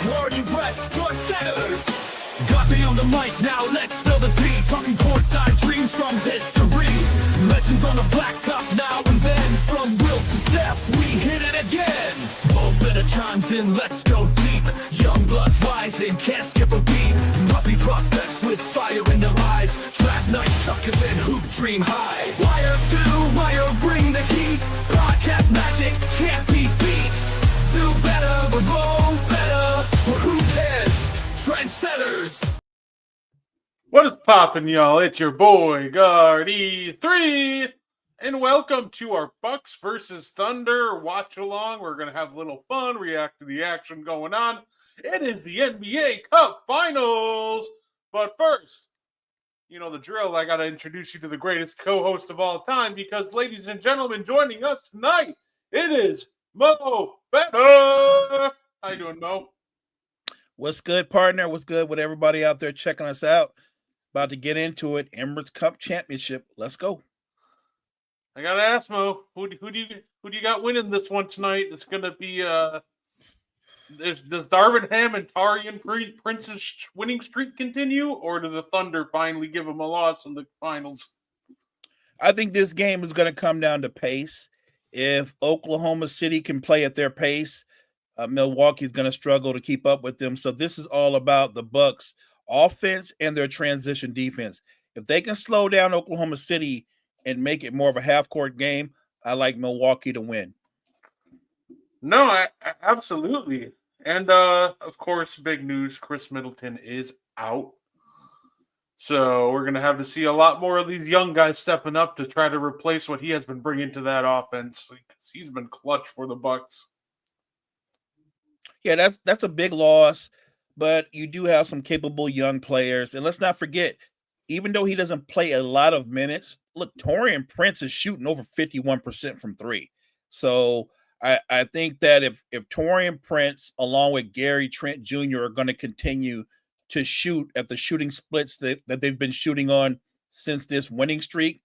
Warrior Reps, good settlers. Got me on the mic now, let's spill the tea. Talking courtside dreams from history. Legends on the blacktop now and then. From Wilt to Steph, we hit it again. Open the chimes in, let's go deep. Young bloods rising, can't skip a beat. Puppy prospects with fire in their eyes. Draft night suckers and hoop dream highs. Wire to wire, bring the heat. Broadcast magic can't be beat. Do better, we're go better. We're hoop heads, trendsetters. What is poppin', y'all? It's your boy, Guardy3, and welcome to our Bucks versus Thunder watch-along. We're going to have a little fun, react to the action going on. It is the NBA Cup Finals! But first, you know the drill, I got to introduce you to the greatest co-host of all time, because, ladies and gentlemen, joining us tonight, it is Mo Better! How you doing, Mo? What's good, partner? What's good with everybody out there checking us out? About to get into it. Emirates Cup Championship. Let's go. I gotta ask Mo, who do you got winning this one tonight? It's gonna be does Darvin Ham and Taurean Prince's winning streak continue, or do the Thunder finally give them a loss in the finals? I think this game is going to come down to pace. If Oklahoma City can play at their pace, Milwaukee's going to struggle to keep up with them. So this is all about the Bucks' offense and their transition defense. If they can slow down Oklahoma City and make it more of a half-court game, I like Milwaukee to win. No, absolutely. And, of course, big news, Chris Middleton is out. So we're going to have to see a lot more of these young guys stepping up to try to replace what he has been bringing to that offense, because he's been clutch for the Bucks. Yeah, that's a big loss, but you do have some capable young players. And let's not forget, even though he doesn't play a lot of minutes, look, Taurean Prince is shooting over 51% from three. So I think that if Taurean Prince, along with Gary Trent Jr., are going to continue to shoot at the shooting splits that they've been shooting on since this winning streak,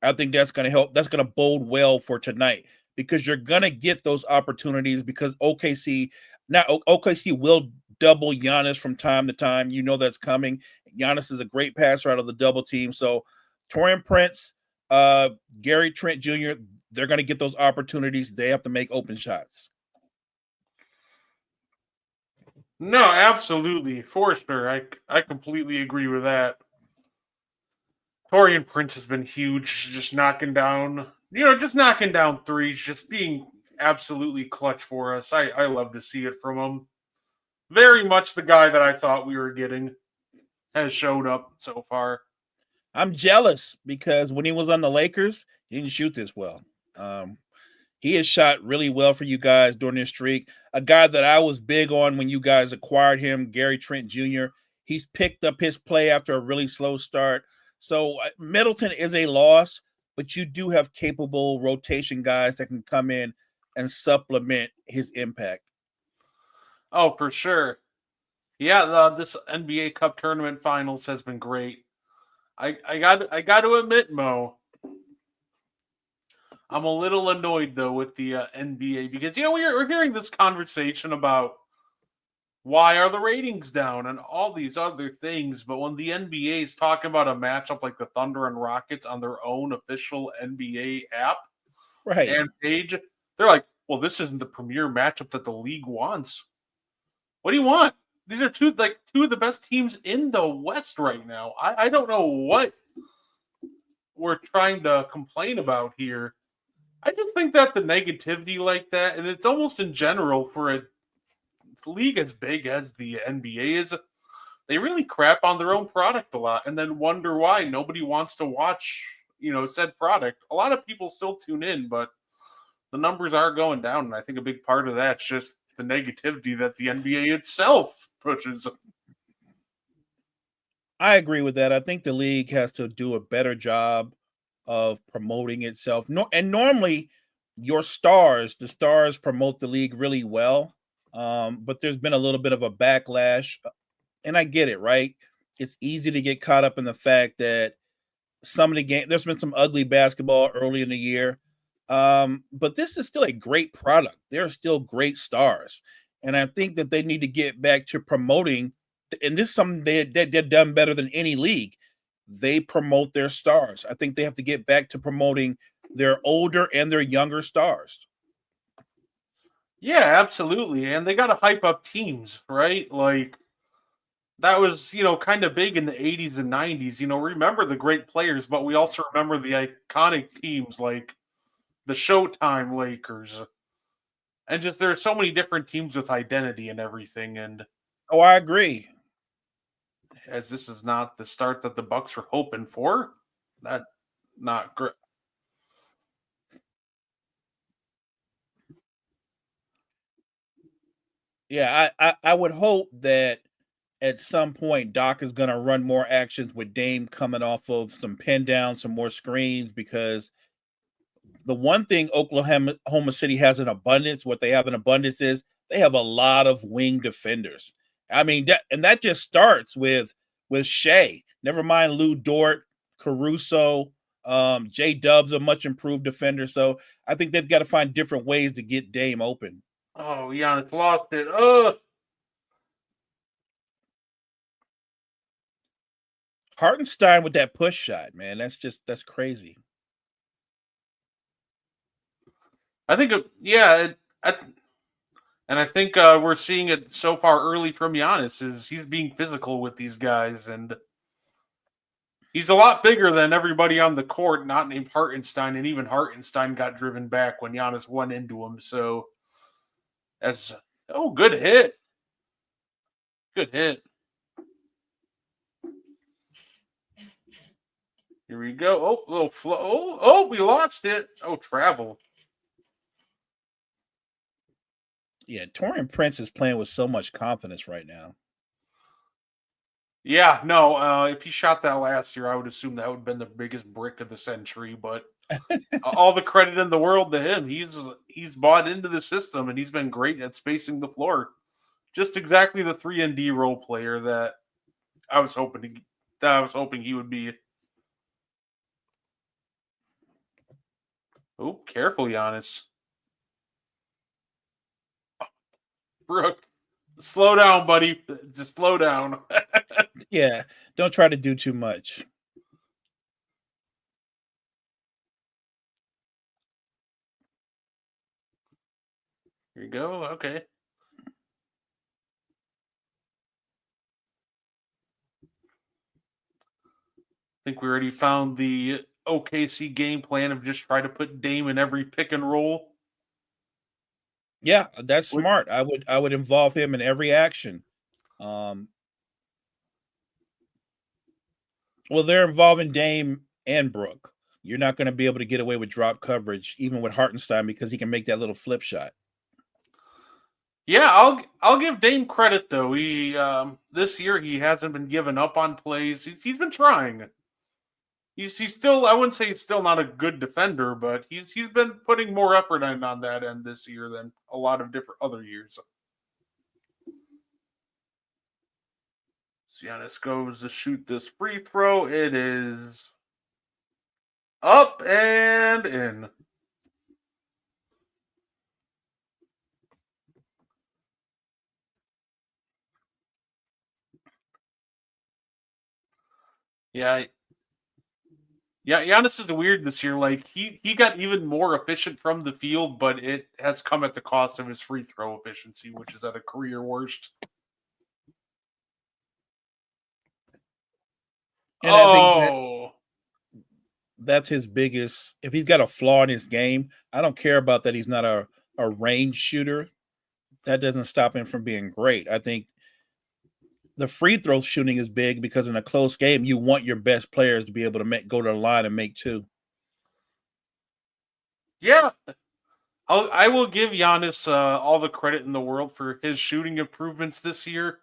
I think that's going to help. That's going to bode well for tonight, because you're going to get those opportunities, because OKC will double Giannis from time to time. You know that's coming. Giannis is a great passer out of the double team. So Taurean Prince, Gary Trent Jr., they're going to get those opportunities. They have to make open shots. No, absolutely. For sure. I completely agree with that. Taurean Prince has been huge, just knocking down threes, just being absolutely clutch for us. I love to see it from him. Very much the guy that I thought we were getting has showed up so far. I'm jealous, because when he was on the Lakers, he didn't shoot this well. He has shot really well for you guys during this streak. A guy that I was big on when you guys acquired him, Gary Trent Jr., he's picked up his play after a really slow start. So Middleton is a loss, but you do have capable rotation guys that can come in and supplement his impact. Oh, for sure. Yeah, this NBA Cup Tournament Finals has been great. I got to admit, Mo, I'm a little annoyed though with the NBA, because we're hearing this conversation about why are the ratings down and all these other things, but when the NBA is talking about a matchup like the Thunder and Rockets on their own official NBA app, right, and page, they're like, well, this isn't the premier matchup that the league wants. What do you want? These are two of the best teams in the West right now. I don't know what we're trying to complain about here. I just think that the negativity like that, and it's almost in general for a league as big as the NBA is, they really crap on their own product a lot and then wonder why nobody wants to watch, said product. A lot of people still tune in, but the numbers are going down, and I think a big part of that's just the negativity that the NBA itself pushes. I agree with that. I think the league has to do a better job of promoting itself. And normally the stars promote the league really well. But there's been a little bit of a backlash, and I get it, right? It's easy to get caught up in the fact that some of the game, there's been some ugly basketball early in the year. But this is still a great product. There are still great stars. And I think that they need to get back to promoting, and this is something they've done better than any league. They promote their stars. I think they have to get back to promoting their older and their younger stars. Yeah, absolutely. And they got to hype up teams, right? Like that was, kind of big in the 80s and 90s. Remember the great players, but we also remember the iconic teams like the Showtime Lakers. And just there are so many different teams with identity and everything. And Oh, I agree. as this is not the start that the Bucks were hoping for, that not great. Yeah, I would hope that at some point Doc is going to run more actions with Dame coming off of some pin down, some more screens, because the one thing Oklahoma City has in abundance, what they have in abundance is they have a lot of wing defenders. I mean, that just starts with Shea. Never mind Lou Dort, Caruso, J Dub's a much improved defender. So I think they've got to find different ways to get Dame open. Oh, Giannis lost it. Hartenstein with that push shot, man. That's crazy. I think, and I think we're seeing it so far early from Giannis is he's being physical with these guys, and he's a lot bigger than everybody on the court, not named Hartenstein, and even Hartenstein got driven back when Giannis went into him. So, good hit. Good hit. Here we go. Oh, little flow. Oh, we lost it. Oh, travel. Yeah, Taurean Prince is playing with so much confidence right now. Yeah, no. If he shot that last year, I would assume that would have been the biggest brick of the century. But all the credit in the world to him. He's bought into the system, and he's been great at spacing the floor. Just exactly the 3-and-D role player that I was hoping he would be. Oh, careful, Giannis. Brooke, slow down, buddy. Just slow down. Yeah, don't try to do too much. Here you go. Okay. I think we already found the OKC game plan of just try to put Dame in every pick and roll. Yeah, that's smart. I would involve him in every action. Well, they're involving Dame and Brooke. You're not going to be able to get away with drop coverage, even with Hartenstein, because he can make that little flip shot. Yeah, I'll give Dame credit though. He this year he hasn't been giving up on plays. He's been trying. He's still, I wouldn't say he's still not a good defender, but he's been putting more effort in on that end this year than a lot of different other years. Giannis goes to shoot this free throw. It is up and in. Yeah, Giannis is weird this year. Like he got even more efficient from the field, but it has come at the cost of his free throw efficiency, which is at a career worst. And I think that's his biggest. If he's got a flaw in his game, I don't care about that. He's not a range shooter. That doesn't stop him from being great. I think the free throw shooting is big because in a close game, you want your best players to be able to go to the line and make two. Yeah, I will give Giannis all the credit in the world for his shooting improvements this year.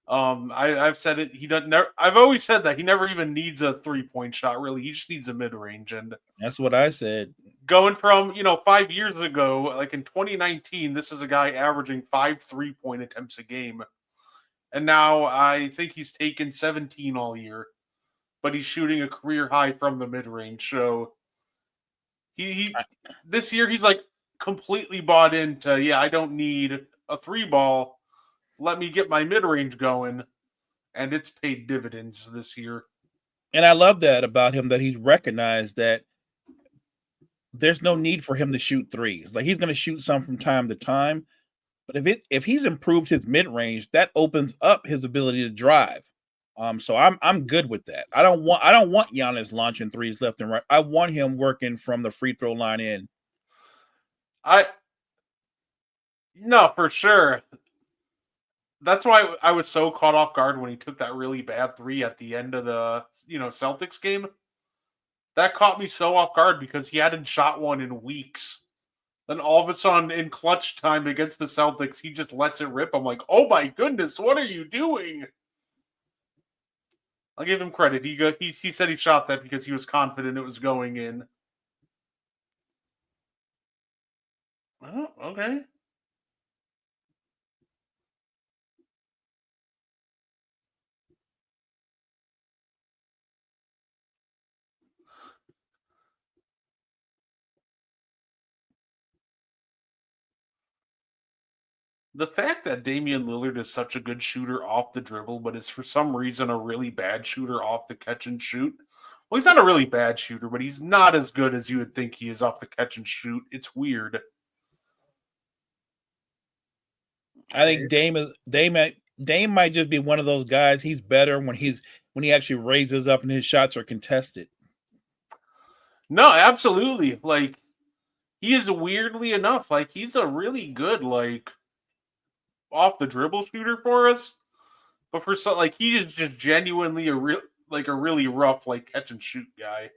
I've said it. He doesn't. I've always said that he never even needs a 3-point shot. Really, he just needs a mid range. And that's what I said. Going from 5 years ago, like in 2019, this is a guy averaging 5 3-point attempts a game. And now I think he's taken 17 all year, but he's shooting a career high from the mid range. So he this year he's like completely bought into. Yeah, I don't need a 3-ball, let me get my mid-range going, and it's paid dividends this year. And I love that about him, that he's recognized that there's no need for him to shoot threes. Like, he's going to shoot some from time to time, but if he's improved his mid-range, that opens up his ability to drive. So I'm good with that. I don't want Giannis launching threes left and right. I want him working from the free throw line in. No, for sure. That's why I was so caught off guard when he took that really bad 3 at the end of the Celtics game. That caught me so off guard because he hadn't shot one in weeks. Then all of a sudden, in clutch time against the Celtics, he just lets it rip. I'm like, oh my goodness, what are you doing? I'll give him credit. He said he shot that because he was confident it was going in. Oh, okay. The fact that Damian Lillard is such a good shooter off the dribble, but is for some reason a really bad shooter off the catch and shoot. Well, he's not a really bad shooter, but he's not as good as you would think he is off the catch and shoot. It's weird. I think Dame might just be one of those guys. He's better when he actually raises up and his shots are contested. No, absolutely. Like, he is weirdly enough, like, he's a really good, like, off the dribble shooter for us. But for some, like, he is just genuinely a really rough, like, catch and shoot guy.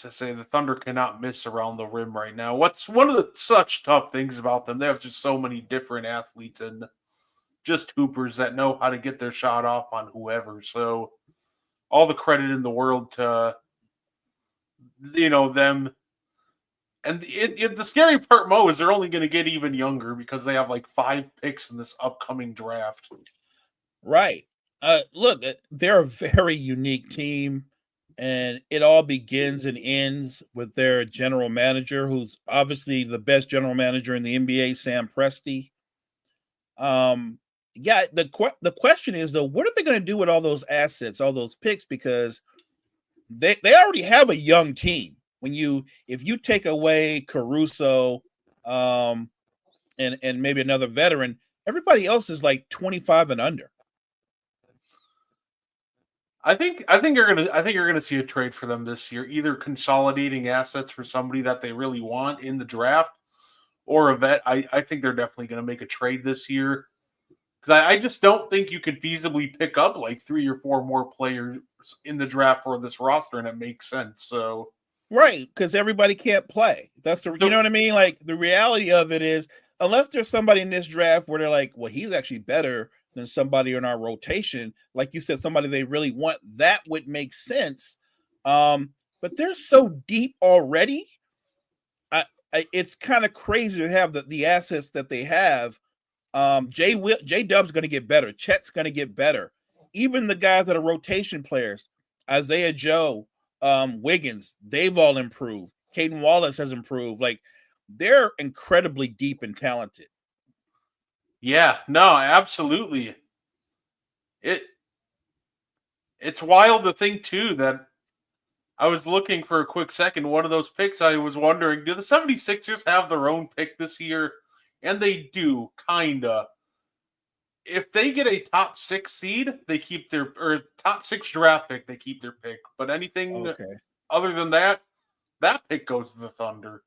To say the Thunder cannot miss around the rim right now. What's one of the such tough things about them? They have just so many different athletes and just hoopers that know how to get their shot off on whoever. So all the credit in the world to them. And the scary part, Mo, is they're only going to get even younger because they have like 5 picks in this upcoming draft. Right. Look, they're a very unique team. And it all begins and ends with their general manager, who's obviously the best general manager in the NBA, Sam Presti. The question is, though, what are they going to do with all those assets, all those picks? Because they already have a young team. If you take away Caruso, and maybe another veteran, everybody else is like 25 and under. I think you're gonna see a trade for them this year, either consolidating assets for somebody that they really want in the draft, or a vet. I think they're definitely gonna make a trade this year because I just don't think you could feasibly pick up like 3 or 4 more players in the draft for this roster, and it makes sense. So right, because everybody can't play. You know what I mean? Like, the reality of it is, unless there's somebody in this draft where they're like, well, he's actually better than somebody in our rotation, like you said, somebody they really want, that would make sense. But they're so deep already. It's kind of crazy to have the assets that they have. J Dub's going to get better. Chet's going to get better. Even the guys that are rotation players, Isaiah Joe, Wiggins, they've all improved. Caden Wallace has improved. Like, they're incredibly deep and talented. Yeah, no, absolutely. It's wild to think too that I was looking for a quick second. One of those picks, I was wondering, do the 76ers have their own pick this year? And they do, kinda. If they get a top 6 seed, they keep or top 6 draft pick, they keep their pick. But anything other than that pick goes to the Thunder.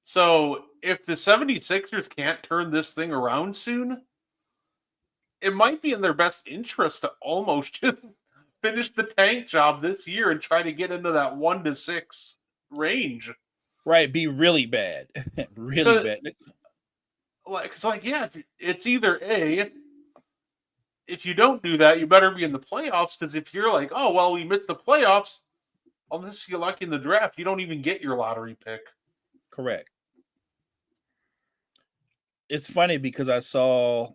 So if the 76ers can't turn this thing around soon, it might be in their best interest to almost just finish the tank job this year and try to get into that 1 to 6 range. Right, be really bad. Really bad. It's either if you don't do that, you better be in the playoffs, because if you're like, oh, well, we missed the playoffs, unless you're lucky in the draft, you don't even get your lottery pick. Correct. It's funny because I saw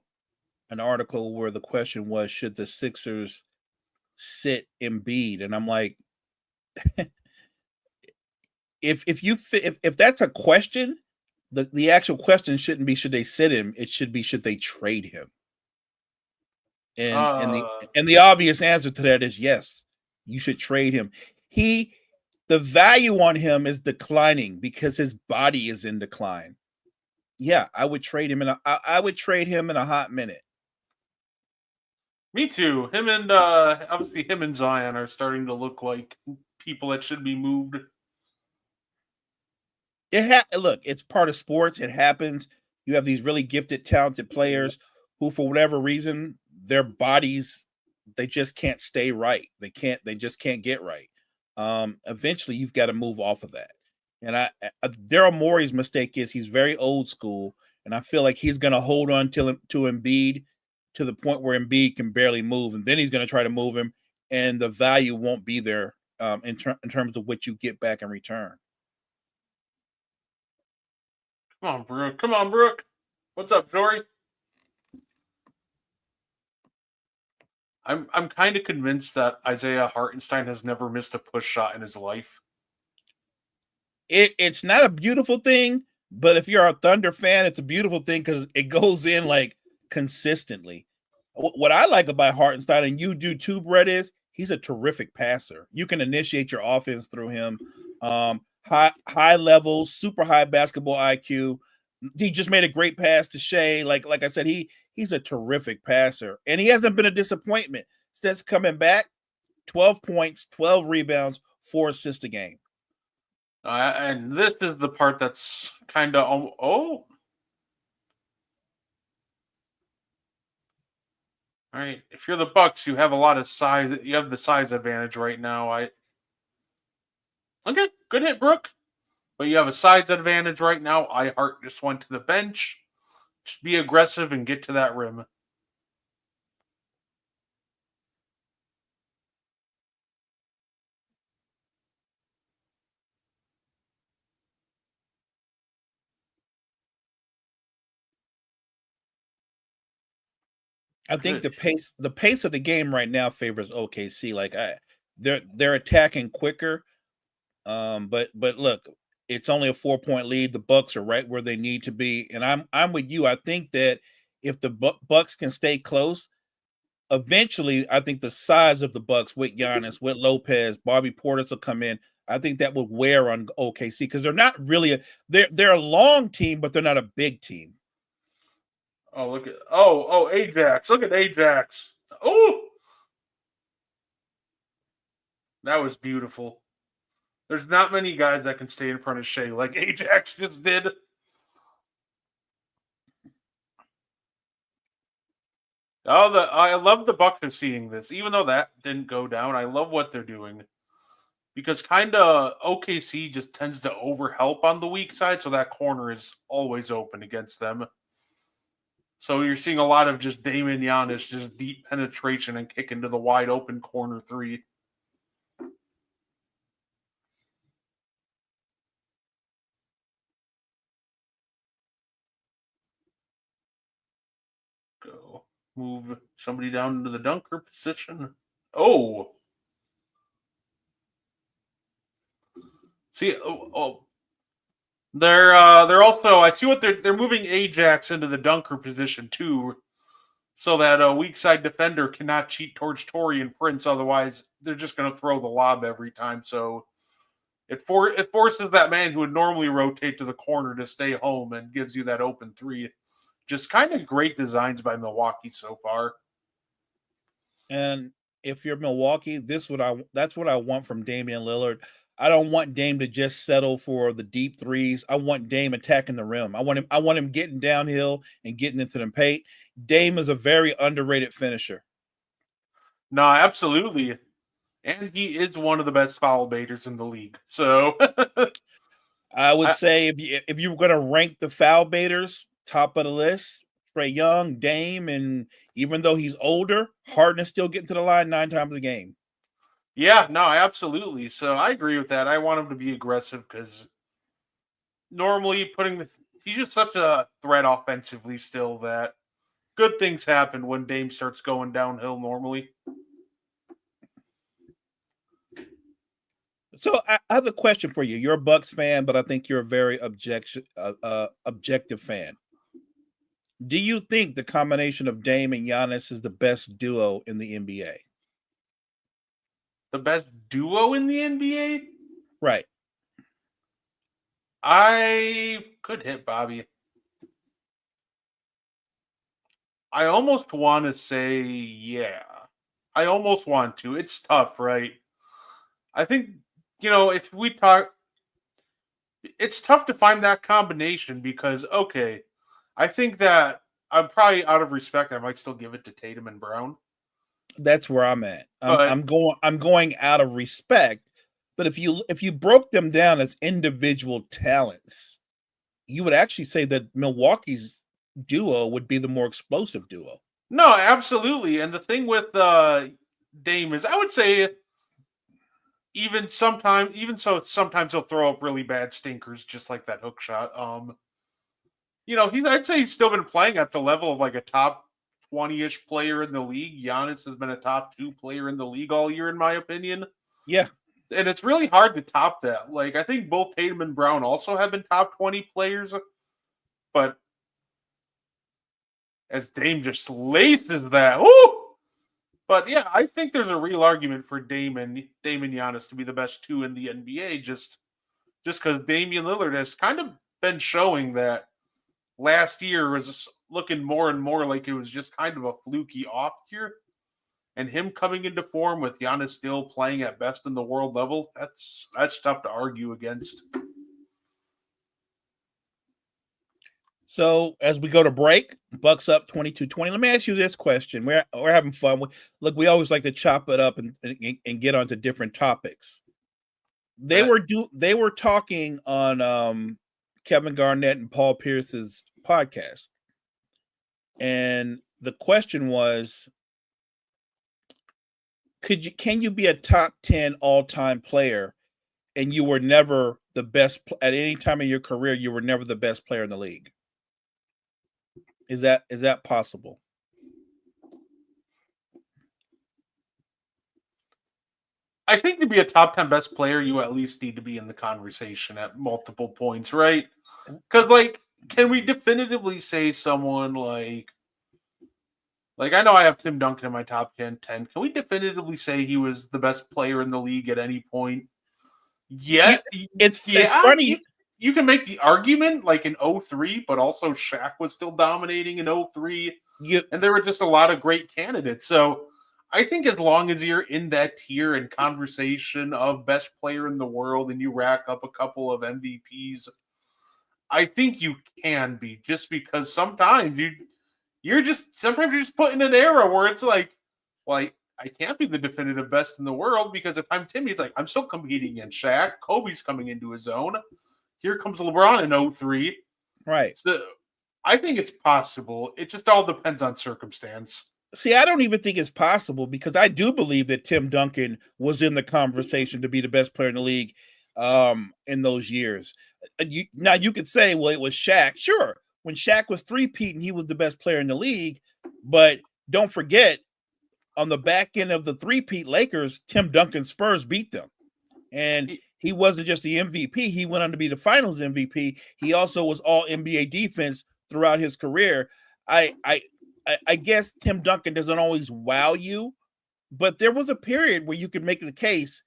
an article where the question was, should the Sixers sit Embiid? And I'm like, if that's a question, the actual question shouldn't be should they sit him. It should be should they trade him. And and the Uh, and the obvious answer to that is yes, you should trade him. The value on him is declining because his body is in decline. Yeah, I would trade him I would trade him in a hot minute. Me too. Him and obviously him and Zion are starting to look like people that should be moved. Look, it's part of sports. It happens. You have these really gifted, talented players who, for whatever reason, their bodies they just can't stay right. They just can't get right. Eventually, you've got to move off of that. And Daryl Morey's mistake is he's very old school, and I feel like he's going to hold on to Embiid to the point where Embiid can barely move, and then he's going to try to move him, and the value won't be there in terms of what you get back in return. Come on, Brooke. Come on, Brooke. What's up, Jory? I'm kind of convinced that Isaiah Hartenstein has never missed a push shot in his life. It's not a beautiful thing, but if you're a Thunder fan, it's a beautiful thing because it goes in like consistently. What I like about Hartenstein, and you do too, Brett, is he's a terrific passer. You can initiate your offense through him. High level, super high basketball IQ. He just made a great pass to Shea. Like I said, he's a terrific passer, and he hasn't been a disappointment since coming back. 12 points, 12 rebounds, 4 assists a game. And this is the part that's kind of all right. If you're the Bucks, you have a lot of size. You have the size advantage right now. Okay, good hit, Brooke. But you have a size advantage right now. Hart just went to the bench. Just be aggressive and get to that rim. I think the pace of the game right now favors OKC. They're attacking quicker. But look, it's only a 4-point lead. The Bucks are right where they need to be, and I'm with you. I think that if the Bucks can stay close, eventually, I think the size of the Bucks with Giannis, with Lopez, Bobby Portis will come in. I think that would wear on OKC because they're not really they're a long team, but they're not a big team. Oh, look at Ajax. Look at Ajax. Oh, that was beautiful. There's not many guys that can stay in front of Shea like Ajax just did. I love the Bucks are seeing this, even though that didn't go down. I love what they're doing because kind of OKC just tends to overhelp on the weak side, so that corner is always open against them. So you're seeing a lot of just Damian Giannis, just deep penetration and kick into the wide open corner three. Go move somebody down into the dunker position. Oh, see, they're also. I see what they're moving Ajax into the dunker position too, so that a weak side defender cannot cheat towards Taurean Prince. Otherwise, they're just going to throw the lob every time. So it forces that man who would normally rotate to the corner to stay home and gives you that open three. Just kind of great designs by Milwaukee so far. And if you're Milwaukee, that's what I want from Damian Lillard. I don't want Dame to just settle for the deep threes. I want Dame attacking the rim. I want him getting downhill and getting into the paint. Dame is a very underrated finisher. No, absolutely. And he is one of the best foul baiters in the league. So I would say if you were going to rank the foul baiters, top of the list, Trae Young, Dame, and even though he's older, Harden is still getting to the line 9 times a game. Yeah, no, absolutely. So I agree with that. I want him to be aggressive because normally he's just such a threat offensively still that good things happen when Dame starts going downhill normally. So I have a question for you. You're a Bucks fan, but I think you're a very objective fan. Do you think the combination of Dame and Giannis is the best duo in the NBA? The best duo in the NBA? Right. I could hit Bobby. I almost want to say, yeah. I almost want to. It's tough, right? I think, if we talk, it's tough to find that combination because, okay, I think that I'm probably out of respect, I might still give it to Tatum and Brown. That's where I'm at. But I'm going out of respect. But if you broke them down as individual talents, you would actually say that Milwaukee's duo would be the more explosive duo. no, absolutely. And the thing with Dame is, I would say, sometimes he'll throw up really bad stinkers, just like that hook shot. I'd say he's still been playing at the level of like a top 20-ish player in the league. Giannis has been a top 2 player in the league all year, in my opinion. Yeah. And it's really hard to top that. Like, I think both Tatum and Brown also have been top 20 players, but as Dame just laces that, whoo! But yeah, I think there's a real argument for Dame and Giannis to be the best 2 in the NBA, just because Damian Lillard has kind of been showing that last year was looking more and more like it was just kind of a fluky off year. And him coming into form with Giannis still playing at best in the world level, that's tough to argue against. So as we go to break, Bucks up 22-20. Let me ask you this question. We're having fun. We always like to chop it up and get onto different topics. They were talking on Kevin Garnett and Paul Pierce's podcast. And the question was, can you be a top 10 all-time player and you were never the best at any time in your career, you were never the best player in the league? Is that possible? I think to be a top 10 best player, you at least need to be in the conversation at multiple points, right? Because, can we definitively say someone like I know I have Tim Duncan in my top 10. Can we definitively say he was the best player in the league at any point? Yeah. It's funny. You can make the argument like in 03, but also Shaq was still dominating in 03. And there were just a lot of great candidates. So I think as long as you're in that tier and conversation of best player in the world and you rack up a couple of MVPs, I think you can be, just because sometimes you're just put in an era where it's like, well, I can't be the definitive best in the world because if I'm Timmy, it's like I'm still competing against Shaq. Kobe's coming into his own. Here comes LeBron in 03. Right. So I think it's possible. It just all depends on circumstance. See, I don't even think it's possible because I do believe that Tim Duncan was in the conversation to be the best player in the league in those years. Now, you could say, well, it was Shaq. Sure. When Shaq was three-peating, he was the best player in the league. But don't forget, on the back end of the three-peat Lakers, Tim Duncan Spurs beat them. And he wasn't just the MVP. He went on to be the finals MVP. He also was all NBA defense throughout his career. I guess Tim Duncan doesn't always wow you, but there was a period where you could make the case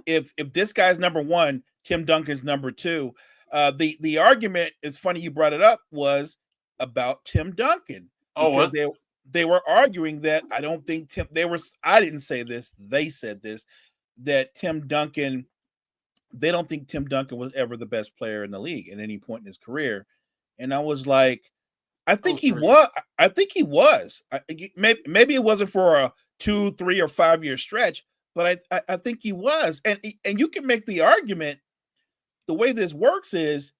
if this guy's number one, Tim Duncan's number two. The argument, it's funny you brought it up, was about Tim Duncan. Oh, they were arguing that I don't think I didn't say this, they said this, that Tim Duncan, they don't think Tim Duncan was ever the best player in the league at any point in his career. And I was like, I think he was. I think he was. Maybe it wasn't for a 2, 3, or 5 year stretch, but I think he was. And you can make the argument. The way this works is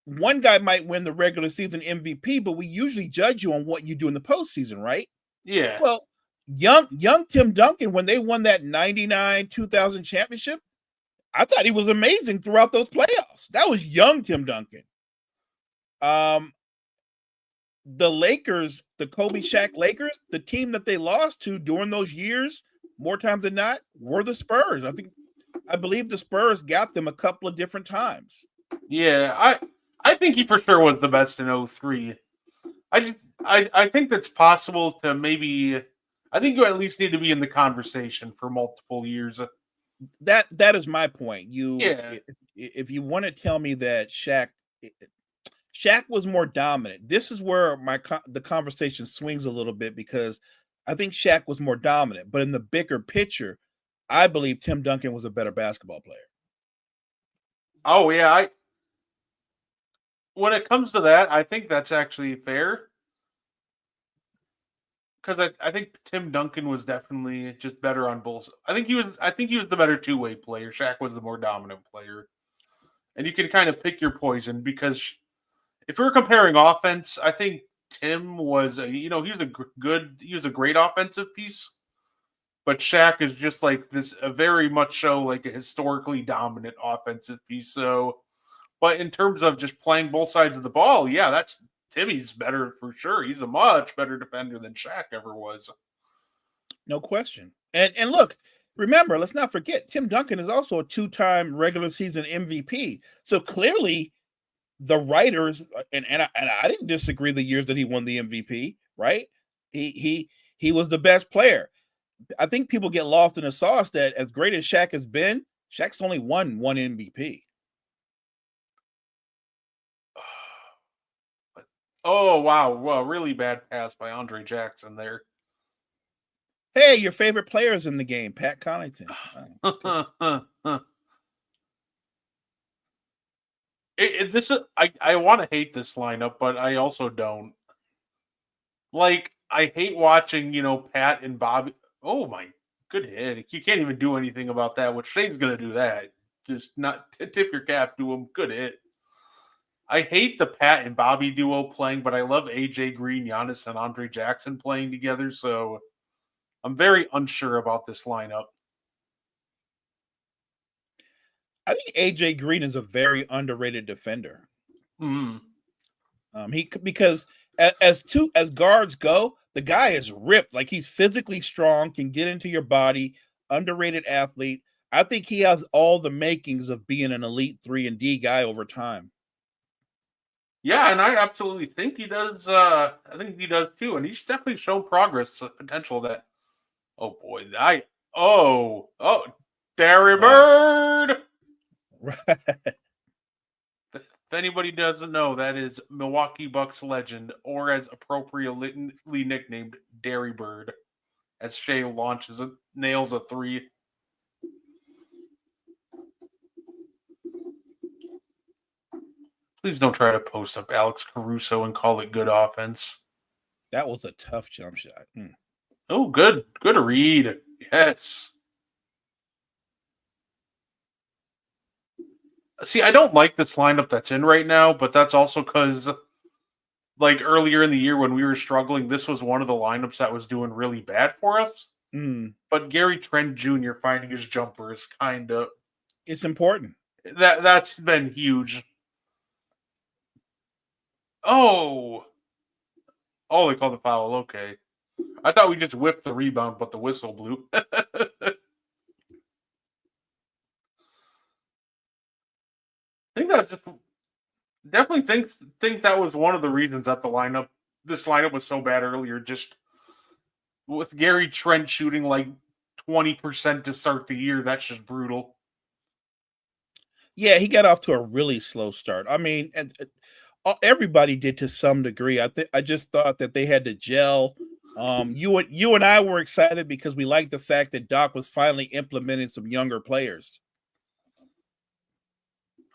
one guy might win the regular season MVP, but we usually judge you on what you do in the postseason, right? Yeah. Well, young Tim Duncan, when they won that 99 2000 championship, I thought he was amazing throughout those playoffs. That was young Tim Duncan. The Lakers, the Kobe Shaq Lakers, the team that they lost to during those years, more times than not, were the Spurs. I I believe the Spurs got them a couple of different times. Yeah, I think he for sure was the best in 03. I think that's possible to maybe. I think you at least need to be in the conversation for multiple years. That is my point. Yeah. If you want to tell me that Shaq was more dominant, this is where the conversation swings a little bit, because I think Shaq was more dominant, but in the bigger picture, I believe Tim Duncan was a better basketball player. Oh yeah, when it comes to that, I think that's actually fair. Because I think Tim Duncan was definitely just better on both. I think he was the better two-way player. Shaq was the more dominant player. And you can kind of pick your poison, because if we're comparing offense, I think Tim was he was a great offensive piece. But Shaq is just like this a very much so like a historically dominant offensive piece. So, but in terms of just playing both sides of the ball, yeah, that's Timmy's better for sure. He's a much better defender than Shaq ever was. No question. And look, remember, let's not forget, Tim Duncan is also a 2-time regular season MVP. So clearly, the writers and I didn't disagree the years that he won the MVP. Right? He was the best player. I think people get lost in the sauce that as great as Shaq has been, Shaq's only won one MVP. Oh wow, well, really bad pass by Andre Jackson there. Hey, your favorite players in the game, Pat Connaughton. I want to hate this lineup, but I also don't. Like, I hate watching, Pat and Bobby. Oh my, good hit! You can't even do anything about that. Which Shane's gonna do that? Just not tip your cap to him. Good hit. I hate the Pat and Bobby duo playing, but I love AJ Green, Giannis, and Andre Jackson playing together. So I'm very unsure about this lineup. I think AJ Green is a very underrated defender. Because as guards go, the guy is ripped. Like, he's physically strong, can get into your body, underrated athlete. I think he has all the makings of being an elite 3-and-D guy over time. Yeah, and I absolutely think he does. I think he does too, and he's definitely shown progress potential. That oh boy, Derry Bird. Right. If anybody doesn't know, that is Milwaukee Bucks legend, or as appropriately nicknamed, Derry Bird, as Shea nails a three. Please don't try to post up Alex Caruso and call it good offense. That was a tough jump shot. Oh, good. Good read. Yes. See, I don't like this lineup that's in right now, but that's also because, like, earlier in the year when we were struggling, this was one of the lineups that was doing really bad for us. But Gary Trent Jr. finding his jumper is kind of... It's important. That's been huge. Oh, they called the foul. Okay. I thought we just whipped the rebound, but the whistle blew. I think that just definitely think that was one of the reasons that this lineup was so bad earlier. Just with Gary Trent shooting like 20% to start the year, that's just brutal. Yeah, he got off to a really slow start. I mean, everybody did to some degree. I just thought that they had to gel. You and I were excited because we liked the fact that Doc was finally implementing some younger players.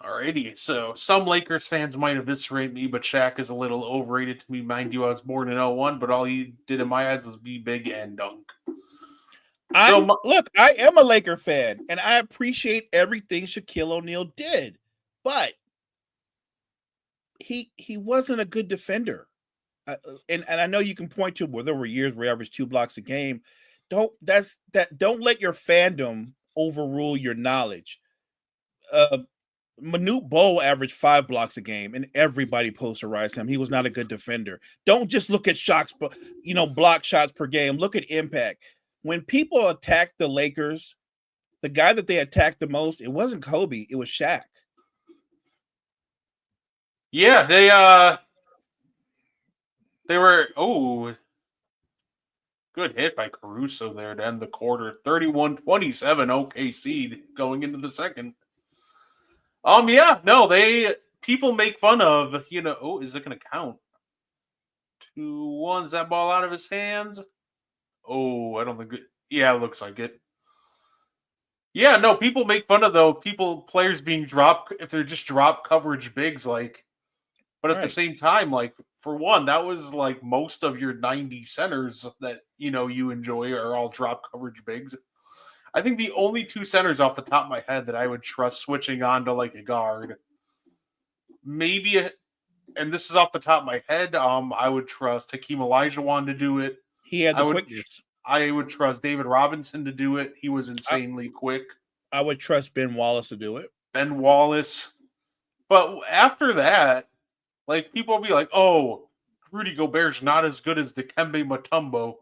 Alrighty, so some Lakers fans might eviscerate me, but Shaq is a little overrated to me. Mind you, I was born in 01, but all he did in my eyes was be big and dunk. Look, I am a Laker fan, and I appreciate everything Shaquille O'Neal did, but he wasn't a good defender. And I know you can point to where there were years where he averaged 2 blocks a game. Don't let your fandom overrule your knowledge. Manute Bol averaged 5 blocks a game, and everybody posterized him. He was not a good defender. Don't just look at shots, block shots per game. Look at impact. When people attack the Lakers, the guy that they attacked the most, it wasn't Kobe, it was Shaq. Yeah, they were good hit by Caruso there to end the quarter. 31-27 OKC going into the second. Yeah, no, people make fun of, is it gonna count? 2-1, is that ball out of his hands? Oh, I don't think it looks like it. Yeah, no, people make fun of players being dropped if they're just drop coverage bigs, but at the same time, for one, that was most of your 90 centers that you enjoy are all drop coverage bigs. I think the only two centers off the top of my head that I would trust switching on to a guard, maybe, and this is off the top of my head, I would trust Hakeem Olajuwon to do it. He had the quickness. I would trust David Robinson to do it. He was insanely quick. I would trust Ben Wallace to do it. Ben Wallace. But after that, people will be like, oh, Rudy Gobert's not as good as Dikembe Mutombo.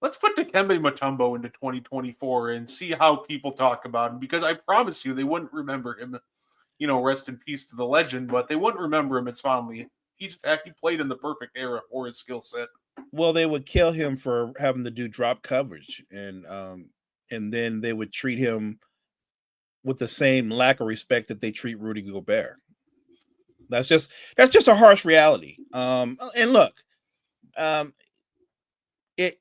Let's put Dikembe Mutombo into 2024 and see how people talk about him, because I promise you they wouldn't remember him. Rest in peace to the legend, but they wouldn't remember him as fondly. He played in the perfect era for his skill set. Well, they would kill him for having to do drop coverage, and then they would treat him with the same lack of respect that they treat Rudy Gobert. That's just a harsh reality. And look, it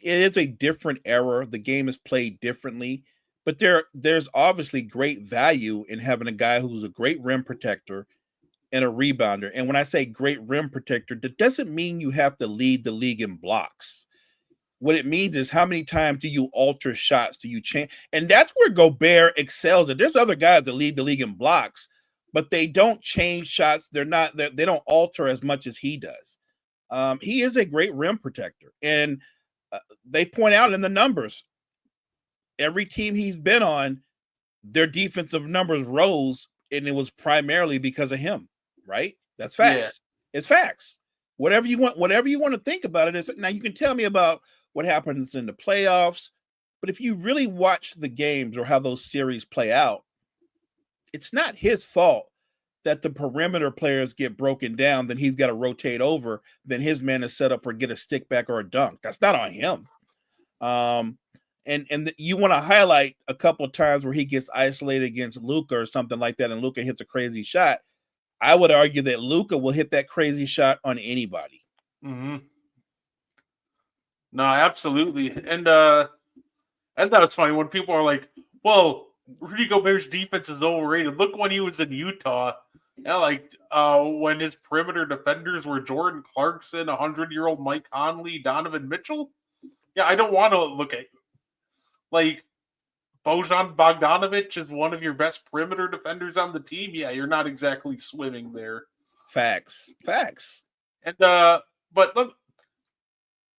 is a different era. The game is played differently, but there's obviously great value in having a guy who's a great rim protector and a rebounder. And when I say great rim protector, that doesn't mean you have to lead the league in blocks. What it means is how many times do you alter shots? Do you change? And that's where Gobert excels. And there's other guys that lead the league in blocks, but they don't change shots. They don't alter as much as he does. He is a great rim protector. And they point out in the numbers, every team he's been on, their defensive numbers rose, and it was primarily because of him. Right? That's facts. Yeah. It's facts. Whatever you want to think about it is, now you can tell me about what happens in the playoffs, but if you really watch the games or how those series play out, it's not his fault that the perimeter players get broken down, then he's got to rotate over, then his man is set up for get a stick back or a dunk. That's not on him. And you want to highlight a couple of times where he gets isolated against Luka or something like that, and Luka hits a crazy shot. I would argue that Luka will hit that crazy shot on anybody. Mm-hmm. No, absolutely. And that's funny when people are like, well, Rudy Gobert's defense is overrated. Look when he was in Utah. When his perimeter defenders were Jordan Clarkson, 100-year-old Mike Conley, Donovan Mitchell. Yeah, I don't want to look at Bojan Bogdanovic is one of your best perimeter defenders on the team. Yeah, you're not exactly swimming there. Facts. And but look,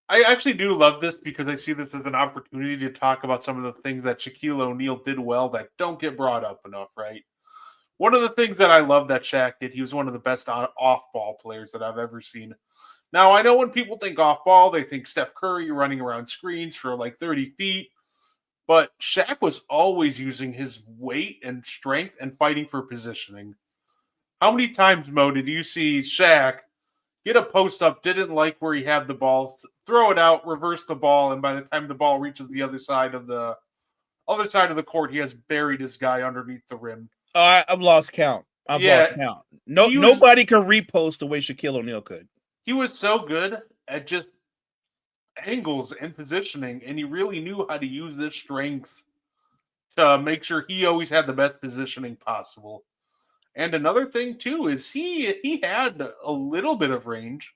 I actually do love this because I see this as an opportunity to talk about some of the things that Shaquille O'Neal did well that don't get brought up enough, right? One of the things that I love that Shaq did, he was one of the best off-ball players that I've ever seen. Now, I know when people think off-ball, they think Steph Curry running around screens for 30 feet. But Shaq was always using his weight and strength and fighting for positioning. How many times, Mo, did you see Shaq get a post up, didn't like where he had the ball, throw it out, reverse the ball, and by the time the ball reaches the other side of the court, he has buried his guy underneath the rim? I've lost count. Lost count. Nobody can repost the way Shaquille O'Neal could. He was so good at just angles and positioning, and he really knew how to use this strength to make sure he always had the best positioning possible. And another thing too is he had a little bit of range.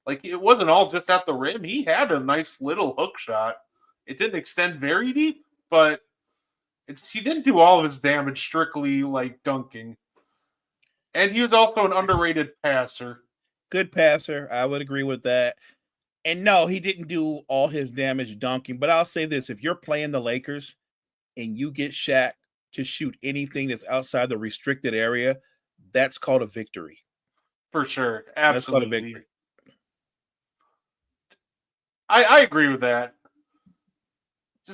It wasn't all just at the rim. He had a nice little hook shot. It didn't extend very deep, but he didn't do all of his damage strictly dunking. And he was also an underrated passer. Good passer. I would agree with that. And no, he didn't do all his damage dunking. But I'll say this. If you're playing the Lakers and you get Shaq to shoot anything that's outside the restricted area, that's called a victory. For sure. Absolutely. That's called a victory. I agree with that.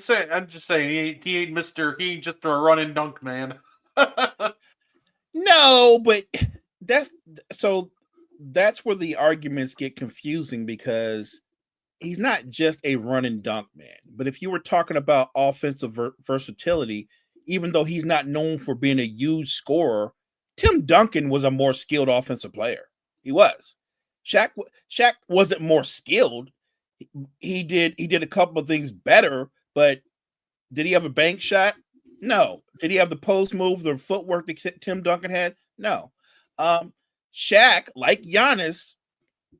I'm just saying he ain't just a run and dunk man. No, but that's where the arguments get confusing because he's not just a run and dunk man. But if you were talking about offensive versatility, even though he's not known for being a huge scorer, Tim Duncan was a more skilled offensive player. He was. Shaq wasn't more skilled. He did a couple of things better, but did he have a bank shot? No. Did he have the post move, the footwork that Tim Duncan had? No. Shaq, like Giannis,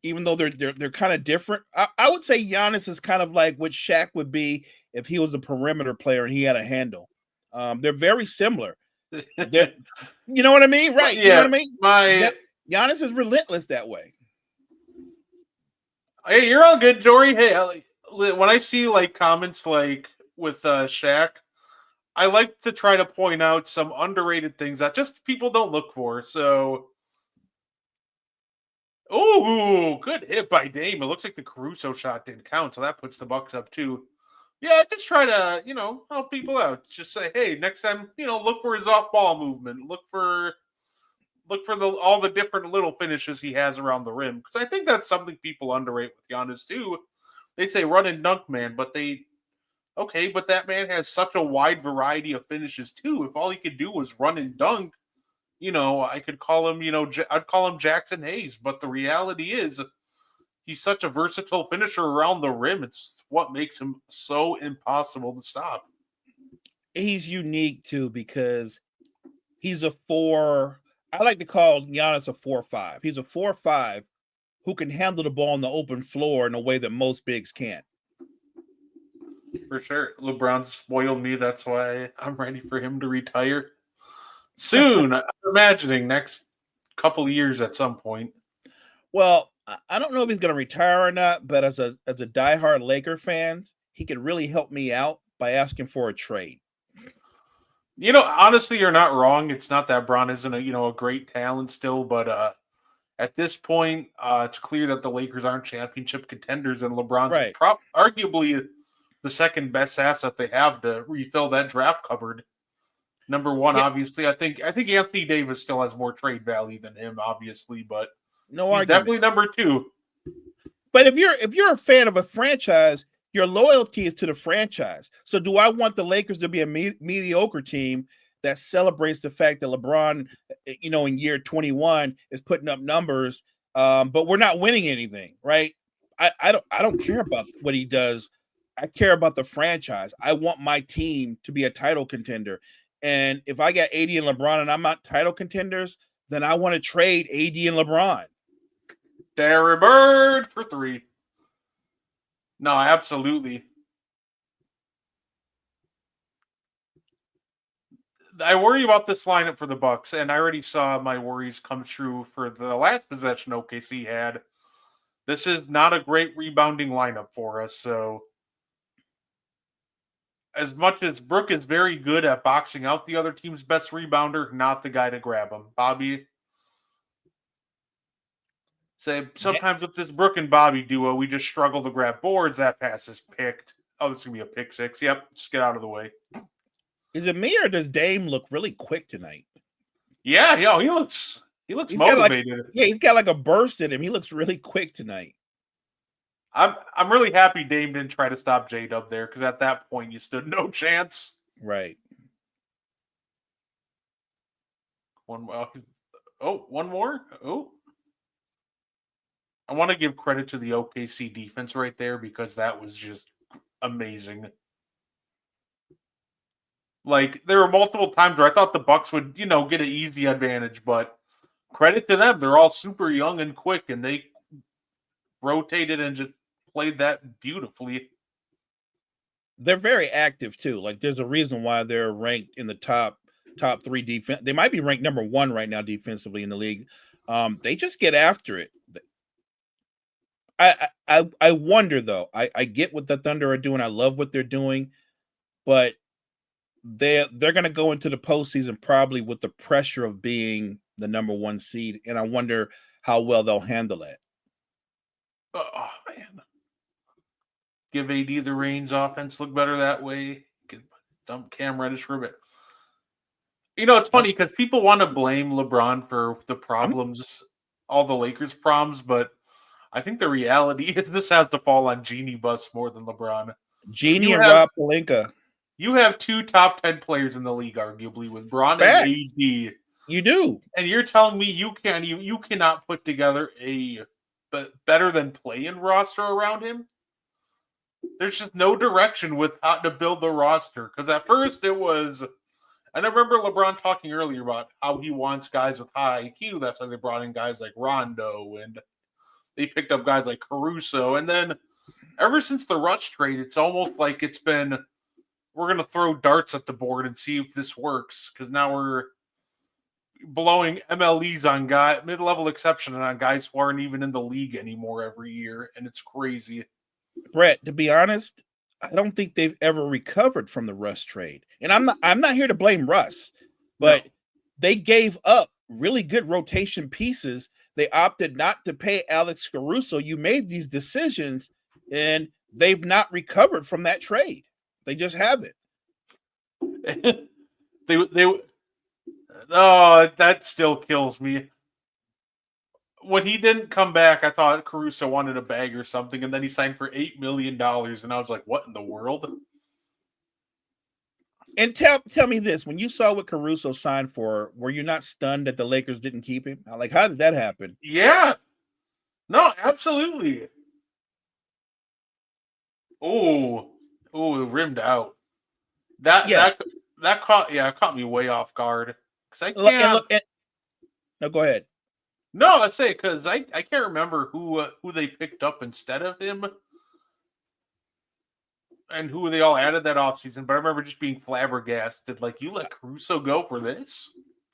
even though they're kind of different, I would say Giannis is kind of like what Shaq would be if he was a perimeter player and he had a handle. They're very similar. You know what I mean? Right. Yeah, you know what I mean? my Giannis is relentless that way. Hey, you're all good, Jory. Hey, when I see like comments like with Shaq, I like to try to point out some underrated things that just people don't look for. So, oh, good hit by Dame. It looks like the Caruso shot didn't count, so that puts the Bucks up too. Yeah, just try to help people out. Just say, hey, next time look for his off-ball movement. Look for all the different little finishes he has around the rim. Because I think that's something people underrate with Giannis too. They say run and dunk man, but but that man has such a wide variety of finishes too. If all he could do was run and dunk, I could call him, I'd call him Jackson Hayes. But the reality is, he's such a versatile finisher around the rim. It's what makes him so impossible to stop. He's unique too because he's a 4. I like to call Giannis a 4-5. He's a 4-5 who can handle the ball on the open floor in a way that most bigs can't. For sure. LeBron spoiled me. That's why I'm ready for him to retire soon. I'm imagining next couple of years at some point. Well, I don't know if he's going to retire or not, but as a diehard Laker fan, he could really help me out by asking for a trade. Honestly, you're not wrong. It's not that Bron isn't a great talent still, but at this point, it's clear that the Lakers aren't championship contenders, and LeBron's Right. Arguably the second best asset they have to refill that draft cupboard. Number one, Yeah. obviously, I think Anthony Davis still has more trade value than him, obviously, but No he's argument. definitely number two. But if you're a fan of a franchise, your loyalty is to the franchise. So do I want the Lakers to be a mediocre team that celebrates the fact that LeBron, in year 21 is putting up numbers, but we're not winning anything, right? I don't care about what he does. I care about the franchise. I want my team to be a title contender. And if I got AD and LeBron and I'm not title contenders, then I want to trade AD and LeBron. Derrick Bird for 3. No, absolutely. I worry about this lineup for the Bucks, and I already saw my worries come true for the last possession OKC had. This is not a great rebounding lineup for us, so as much as Brook is very good at boxing out the other team's best rebounder, not the guy to grab him. Bobby, sometimes with this Brook and Bobby duo, we just struggle to grab boards. That pass is picked. Oh, this is going to be a pick 6. Yep, just get out of the way. Is it me or does Dame look really quick tonight? Yeah, he looks He's motivated. He's got like a burst in him. He looks really quick tonight. I'm really happy Dame didn't try to stop J-Dub there, because at that point you stood no chance. Right. One more. Oh. I want to give credit to the OKC defense right there, because that was just amazing. Like, there were multiple times where I thought the Bucks would, get an easy advantage, but credit to them. They're all super young and quick, and they rotated and just played that beautifully. They're very active too. Like, there's a reason why they're ranked in the top 3 defense. They might be ranked number 1 right now defensively in the league. They just get after it. I wonder though. I get what the Thunder are doing. I love what they're doing, but they're going to go into the postseason probably with the pressure of being the number 1 seed, and I wonder how well they'll handle it. Oh man, give AD the reins. Offense look better that way. Could dump Cam Reddish for a bit. It's funny because people want to blame LeBron for the problems, all the Lakers' problems, but I think the reality is this has to fall on Genie Bus more than LeBron. Genie and Rob Pelinka. You have 2 top 10 players in the league, arguably, with Bron Fact. and AD. You do. And you're telling me you cannot put together a better than play-in roster around him? There's just no direction with how to build the roster. Because at first it was, and I remember LeBron talking earlier about how he wants guys with high IQ. That's why they brought in guys like Rondo, and they picked up guys like Caruso. And then ever since the Rush trade, it's almost like it's been, we're going to throw darts at the board and see if this works. Because now we're blowing MLEs on mid-level exception on guys who aren't even in the league anymore every year, and it's crazy. Brett, to be honest, I don't think they've ever recovered from the Russ trade. And I'm not here to blame Russ, but they gave up really good rotation pieces. They opted not to pay Alex Caruso. You made these decisions, and they've not recovered from that trade. They just haven't. Oh, that still kills me. When he didn't come back, I thought Caruso wanted a bag or something, and then he signed for $8 million, and I was like, what in the world? And tell me this, when you saw what Caruso signed for, were you not stunned that the Lakers didn't keep him? Like, how did that happen? Yeah. No, absolutely. Oh, rimmed out. That caught me way off guard. Because I can't. No, go ahead. No, I'd say because I can't remember who they picked up instead of him and who they all added that offseason, but I remember just being flabbergasted. Like, you let Caruso go for this?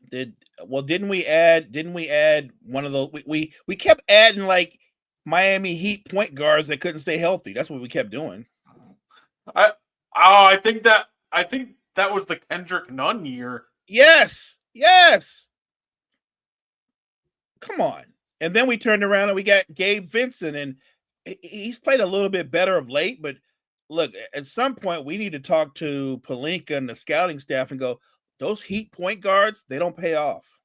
Didn't we add one of the we kept adding like Miami Heat point guards that couldn't stay healthy. That's what we kept doing. I think that was the Kendrick Nunn year. Yes. Come on. And then we turned around and we got Gabe Vincent, and he's played a little bit better of late. But look, at some point we need to talk to Pelinka and the scouting staff and go, those Heat point guards, they don't pay off.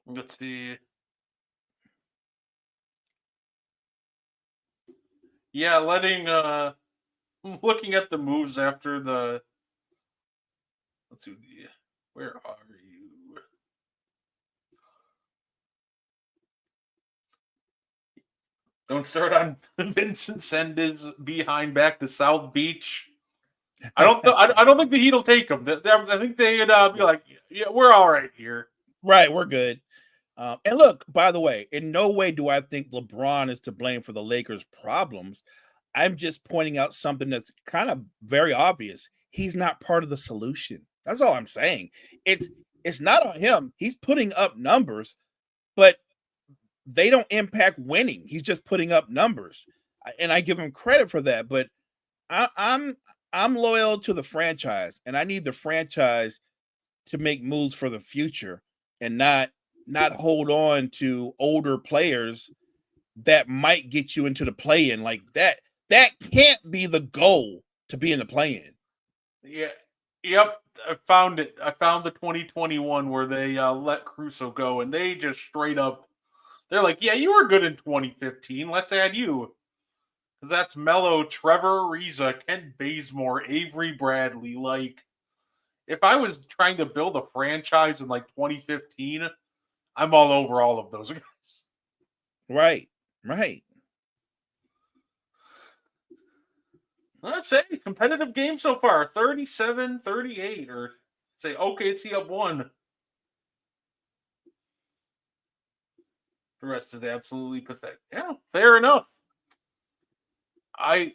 Let's see. Yeah, looking at the moves after the. Let's see. Where are you? Don't start on Vincent send his behind back to South Beach. I don't think the Heat will take him. I think they'd be like, yeah, we're all right here. Right, we're good. And look, by the way, in no way do I think LeBron is to blame for the Lakers' problems. I'm just pointing out something that's kind of very obvious. He's not part of the solution. That's all I'm saying. It's not on him. He's putting up numbers, but they don't impact winning. He's just putting up numbers, and I give him credit for that. But I'm loyal to the franchise, and I need the franchise to make moves for the future and not hold on to older players that might get you into the play-in like that. That can't be the goal, to be in the play-in. Yeah. Yep. I found it. I found the 2021 where they let Caruso go, and they just straight up, they're like, yeah, you were good in 2015. Let's add you. Because that's Melo, Trevor Ariza, Kent Bazemore, Avery Bradley. Like, if I was trying to build a franchise in like 2015, I'm all over all of those guys. Right. Let's say competitive game so far, 37-38, or say OKC up 1. The rest is absolutely pathetic. Yeah, fair enough. I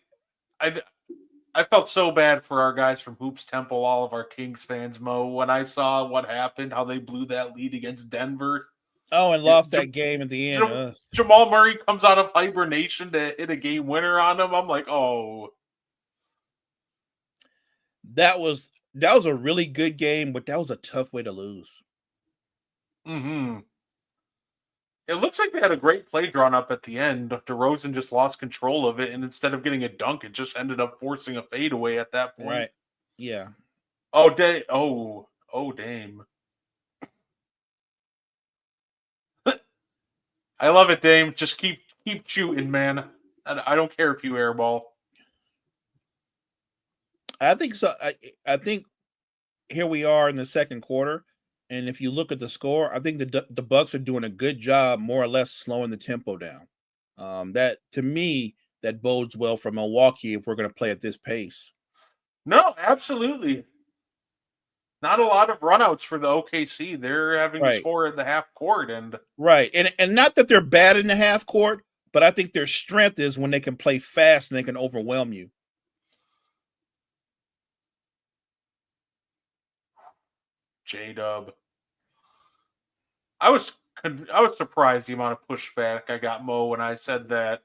felt so bad for our guys from Hoops Temple, all of our Kings fans, Mo, when I saw what happened, how they blew that lead against Denver. Oh, and lost that game at the end. Jamal Murray comes out of hibernation to hit a game winner on him. I'm like, oh. That was a really good game, but that was a tough way to lose. Mm-hmm. It looks like they had a great play drawn up at the end. DeRozan just lost control of it, and instead of getting a dunk, it just ended up forcing a fadeaway at that point. Right. Yeah. Oh, Dame. I love it, Dame. Just keep shooting, man. I don't care if you airball. I think so. I think here we are in the second quarter, and if you look at the score, I think the Bucks are doing a good job, more or less, slowing the tempo down. That to me, that bodes well for Milwaukee if we're going to play at this pace. No, absolutely. Not a lot of runouts for the OKC. They're having to Right. score in the half court, and Right, and not that they're bad in the half court, but I think their strength is when they can play fast and they can overwhelm you. J-Dub. I was surprised the amount of pushback I got, Mo, when I said that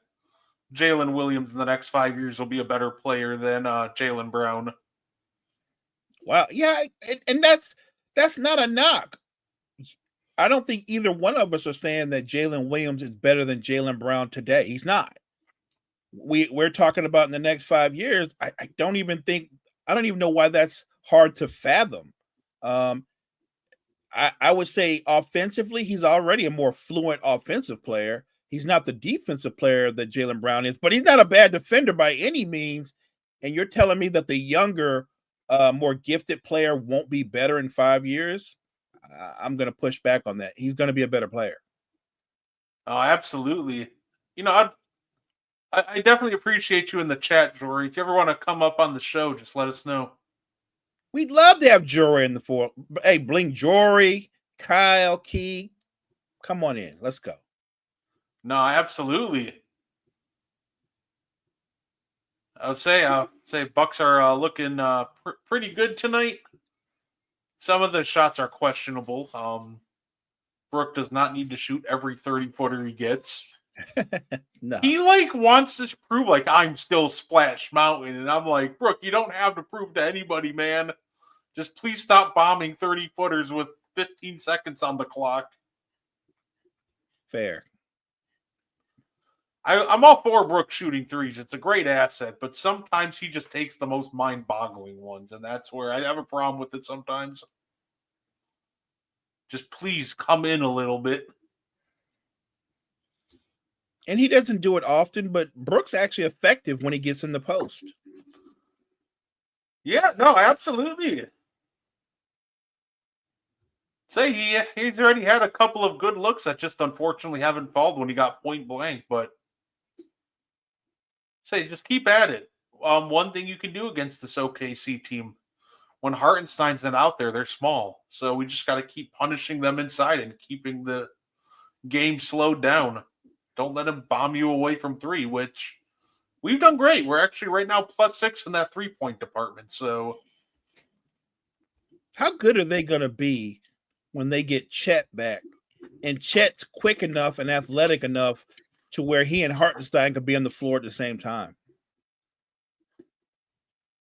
Jalen Williams in the next 5 years will be a better player than Jaylen Brown. Wow, yeah, and that's not a knock. I don't think either one of us are saying that Jalen Williams is better than Jaylen Brown today. He's not. We're talking about in the next 5 years. I don't even know why that's hard to fathom. I would say offensively, he's already a more fluent offensive player. He's not the defensive player that Jaylen Brown is, but he's not a bad defender by any means. And you're telling me that the younger, more gifted player won't be better in 5 years? I'm going to push back on that. He's going to be a better player. Oh, absolutely. You know, I definitely appreciate you in the chat, Jory. If you ever want to come up on the show, just let us know. We'd love to have Jory in the four. Hey, Bling Jory, Kyle, Key, come on in. Let's go. No, absolutely. I'll say Bucks are looking pretty good tonight. Some of the shots are questionable. Brook does not need to shoot every 30-footer he gets. No. He wants to prove I'm still Splash Mountain, and I'm like, Brook, you don't have to prove to anybody, man. Just please stop bombing 30-footers with 15 seconds on the clock. Fair. I'm all for Brook shooting threes. It's a great asset, but sometimes he just takes the most mind-boggling ones, and that's where I have a problem with it sometimes. Just please come in a little bit. And he doesn't do it often, but Brook's actually effective when he gets in the post. Yeah, no, absolutely. Say he's already had a couple of good looks that just unfortunately haven't fallen when he got point blank, but say just keep at it. One thing you can do against this OKC team, when Hartenstein's not out there, they're small. So we just got to keep punishing them inside and keeping the game slowed down. Don't let them bomb you away from three, which we've done great. We're actually right now +6 in that 3-point department. So how good are they going to be when they get Chet back? And Chet's quick enough and athletic enough to where he and Hartenstein could be on the floor at the same time.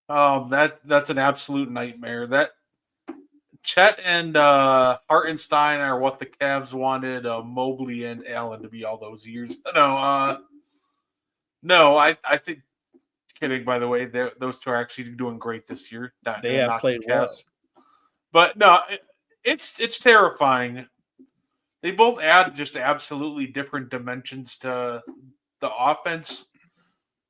That's an absolute nightmare. That Chet and Hartenstein are what the Cavs wanted Mobley and Allen to be all those years. No, I think. Kidding, by the way. Those two are actually doing great this year. They have played well. But no, it's terrifying. They both add just absolutely different dimensions to the offense.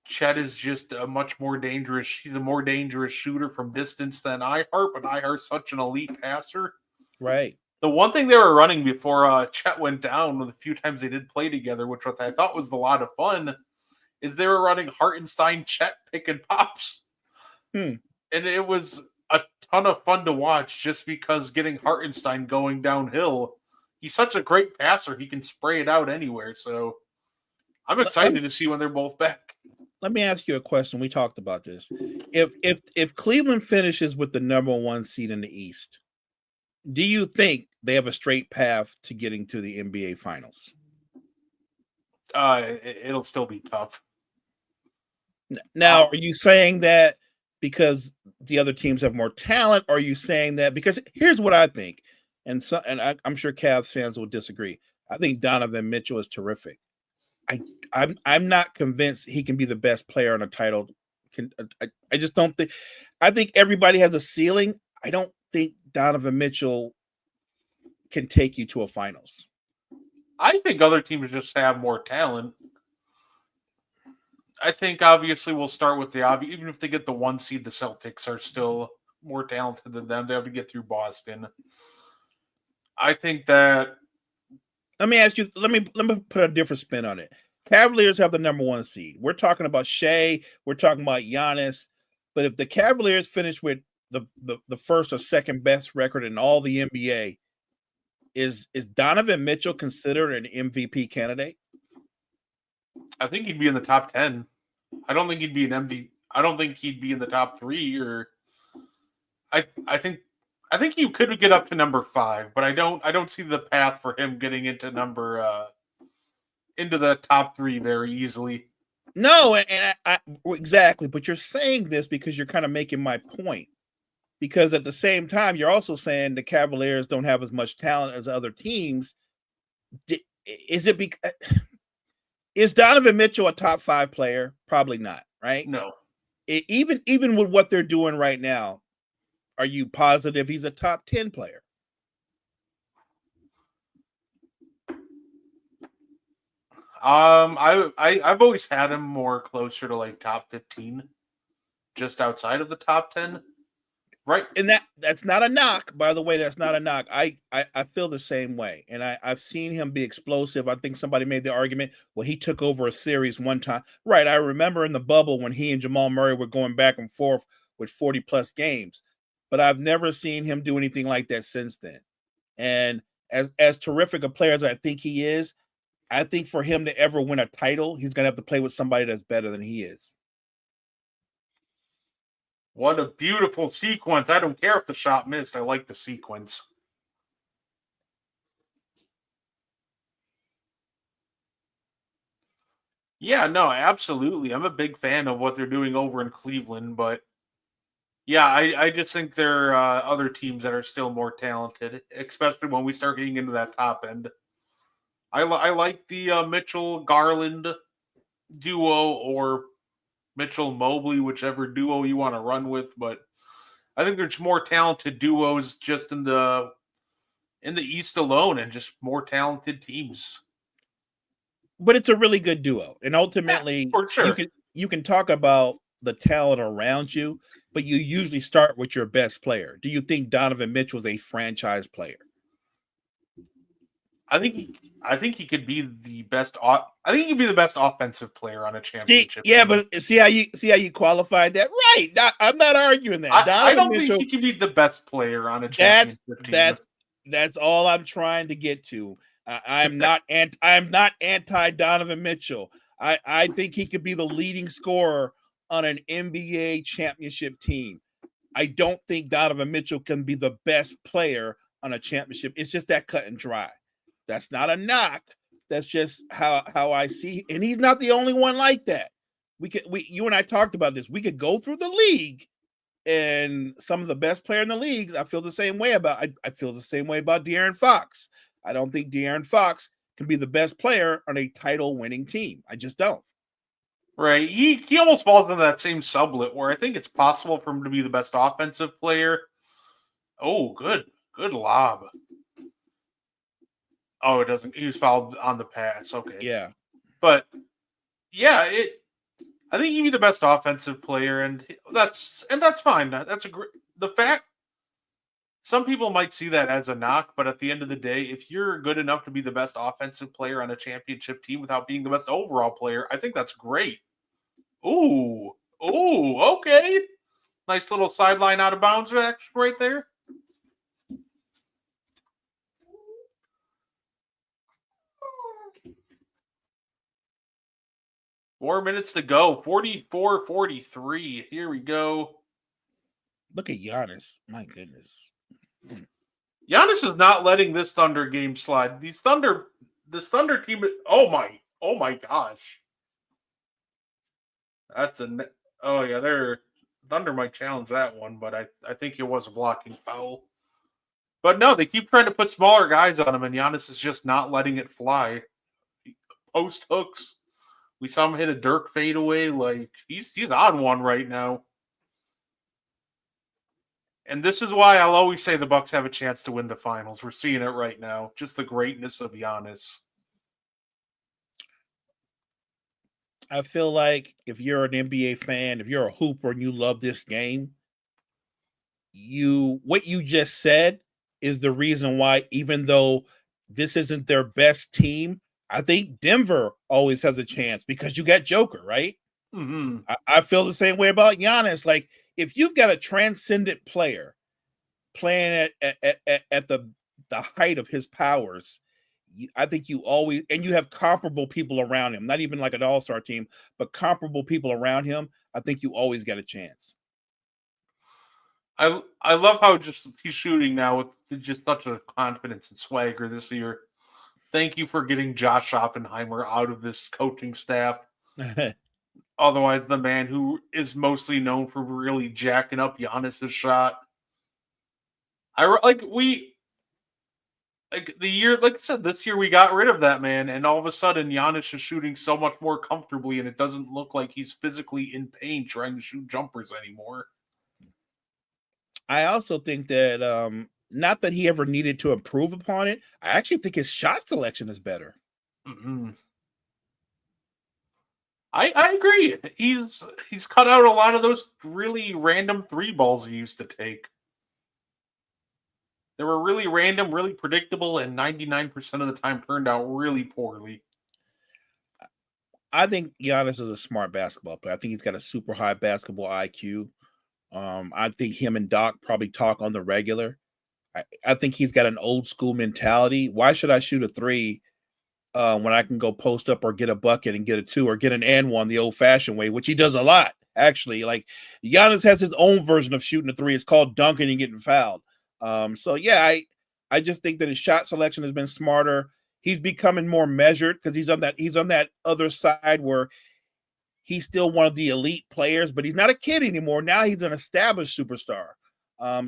Chet is just a much more dangerous. He's a more dangerous shooter from distance than Ihart, but Ihart's such an elite passer. Right. The one thing they were running before Chet went down, with a few times they did play together, which I thought was a lot of fun, is they were running Hartenstein Chet pick and pops. And it was a ton of fun to watch just because getting Hartenstein going downhill. He's such a great passer. He can spray it out anywhere. So I'm excited to see when they're both back. Let me ask you a question. We talked about this. If Cleveland finishes with the number 1 seed in the East, do you think they have a straight path to getting to the NBA Finals? It'll still be tough. Now, are you saying that because the other teams have more talent? Or are you saying that because here's what I think. I'm sure Cavs fans will disagree. I think Donovan Mitchell is terrific. I'm not convinced he can be the best player on a title. I just don't think. I think everybody has a ceiling. I don't think Donovan Mitchell can take you to a finals. I think other teams just have more talent. I think obviously we'll start with the obvious. Even if they get the 1 seed, the Celtics are still more talented than them. They have to get through Boston. I think that. Let me ask you. Let me put a different spin on it. Cavaliers have the number 1 seed. We're talking about Shea. We're talking about Giannis. But if the Cavaliers finish with the first or second best record in all the NBA, is Donovan Mitchell considered an MVP candidate? I think he'd be in the top 10. I don't think he'd be an MVP. I don't think he'd be in the top 3 or. I think you could get up to number 5, but I don't see the path for him getting into into the top 3 very easily. No, and I exactly. But you're saying this because you're kind of making my point. Because at the same time, you're also saying the Cavaliers don't have as much talent as other teams. Is it because is Donovan Mitchell a top 5 player? Probably not, right? No. Even with what they're doing right now, are you positive he's a top 10 player? I've always had him more closer to like top 15, just outside of the top 10. Right. And that's not a knock, by the way. That's not a knock. I feel the same way. And I've seen him be explosive. I think somebody made the argument, well, he took over a series one time. Right. I remember in the bubble when he and Jamal Murray were going back and forth with 40 plus games. But I've never seen him do anything like that since then. And as terrific a player as I think he is, I think for him to ever win a title, he's going to have to play with somebody that's better than he is. What a beautiful sequence. I don't care if the shot missed. I like the sequence. Yeah, no, absolutely. I'm a big fan of what they're doing over in Cleveland, but yeah, I just think there are other teams that are still more talented, especially when we start getting into that top end. I like the Mitchell Garland duo or Mitchell Mobley, whichever duo you want to run with, but I think there's more talented duos just in the East alone, and just more talented teams. But it's a really good duo, and ultimately, for sure, you can talk about the talent around you, but you usually start with your best player. Do you think Donovan Mitchell is a franchise player? I think he could be the best. I think he could be the best offensive player on a championship. But see how you qualified that, right? I'm not arguing that. I don't think he can be the best player on a championship team. That's all I'm trying to get to. I'm not anti Donovan Mitchell. I think he could be the leading scorer on an NBA championship team. I don't think Donovan Mitchell can be the best player on a championship. It's just that cut and dry. That's not a knock. That's just how I see. And he's not the only one like that. You and I talked about this. We could go through the league, and some of the best player in the league, I feel the same way about. I feel the same way about De'Aaron Fox. I don't think De'Aaron Fox can be the best player on a title-winning team. I just don't. Right. He almost falls into that same sublet where I think it's possible for him to be the best offensive player. Oh, good lob. Oh, it doesn't. He was fouled on the pass. Okay. Yeah. But yeah, I think he'd be the best offensive player, and that's fine. That's the fact. Some people might see that as a knock, but at the end of the day, if you're good enough to be the best offensive player on a championship team without being the best overall player, I think that's great. Ooh, okay. Nice little sideline out of bounds action right there. Four minutes to go. 44-43. Here we go. Look at Giannis. My goodness. Giannis is not letting this Thunder game slide. This Thunder team. Oh my gosh. Thunder might challenge that one, but I think it was a blocking foul. But no, they keep trying to put smaller guys on him, and Giannis is just not letting it fly. Post hooks. We saw him hit a Dirk fadeaway. Like he's on one right now. And this is why I'll always say the Bucks have a chance to win the finals. We're seeing it right now. Just the greatness of Giannis. I feel like if you're an NBA fan, if you're a hooper and you love this game, what you just said is the reason why, even though this isn't their best team, I think Denver always has a chance because you got Joker, right? Mm-hmm. I feel the same way about Giannis. Like, if you've got a transcendent player playing at the height of his powers, I think you always, and you have comparable people around him, not even like an all-star team, but comparable people around him, I think you always got a chance. I love how just he's shooting now with just such a confidence and swagger this year. Thank you for getting Josh Oppenheimer out of this coaching staff. Otherwise, the man who is mostly known for really jacking up Giannis's shot. The year, like I said, this year we got rid of that man, and all of a sudden Giannis is shooting so much more comfortably, and it doesn't look like he's physically in pain trying to shoot jumpers anymore. I also think that not that he ever needed to improve upon it. I actually think his shot selection is better. Mm-hmm. I agree. He's cut out a lot of those really random three balls he used to take. They were really random, really predictable, and 99% of the time turned out really poorly. I think Giannis is a smart basketball player. I think he's got a super high basketball IQ. I think him and Doc probably talk on the regular. I think he's got an old school mentality. Why should I shoot a three when I can go post up or get a bucket and get a two or get an and one the old fashioned way, which he does a lot, actually. Like Giannis has his own version of shooting a three. It's called dunking and getting fouled. So yeah, I just think that his shot selection has been smarter. He's becoming more measured because he's on that other side where he's still one of the elite players, but he's not a kid anymore. Now he's an established superstar.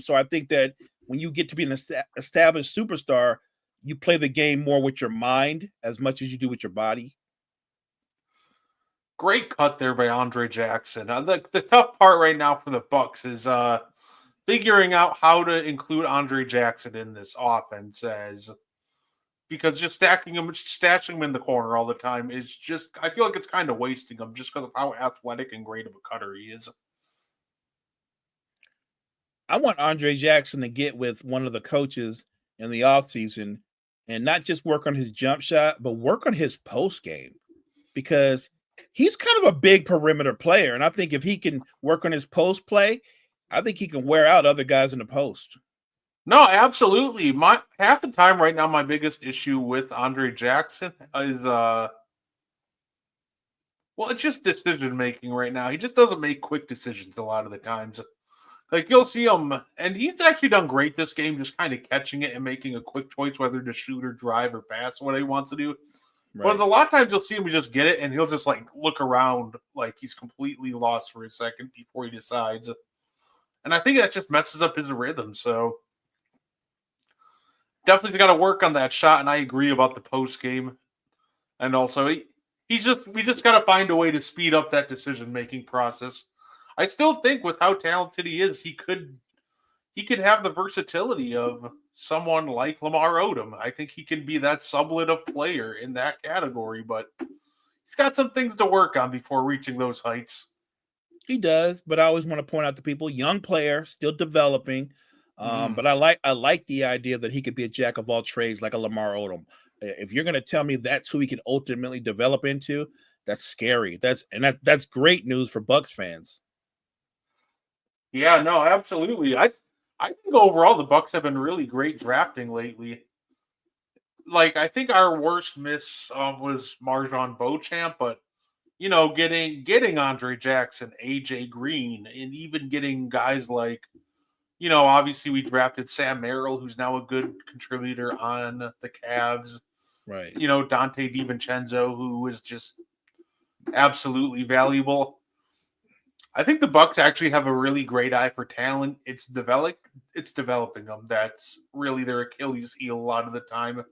So I think that when you get to be an established superstar, you play the game more with your mind as much as you do with your body. Great cut there by Andre Jackson. The tough part right now for the Bucks is figuring out how to include Andre Jackson in this offense, because just stashing him in the corner all the time is just, I feel like it's kind of wasting him just because of how athletic and great of a cutter he is. I want Andre Jackson to get with one of the coaches in the offseason and not just work on his jump shot, but work on his post game, because he's kind of a big perimeter player. And I think if he can work on his post play, I think he can wear out other guys in the post. No, absolutely. Half the time right now, my biggest issue with Andre Jackson is it's just decision making right now. He just doesn't make quick decisions a lot of the times. Like you'll see him, and he's actually done great this game, just kind of catching it and making a quick choice whether to shoot or drive or pass, what he wants to do. Right. But a lot of times you'll see him just get it, and he'll just like look around like he's completely lost for a second before he decides. And I think that just messes up his rhythm. So definitely got to work on that shot, and I agree about the post game. And also, we just got to find a way to speed up that decision making process. I still think with how talented he is, he could have the versatility of someone like Lamar Odom. I think he can be that sublet of player in that category, but he's got some things to work on before reaching those heights. He does, but I always want to point out to people, young player, still developing. But I like the idea that he could be a jack of all trades like a Lamar Odom. If you're going to tell me that's who he can ultimately develop into, that's scary. That's great news for Bucks fans. Yeah, no, absolutely. I think overall the Bucks have been really great drafting lately. Like I think our worst miss was MarJon Beauchamp, but getting Andre Jackson, AJ Green, and even getting guys like, obviously we drafted Sam Merrill, who's now a good contributor on the Cavs. Right. Dante DiVincenzo, who is just absolutely valuable. I think the Bucks actually have a really great eye for talent. It's developing them. That's really their Achilles heel a lot of the time.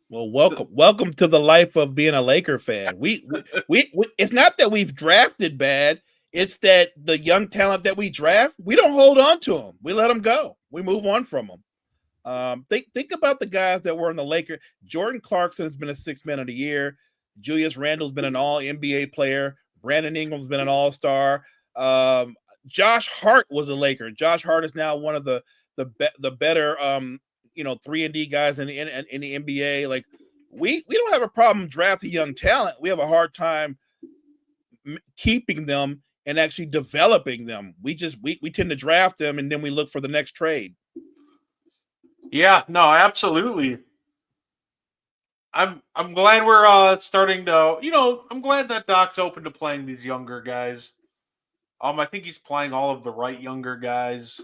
Well, welcome to the life of being a Laker fan. We it's not that we've drafted bad. It's that the young talent that we draft, we don't hold on to them. We let them go. We move on from them. Think about the guys that were in the Lakers. Jordan Clarkson has been a 6 Man of the Year. Julius Randle's been an All NBA player. Brandon Ingram's been an All Star. Josh Hart was a Laker. Josh Hart is now one of the better 3-and-D guys in the NBA. Like we don't have a problem drafting young talent. We have a hard time keeping them and actually developing them. We tend to draft them and then we look for the next trade. Yeah, no, absolutely. I'm glad we're starting to, I'm glad that Doc's open to playing these younger guys. I think he's playing all of the right younger guys.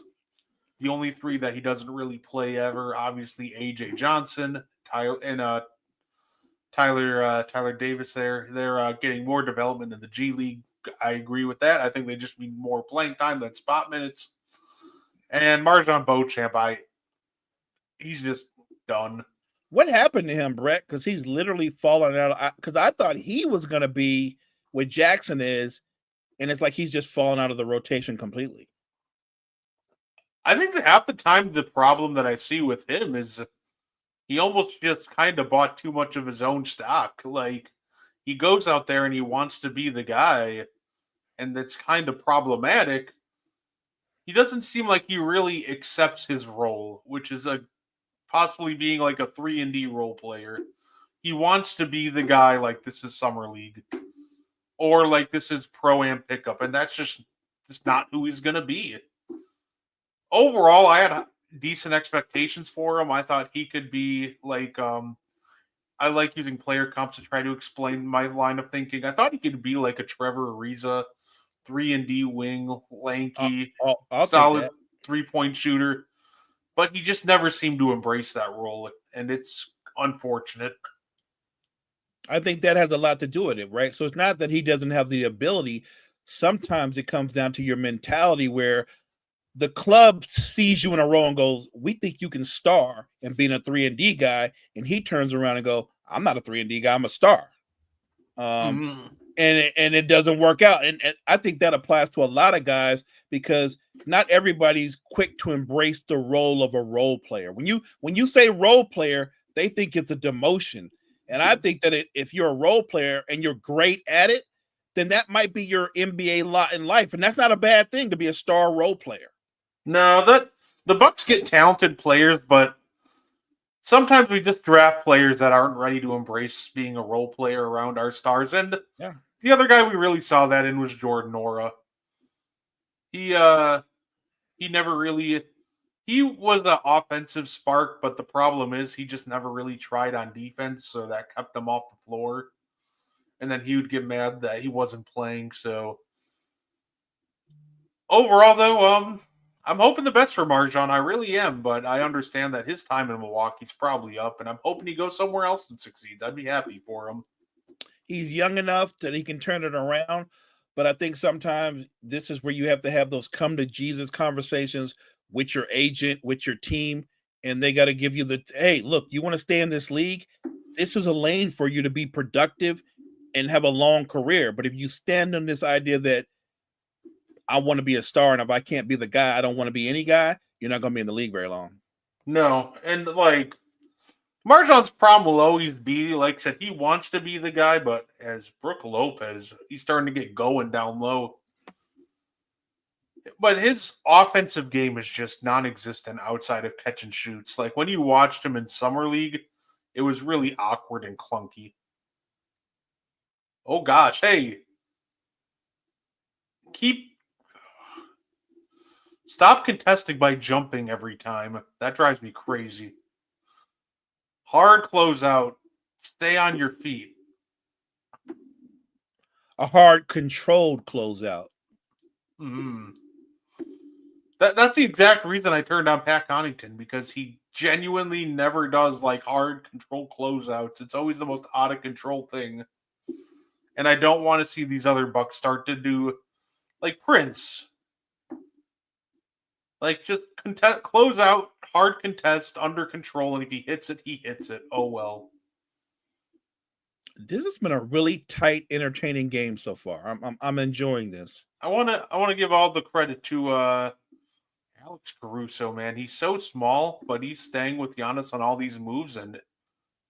The only three that he doesn't really play ever, obviously AJ Johnson, Tyler Davis. They're getting more development in the G League. I agree with that. I think they just need more playing time than spot minutes. And MarJon Beauchamp, he's just done. What happened to him, Brett? Because he's literally fallen out. Because I thought he was going to be what Jackson is, and it's like he's just fallen out of the rotation completely. I think that half the time the problem that I see with him is he almost just kind of bought too much of his own stock. Like, he goes out there and he wants to be the guy, and that's kind of problematic. He doesn't seem like he really accepts his role, which is possibly being like a 3-and-D role player. He wants to be the guy like this is Summer League or like this is Pro-Am pickup, and that's just not who he's going to be. Overall, I had decent expectations for him. I thought he could be like, I like using player comps to try to explain my line of thinking. I thought he could be like a Trevor Ariza, 3-and-D wing, lanky, solid 3-point shooter. But he just never seemed to embrace that role, and it's unfortunate. I think that has a lot to do with it, right? So it's not that he doesn't have the ability. Sometimes it comes down to your mentality where the club sees you in a role and goes, we think you can star and being a 3-and-D guy. And he turns around and go, I'm not a 3-and-D guy, I'm a star. And it doesn't work out. And I think that applies to a lot of guys because not everybody's quick to embrace the role of a role player. When you say role player, they think it's a demotion. And I think that if you're a role player and you're great at it, then that might be your NBA lot in life. And that's not a bad thing to be a star role player. No, the Bucks get talented players, but sometimes we just draft players that aren't ready to embrace being a role player around our stars. And the other guy we really saw that in was Jordan Nwora. He never really. He was an offensive spark, but the problem is he just never really tried on defense, so that kept him off the floor. And then he would get mad that he wasn't playing. So overall, though, I'm hoping the best for MarJon. I really am, but I understand that his time in Milwaukee's probably up, and I'm hoping he goes somewhere else and succeeds. I'd be happy for him. He's young enough that he can turn it around, but I think sometimes this is where you have to have those come to Jesus conversations with your agent, with your team, and they got to give you hey, look, you want to stay in this league? This is a lane for you to be productive and have a long career. But if you stand on this idea that I want to be a star, and if I can't be the guy, I don't want to be any guy, you're not going to be in the league very long. No, and like MarJon's problem will always be, like I said, he wants to be the guy, but as Brook Lopez, he's starting to get going down low. But his offensive game is just non-existent outside of catch and shoots. Like when you watched him in Summer League, it was really awkward and clunky. Oh gosh, hey. Stop contesting by jumping every time. That drives me crazy. Hard closeout. Stay on your feet. A hard, controlled closeout. That's the exact reason I turned down Pat Connaughton, because he genuinely never does like hard control closeouts. It's always the most out of control thing. And I don't want to see these other Bucks start to do like Prince. Like just close out, hard contest, under control, and if he hits it, he hits it. Oh well. This has been a really tight, entertaining game so far. I'm enjoying this. I wanna give all the credit to Alex Caruso, man. He's so small, but he's staying with Giannis on all these moves, and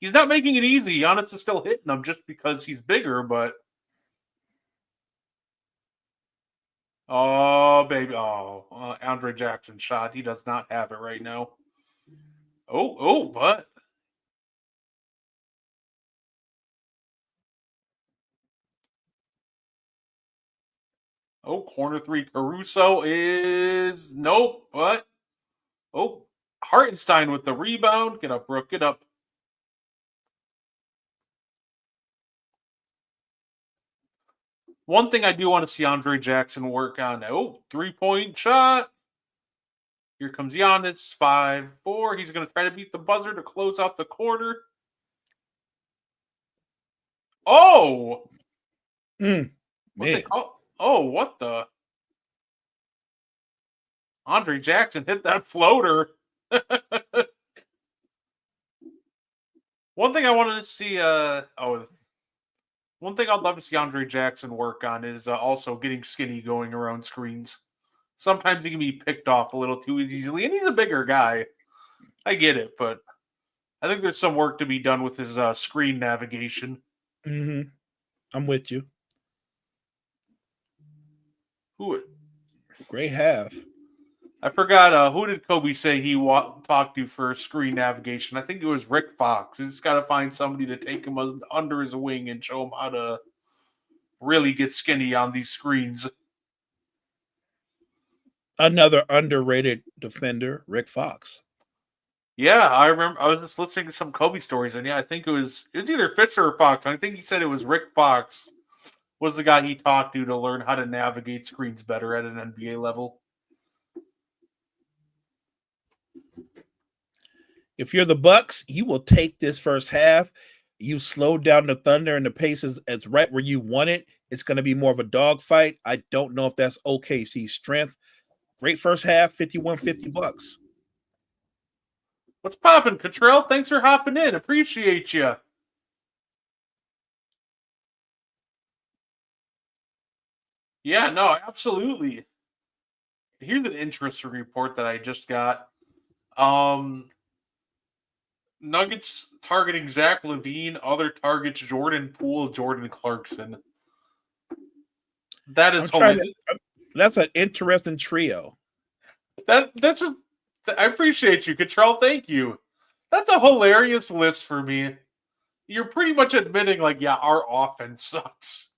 he's not making it easy. Giannis is still hitting him just because he's bigger, but oh baby, Andre Jackson shot. He does not have it right now. But corner three. Caruso is nope, but Hartenstein with the rebound. Get up, Brooke. Get up. One thing I do want to see Andre Jackson work on. 3-point shot. Here comes Giannis. 5-4. He's going to try to beat the buzzer to close out the quarter. Oh! Man. What the? Andre Jackson hit that floater. One thing I wanted to see, one thing I'd love to see Andre Jackson work on is also getting skinny going around screens. Sometimes he can be picked off a little too easily, and he's a bigger guy. I get it, but I think there's some work to be done with his screen navigation. Mm-hmm. I'm with you. Great half. I forgot who did Kobe say he talked to for screen navigation. I think it was Rick Fox. He's got to find somebody to take him under his wing and show him how to really get skinny on these screens. Another underrated defender, Rick Fox. Yeah, I remember. I was just listening to some Kobe stories, and I think it was either Fisher or Fox. I think he said it was Rick Fox was the guy he talked to learn how to navigate screens better at an NBA level. If you're the Bucks, you will take this first half. You slow down the Thunder, and the pace is right where you want it. It's going to be more of a dogfight. I don't know if that's OKC's strength. Great first half, 51-50 Bucks. What's poppin', Cottrell? Thanks for hopping in. Appreciate you. Yeah, no, absolutely. Here's an interesting report that I just got. Nuggets targeting Zach LaVine, other targets Jordan Poole, Jordan Clarkson. That is that's an interesting trio. That's just I appreciate you, Cottrell. Thank you. That's a hilarious list for me. You're pretty much admitting, our offense sucks.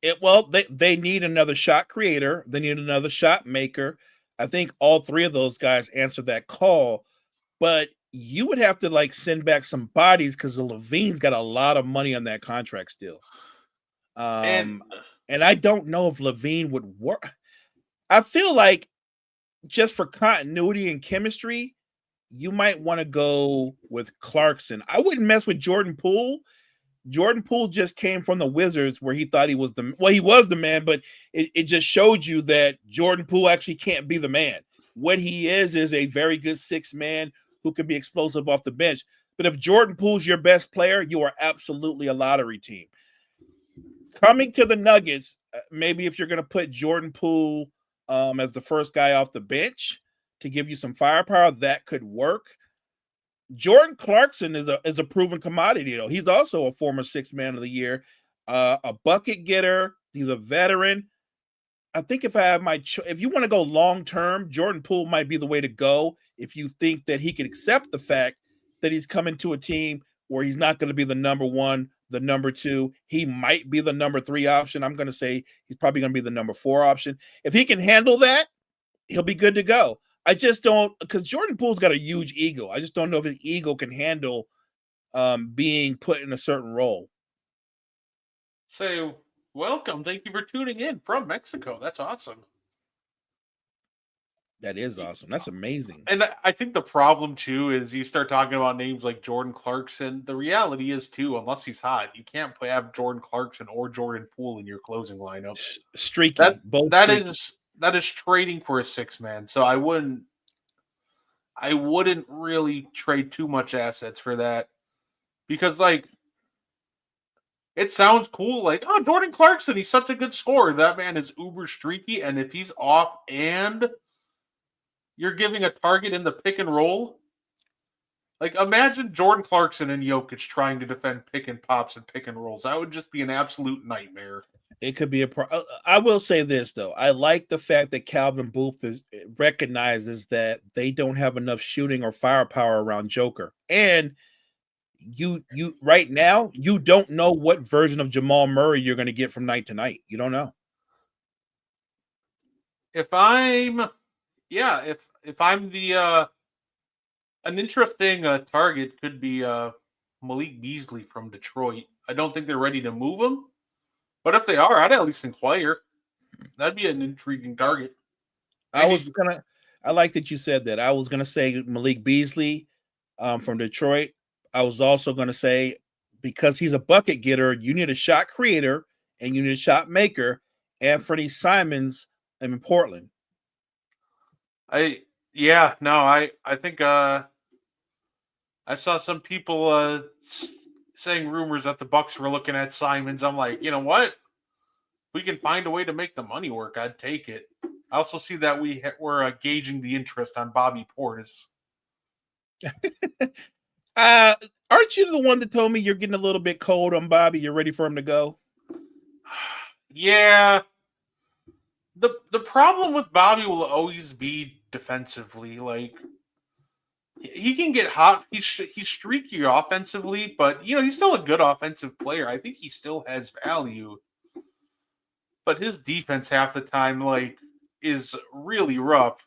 They need another shot creator. They need another shot maker. I think all three of those guys answered that call, but you would have to send back some bodies because the LaVine's got a lot of money on that contract still. And I don't know if LaVine would work. I feel like just for continuity and chemistry, you might want to go with Clarkson. I wouldn't mess with Jordan Poole. Jordan Poole just came from the Wizards where he thought he was he was the man, but it just showed you that Jordan Poole actually can't be the man. What he is a very good sixth man who can be explosive off the bench. But if Jordan Poole's your best player, you are absolutely a lottery team. Coming to the Nuggets, maybe if you're going to put Jordan Poole as the first guy off the bench to give you some firepower, that could work. Jordan Clarkson is a proven commodity, though. He's also a former sixth man of the year, a bucket getter. He's a veteran. I think if I have if you want to go long term, Jordan Poole might be the way to go. If you think that he can accept the fact that he's coming to a team where he's not going to be the number one, the number two, he might be the number 3 option. I'm going to say he's probably going to be the number 4 option. If he can handle that, he'll be good to go. I just don't, because Jordan Poole's got a huge ego. I just don't know if his ego can handle being put in a certain role. So, welcome. Thank you for tuning in from Mexico. That's awesome. That is awesome. That's amazing. And I think the problem too is you start talking about names like Jordan Clarkson. The reality is too, unless he's hot, you can't have Jordan Clarkson or Jordan Poole in your closing lineup. Streaky, both That streaky. that is trading for a six man. So I wouldn't really trade too much assets for that because like it sounds cool, like, oh, Jordan Clarkson, he's such a good scorer. That man is uber streaky, and if he's off and you're giving a target in the pick and roll, like imagine Jordan Clarkson and Jokic trying to defend pick and pops and pick and rolls. That would just be an absolute nightmare. It could be I will say this though. I like the fact that Calvin Booth recognizes that they don't have enough shooting or firepower around Joker, and you right now you don't know what version of Jamal Murray you're going to get from night to night. You don't know. If I'm the an interesting target could be Malik Beasley from Detroit. I don't think they're ready to move him, but if they are, I'd at least inquire. That'd be an intriguing target. I like that you said that. I was gonna say Malik Beasley from Detroit. I was also going to say, because he's a bucket getter, you need a shot creator and you need a shot maker. Anthony Simons in Portland. I think I saw some people saying rumors that the Bucks were looking at Simons. I'm like, you know what? If we can find a way to make the money work, I'd take it. I also see that we're gauging the interest on Bobby Portis. Aren't you the one that told me you're getting a little bit cold on Bobby? You're ready for him to go? Yeah. The problem with Bobby will always be defensively. Like he can get hot. He's streaky offensively, but he's still a good offensive player. I think he still has value. But his defense half the time is really rough.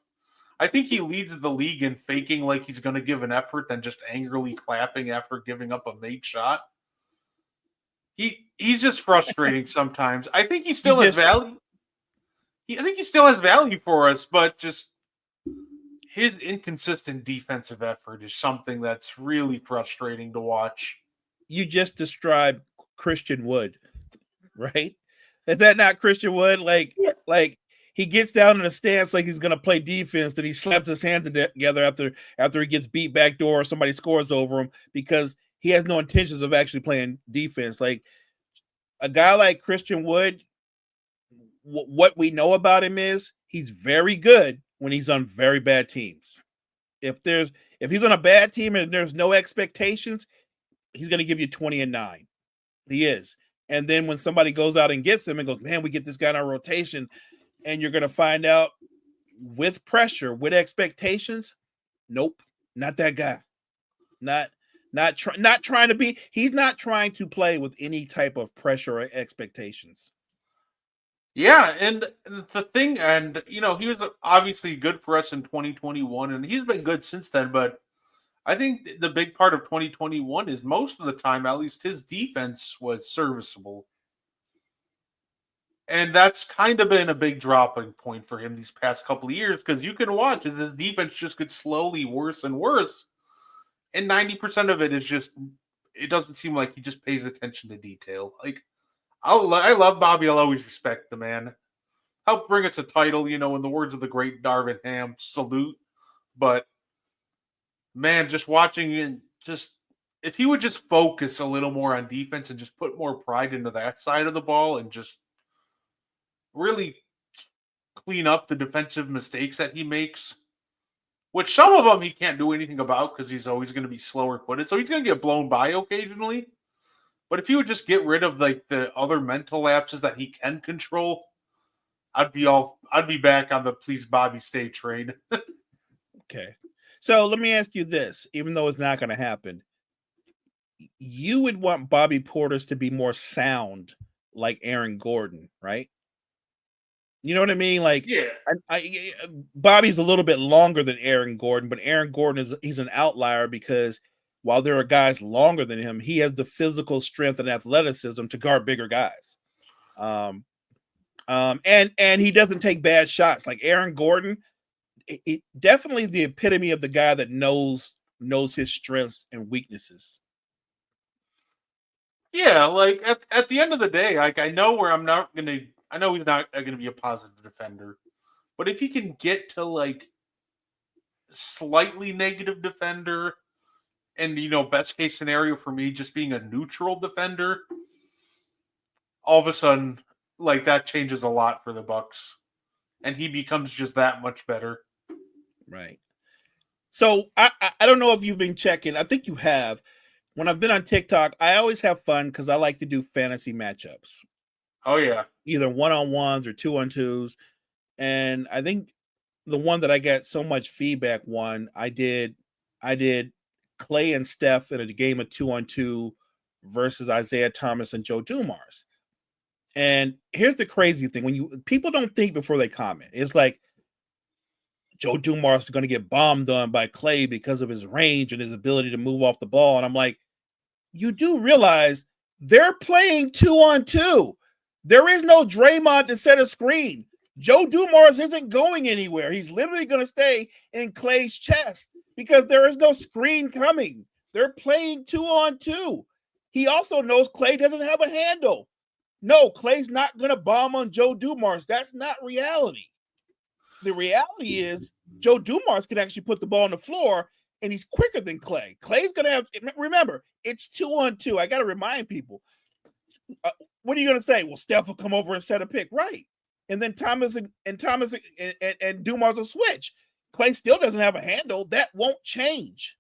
I think he leads the league in faking like he's going to give an effort than just angrily clapping after giving up a made shot. He's just frustrating sometimes. I think he still has value. I think he still has value for us, but just his inconsistent defensive effort is something that's really frustrating to watch. You just described Christian Wood, right? Is that not Christian Wood? Like he gets down in a stance like he's going to play defense, then he slaps his hands together after he gets beat back door or somebody scores over him because he has no intentions of actually playing defense. Like a guy like Christian Wood, what we know about him is he's very good when he's on very bad teams. If he's on a bad team and there's no expectations, he's going to give you 20-9. He is. And then when somebody goes out and gets him and goes, man, we get this guy in our rotation, and you're going to find out with pressure, with expectations, nope, not that guy. Not trying to be. He's not trying to play with any type of pressure or expectations. Yeah, and the thing, and he was obviously good for us in 2021, and he's been good since then. But I think the big part of 2021 is most of the time, at least his defense was serviceable. And that's kind of been a big dropping point for him these past couple of years because you can watch as his defense just gets slowly worse and worse. And 90% of it is just, it doesn't seem like he just pays attention to detail. Like, I love Bobby. I'll always respect the man. Helped bring us a title, in the words of the great Darvin Ham, salute. But, man, just watching and just, if he would just focus a little more on defense and just put more pride into that side of the ball and just really clean up the defensive mistakes that he makes, which some of them he can't do anything about because he's always going to be slower footed. So he's going to get blown by occasionally. But if he would just get rid of the other mental lapses that he can control, I'd be back on the please Bobby stay train. Okay. So let me ask you this, even though it's not going to happen, you would want Bobby Portis to be more sound like Aaron Gordon, right? You know what I mean? Like, yeah, Bobby's a little bit longer than Aaron Gordon, but Aaron Gordon he's an outlier because while there are guys longer than him, he has the physical strength and athleticism to guard bigger guys. And he doesn't take bad shots. Like Aaron Gordon, it definitely the epitome of the guy that knows his strengths and weaknesses. Yeah, like at the end of the day, like I know where I'm not gonna. I know he's not gonna be a positive defender, but if he can get to like slightly negative defender, and best case scenario for me, just being a neutral defender, all of a sudden, like that changes a lot for the Bucks, and he becomes just that much better. Right. So I don't know if you've been checking. I think you have. When I've been on TikTok, I always have fun because I like to do fantasy matchups, Oh yeah, either 1-on-1s or 2-on-2s. And I think the one that I got so much feedback I did Clay and Steph in a game of 2-on-2 versus Isaiah Thomas and Joe Dumars. And here's the crazy thing: when people don't think before they comment, it's like Joe Dumars is going to get bombed on by Clay because of his range and his ability to move off the ball. And I'm like, you do realize they're playing 2-on-2. There is no Draymond to set a screen. Joe Dumars isn't going anywhere. He's literally going to stay in Clay's chest because there is no screen coming. They're playing 2-on-2. He also knows Clay doesn't have a handle. No, Clay's not going to bomb on Joe Dumars. That's not reality. The reality is Joe Dumars can actually put the ball on the floor, and he's quicker than Clay. Clay's going to have – remember, it's 2-on-2. I got to remind people. What are you going to say? Well, Steph will come over and set a pick. Right. And then Thomas and Dumars will switch. Clay still doesn't have a handle. That won't change.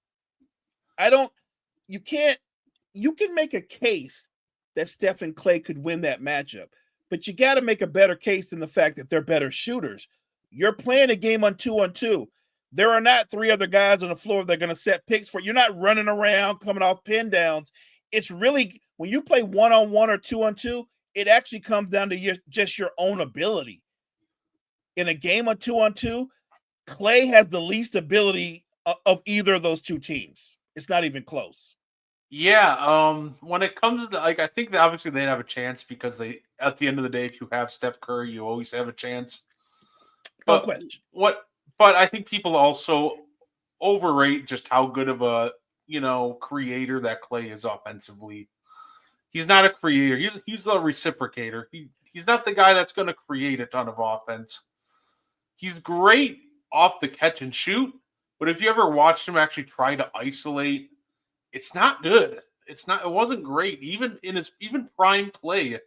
You can make a case that Steph and Clay could win that matchup, but you got to make a better case than the fact that they're better shooters. You're playing a game on 2-on-2. There are not three other guys on the floor that are going to set picks for. You're not running around coming off pin downs. It's really, when you play 1-on-1 or 2-on-2, it actually comes down to just your own ability. In a game of 2-on-2, Clay has the least ability of either of those two teams. It's not even close. yeah. When it comes to I think that obviously they'd have a chance because at the end of the day, if you have Steph Curry, you always have a chance. No But question. But I think people also overrate just how good of a creator that Clay is offensively. He's not a creator. He's a reciprocator. He's not the guy that's going to create a ton of offense. He's great off the catch and shoot, but if you ever watched him actually try to isolate, it's not good. It wasn't great. Even in his prime play,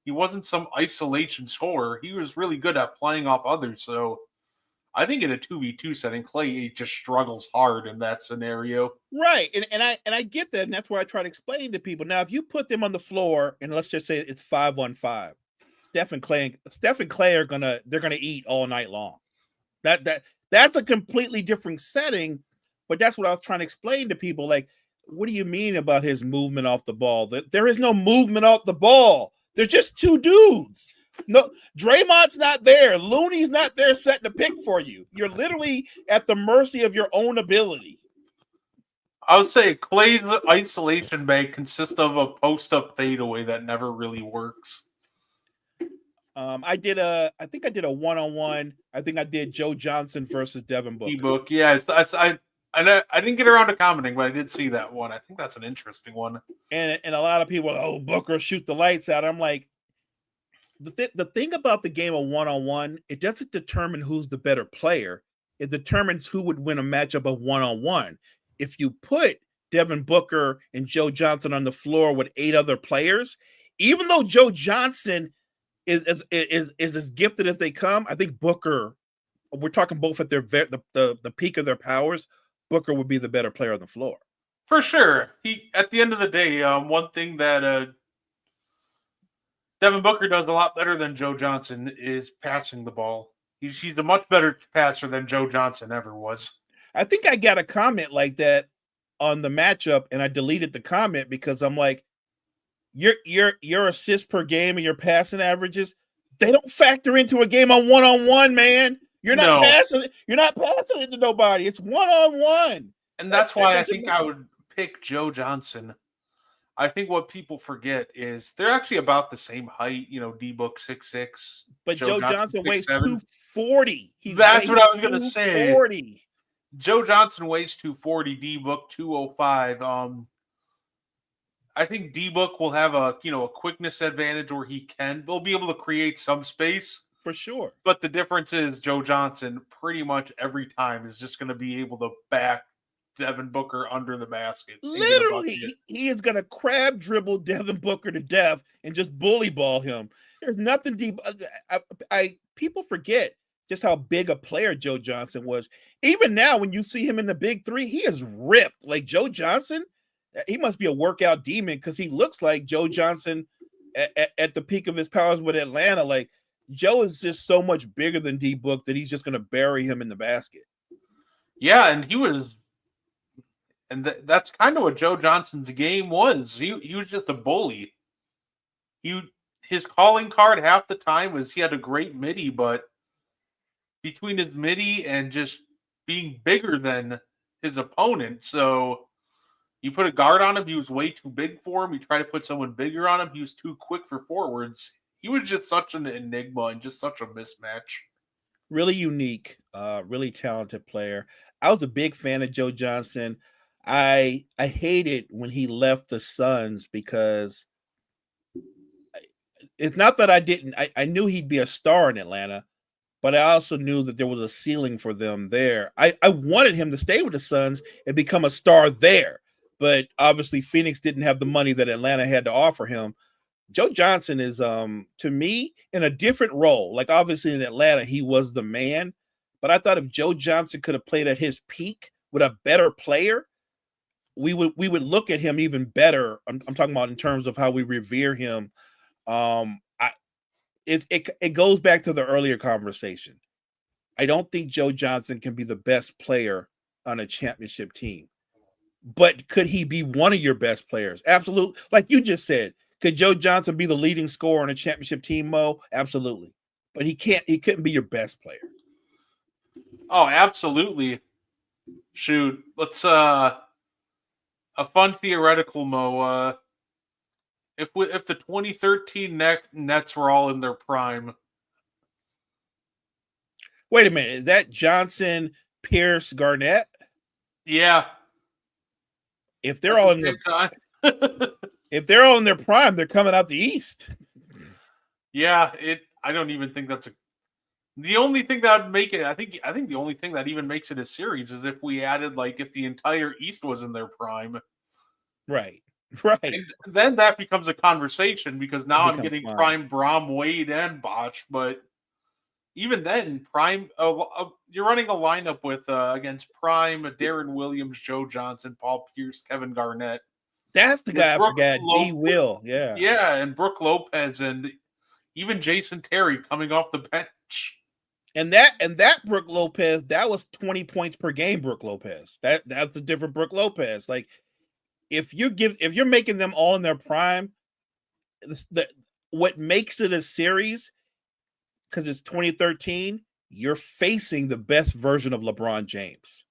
he wasn't some isolation scorer. He was really good at playing off others. So I think in a 2v2 setting, Clay just struggles hard in that scenario. Right. And I get that, and that's why I try to explain to people. Now, if you put them on the floor and let's just say it's 5-on-5, Steph and Clay are gonna eat all night long. That's a completely different setting, but that's what I was trying to explain to people. Like, what do you mean about his movement off the ball? There is no movement off the ball. They're just two dudes. No, Draymond's not there. Looney's not there setting a pick for you. You're literally at the mercy of your own ability. I would say Clay's isolation bag consists of a post-up fadeaway that never really works. I think I did a 1-on-1. I think I did Joe Johnson versus Devin Booker. E-book, yeah. I didn't get around to commenting, but I did see that one. I think that's an interesting one. And a lot of people, Booker shoot the lights out. I'm like, the thing about the game of 1-on-1, it doesn't determine who's the better player. It determines who would win a matchup of 1-on-1. If you put Devin Booker and Joe Johnson on the floor with 8 other players, even though Joe Johnson is as gifted as they come, I think Booker, we're talking both at the peak of their powers, Booker would be the better player on the floor. For sure. At the end of the day, one thing that Devin Booker does a lot better than Joe Johnson is passing the ball. He's a much better passer than Joe Johnson ever was. I think I got a comment like that on the matchup, and I deleted the comment because I'm like, your assists per game and your passing averages, they don't factor into a game on 1-on-1, man. You're not passing it to nobody. It's 1-on-1. And that's why I think I would pick Joe Johnson I think what people forget is they're actually about the same height. D-Book 6'6", But Joe Joe Johnson Johnson weighs 6'7". 240. He That's weighs what I was gonna say. 240. Joe Johnson weighs 240, D-Book 205. I think D-Book will have a quickness advantage where will be able to create some space. For sure. But the difference is Joe Johnson pretty much every time is just going to be able to back Devin Booker under the basket and get a bucket. Literally, he is going to crab dribble Devin Booker to death and just bully ball him. There's nothing deep. People forget just how big a player Joe Johnson was. Even now, when you see him in the big three, he is ripped. Like Joe Johnson, he must be a workout demon because he looks like Joe Johnson at the peak of his powers with Atlanta. Like Joe is just so much bigger than D-Book that he's just going to bury him in the basket. Yeah, and he was, and that's kind of what Joe Johnson's game was. He was just a bully. His calling card half the time was he had a great midi, but between his midi and just being bigger than his opponent, so you put a guard on him, he was way too big for him. You try to put someone bigger on him, he was too quick for forwards. He was just such an enigma and just such a mismatch. Really unique, really talented player. I was a big fan of Joe Johnson. I hated when he left the Suns because it's not that I knew he'd be a star in Atlanta, but I also knew that there was a ceiling for them there. I wanted him to stay with the Suns and become a star there, but obviously Phoenix didn't have the money that Atlanta had to offer him. Joe Johnson is, to me, in a different role. Like, obviously in Atlanta, he was the man, but I thought if Joe Johnson could have played at his peak with a better player, we would look at him even better. I'm talking about in terms of how we revere him. It goes back to the earlier conversation. I don't think Joe Johnson can be the best player on a championship team, but could he be one of your best players? Absolutely. Like you just said, could Joe Johnson be the leading scorer on a championship team, Mo? Absolutely. But he couldn't be your best player. Oh, absolutely. Shoot. Let's a fun theoretical, Mo. If the 2013 Nets were all in their prime. Wait a minute. Is that Johnson, Pierce, Garnett? Yeah. If they're all in their time. If they're all in their prime, they're coming out the East. Yeah, I don't even think that's the only thing that would make it. I think the only thing that even makes it a series is if we added if the entire East was in their prime. Right. And then that becomes a conversation because now I'm getting prime Brom, Wade, and Bosh. But even then, prime you're running a lineup with against prime Darren Williams, Joe Johnson, Paul Pierce, Kevin Garnett. That's the guy I forgot. D. Will, yeah. Yeah, and Brook Lopez and even Jason Terry coming off the bench. And that Brook Lopez, that was 20 points per game, Brook Lopez. That's a different Brook Lopez. Like if you're making them all in their prime, what makes it a series, because it's 2013, you're facing the best version of LeBron James.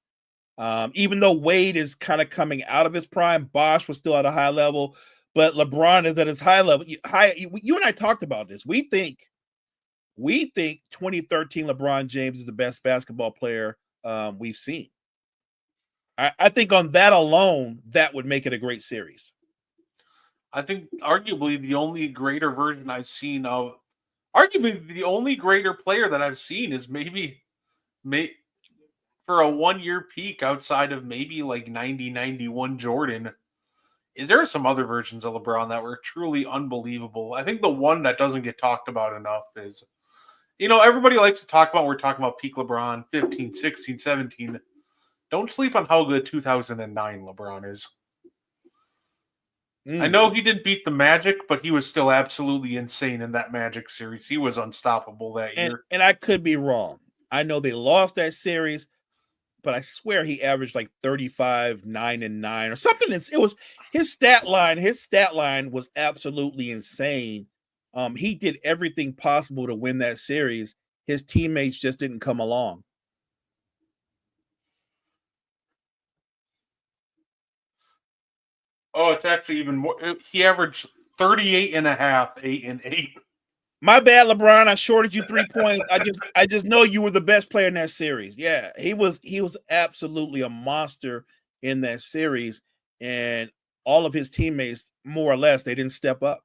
Even though Wade is kind of coming out of his prime, Bosh was still at a high level, but LeBron is at his high level. You and I talked about this. We think 2013 LeBron James is the best basketball player we've seen. I think on that alone, that would make it a great series. I think arguably the only greater version I've seen of, arguably the only greater player that I've seen is maybe for a 1 year peak outside of maybe 90, 91 Jordan. Is there some other versions of LeBron that were truly unbelievable? I think the one that doesn't get talked about enough is, everybody likes to talk about, we're talking about peak LeBron, 15, 16, 17. Don't sleep on how good 2009 LeBron is. I know he didn't beat the Magic, but he was still absolutely insane in that Magic series. He was unstoppable that year. And I could be wrong. I know they lost that series, but I swear he averaged 35, 9, and 9 or something. It was his stat line. His stat line was absolutely insane. He did everything possible to win that series. His teammates just didn't come along. Oh, it's actually even more. He averaged 38 and a half, 8 and 8. My bad, LeBron. I shorted you 3 points. I just know you were the best player in that series. Yeah, he was absolutely a monster in that series, and all of his teammates, more or less, they didn't step up.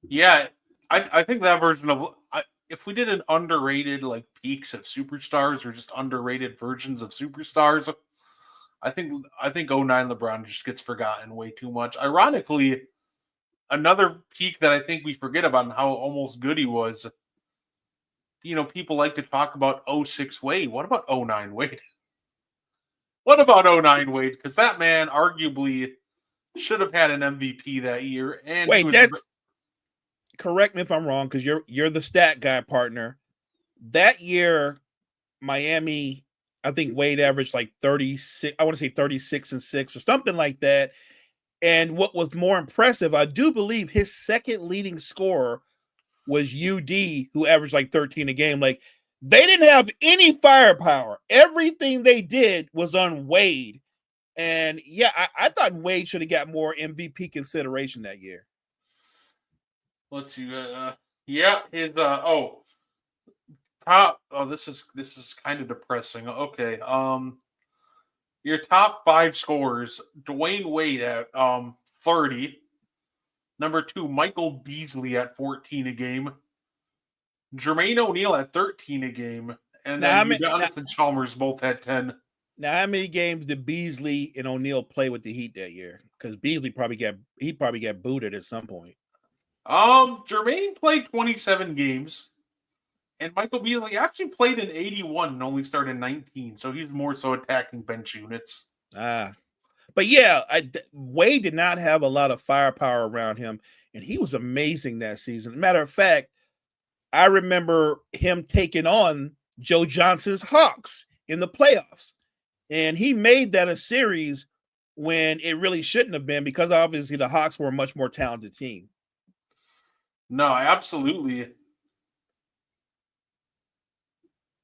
Yeah, I think that version of if we did an underrated like peaks of superstars or just underrated versions of superstars, I think '09 LeBron just gets forgotten way too much. Ironically, another peak that I think we forget about and how almost good he was. People like to talk about '06 Wade. What about '09 Wade? What about '09 Wade? Because that man arguably should have had an MVP that year, and he Wait, was. that's correct me if I'm wrong, because you're the stat guy, partner. That year, Miami, I think Wade averaged like 36. I want to say 36 and 6 or something like that. And what was more impressive, I do believe his second leading scorer was UD, who averaged like 13 a game. Like, they didn't have any firepower. Everything they did was on Wade. And yeah, I thought Wade should have got more MVP consideration that year. Let's see. Yeah, his top. Oh, this is kind of depressing. Okay. Your top 5 scorers: Dwayne Wade at 30. Number 2, Michael Beasley at 14 a game. Jermaine O'Neal at 13 a game, and Now, then Udonis and Chalmers both had 10. how many games did Beasley and O'Neal play with the Heat that year? Because Beasley probably got booted at some point. Jermaine played 27 games, and Michael Beasley actually played in 81 and only started 19, so he's more so attacking bench units. But yeah, Wade did not have a lot of firepower around him, and he was amazing that season. Matter of fact, I remember him taking on Joe Johnson's Hawks in the playoffs, and he made that a series when it really shouldn't have been, because obviously the Hawks were a much more talented team. No, absolutely.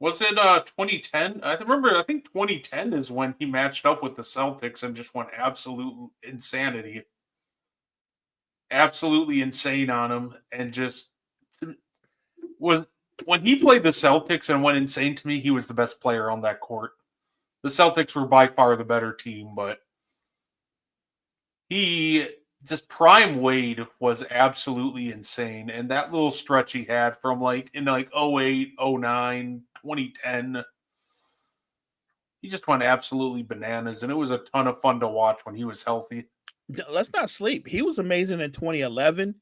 Was it 2010? I think 2010 is when he matched up with the Celtics and just went absolute insanity. Absolutely insane on him, and just was when he played the Celtics and went insane. To me, he was the best player on that court. The Celtics were by far the better team, but he just prime Wade was absolutely insane. And that little stretch he had from in 08, 09, 2010, he just went absolutely bananas. And it was a ton of fun to watch when he was healthy. Let's not sleep. He was amazing in 2011.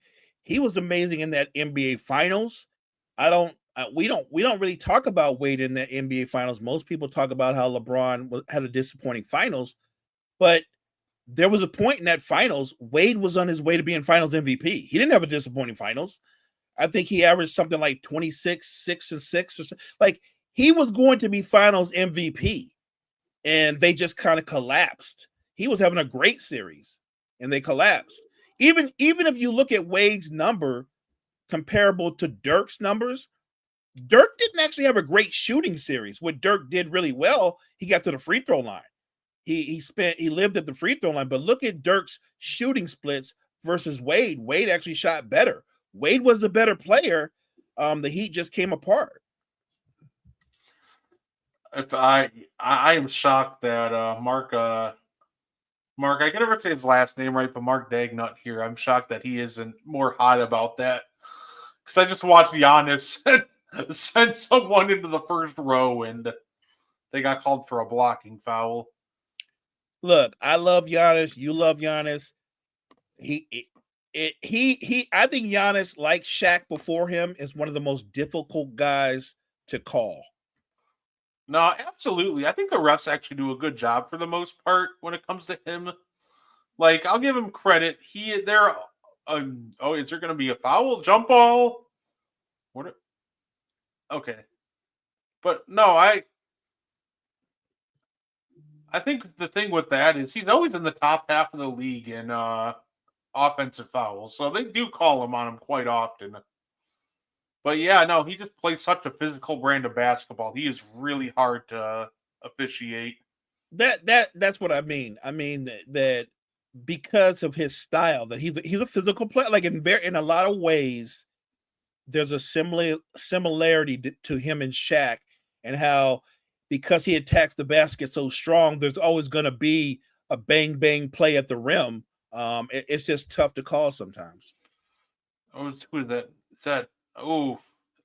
He was amazing in that NBA Finals. We don't really talk about Wade in the NBA Finals. Most people talk about how LeBron had a disappointing Finals, but there was a point in that Finals, Wade was on his way to being Finals MVP. He didn't have a disappointing Finals. I think he averaged something like 26, 6 and 6 or something. Like, he was going to be Finals MVP, and they just kind of collapsed. He was having a great series, and they collapsed. Even if you look at Wade's number comparable to Dirk's numbers, Dirk didn't actually have a great shooting series. What Dirk did really well, he got to the free throw line. He lived at the free throw line, but look at Dirk's shooting splits versus Wade. Wade actually shot better. Wade was the better player. The Heat just came apart. If I am shocked that Mark, I can never say his last name right, but Mark Dagnut here. I'm shocked that he isn't more hot about that, because I just watched Giannis send someone into the first row and they got called for a blocking foul. Look, I love Giannis. You love Giannis. I think Giannis, like Shaq before him, is one of the most difficult guys to call. No, absolutely. I think the refs actually do a good job for the most part when it comes to him. Like, I'll give him credit. Is there going to be a foul? Jump ball? Okay. But no, I think the thing with that is he's always in the top half of the league in offensive fouls. So they do call him on him quite often. But yeah, no, he just plays such a physical brand of basketball. He is really hard to officiate. That's what I mean. I mean that because of his style. That he's a physical player. Like in a lot of ways, there's a similarity to him and Shaq, and how because he attacks the basket so strong, there's always going to be a bang bang play at the rim. It's just tough to call sometimes. Oh, who is that? Is that? Oh,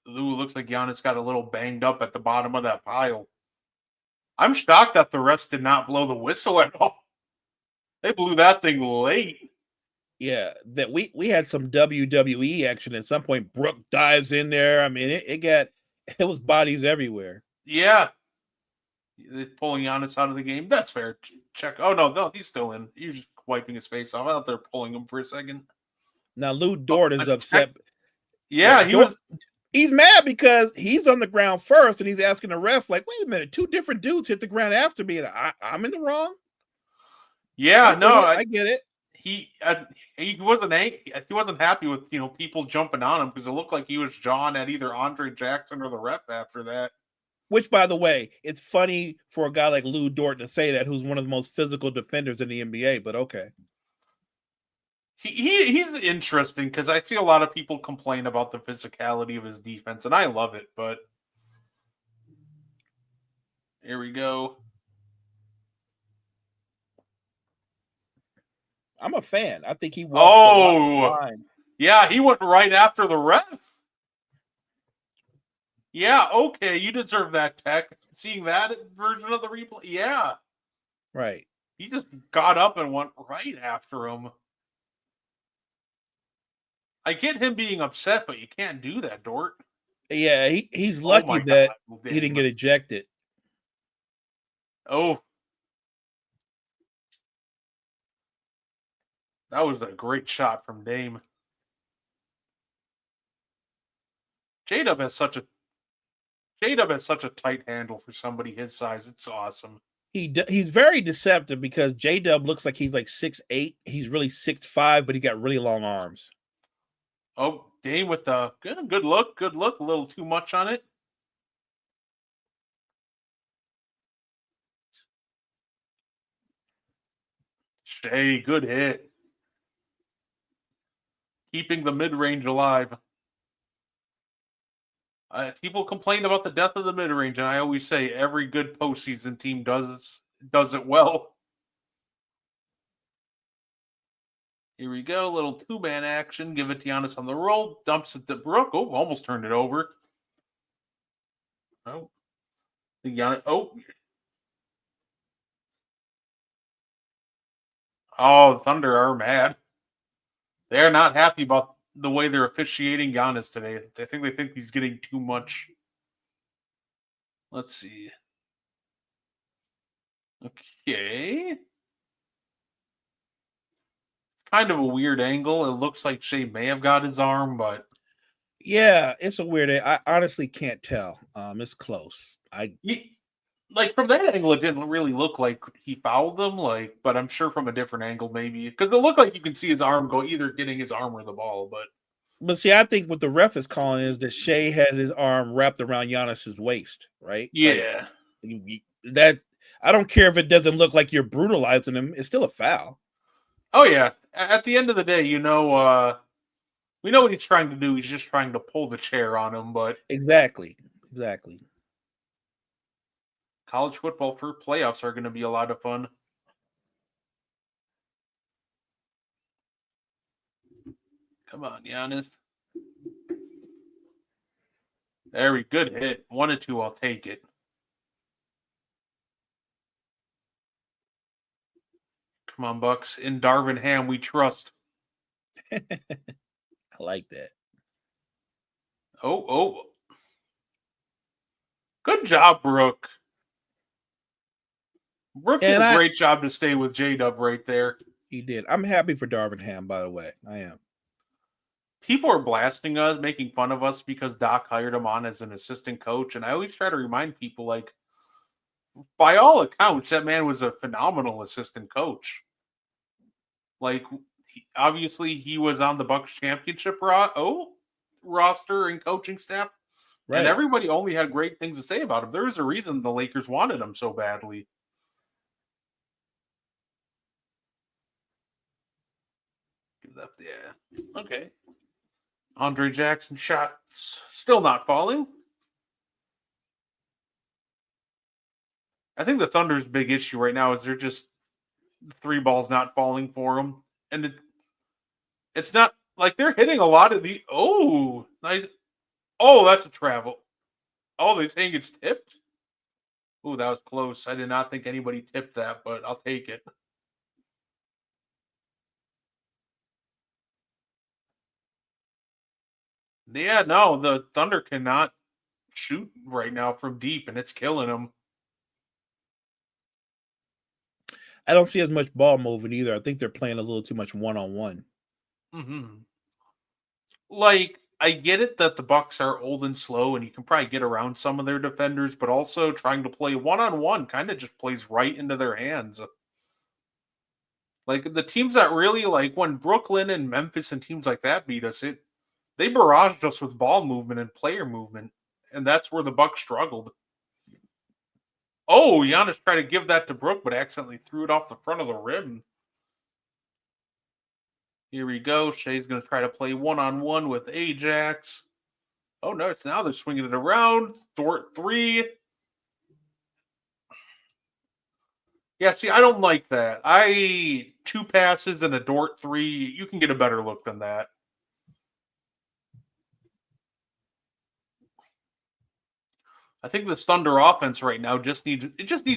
looks like Giannis got a little banged up at the bottom of that pile. I'm shocked that the refs did not blow the whistle at all. They blew that thing late. Yeah, that we had some WWE action at some point. Brooke dives in there. I mean, it was bodies everywhere. Yeah. They're pulling Giannis out of the game. That's fair. Check. Oh, no, he's still in. He's just wiping his face off. I thought they're pulling him for a second. Now, Lou Dort is upset. Yeah, he's mad because he's on the ground first, and he's asking the ref, like, wait a minute, 2 different dudes hit the ground after me, and I'm in the wrong? Yeah, I get it. He wasn't happy with people jumping on him because it looked like he was jawing at either Andre Jackson or the ref after that. Which, by the way, it's funny for a guy like Lou Dort to say that, who's one of the most physical defenders in the NBA, but okay. He's interesting because I see a lot of people complain about the physicality of his defense, and I love it, but here we go. I'm a fan. I think he walks yeah, he went right after the ref. Yeah, okay, you deserve that, Tech. Seeing that version of the replay, yeah. Right. He just got up and went right after him. I get him being upset, but you can't do that, Dort. Yeah, he's lucky that he didn't get ejected. Oh. That was a great shot from Dame. J-Dub has such a tight handle for somebody his size. It's awesome. He's very deceptive because J-Dub looks like he's like 6'8". He's really 6'5", but he got really long arms. Oh, Dame with the good look. A little too much on it. Shea, good hit. Keeping the mid-range alive. People complain about the death of the mid-range, and I always say every good postseason team does it well. Here we go, little 2-man action. Give it to Giannis on the roll. Dumps it to Brooke. Oh, almost turned it over. Oh. Giannis. Oh, Thunder are mad. They're not happy about the way they're officiating Giannis today. They think he's getting too much. Let's see. Okay. It's kind of a weird angle. It looks like Shea may have got his arm, but yeah, it's a weird. I honestly can't tell. It's close. Like from that angle, it didn't really look like he fouled them. But I'm sure from a different angle, maybe because it looked like you can see his arm go either getting his arm or the ball. But see, I think what the ref is calling is that Shea had his arm wrapped around Giannis's waist, right? Yeah, that I don't care if it doesn't look like you're brutalizing him; it's still a foul. Oh yeah. At the end of the day, we know what he's trying to do. He's just trying to pull the chair on him. But exactly. College football for playoffs are going to be a lot of fun. Come on, Giannis. Very good hit. 1 and 2, I'll take it. Come on, Bucks. In Darvin Ham, we trust. I like that. Oh. Good job, Brooke. Brooke did a great job to stay with J-Dub right there. He did. I'm happy for Darvin Ham, by the way. I am. People are blasting us, making fun of us because Doc hired him on as an assistant coach. And I always try to remind people, by all accounts, that man was a phenomenal assistant coach. Obviously, he was on the Bucks championship roster and coaching staff. Right. And everybody only had great things to say about him. There was a reason the Lakers wanted him so badly. Yeah. Okay. Andre Jackson shot still not falling. I think the Thunder's big issue right now is they're just three balls not falling for them, and it's not like they're hitting a lot of the. Oh, nice. Oh, that's a travel. Oh, they're saying it's tipped. Oh, that was close. I did not think anybody tipped that, but I'll take it. Yeah, no, the Thunder cannot shoot right now from deep, and it's killing them. I don't see as much ball moving either. I think they're playing a little too much one-on-one. Mm-hmm. Like, I get it that the Bucks are old and slow, and you can probably get around some of their defenders, but also trying to play one-on-one kind of just plays right into their hands. Like the teams that really like when Brooklyn and Memphis and teams like that beat us, they barraged us with ball movement and player movement, and that's where the Bucks struggled. Oh, Giannis tried to give that to Brook, but accidentally threw it off the front of the rim. Here we go. Shea's going to try to play one-on-one with Ajax. Oh, no, it's now they're swinging it around. Dort 3. Yeah, see, I don't like that. 2 passes and a Dort 3. You can get a better look than that. I think the Thunder offense right now just needs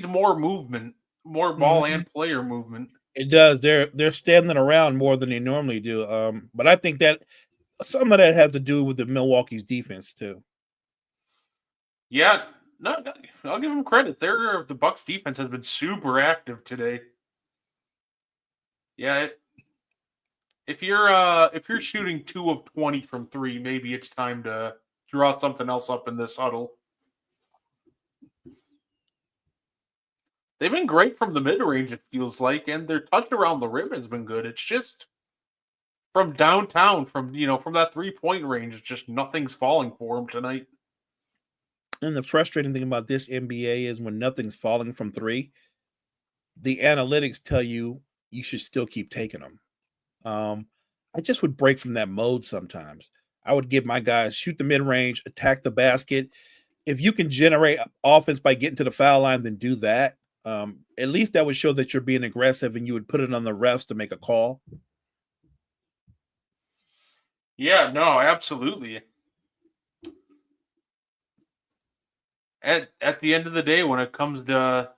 more movement, more ball and player movement. It does. They're standing around more than they normally do. But I think that some of that has to do with the Milwaukee's defense too. Yeah, no, I'll give them credit. The Bucks defense has been super active today. Yeah, if you're shooting 2 of 20 from 3, maybe it's time to draw something else up in this huddle. They've been great from the mid-range, it feels like, and their touch around the rim has been good. It's just from downtown, from that 3-point range, it's just nothing's falling for them tonight. And the frustrating thing about this NBA is when nothing's falling from 3, the analytics tell you should still keep taking them. I just would break from that mode sometimes. I would give my guys shoot the mid-range, attack the basket. If you can generate offense by getting to the foul line, then do that. At least that would show that you're being aggressive and you would put it on the refs to make a call. Yeah, no, absolutely. At the end of the day, when the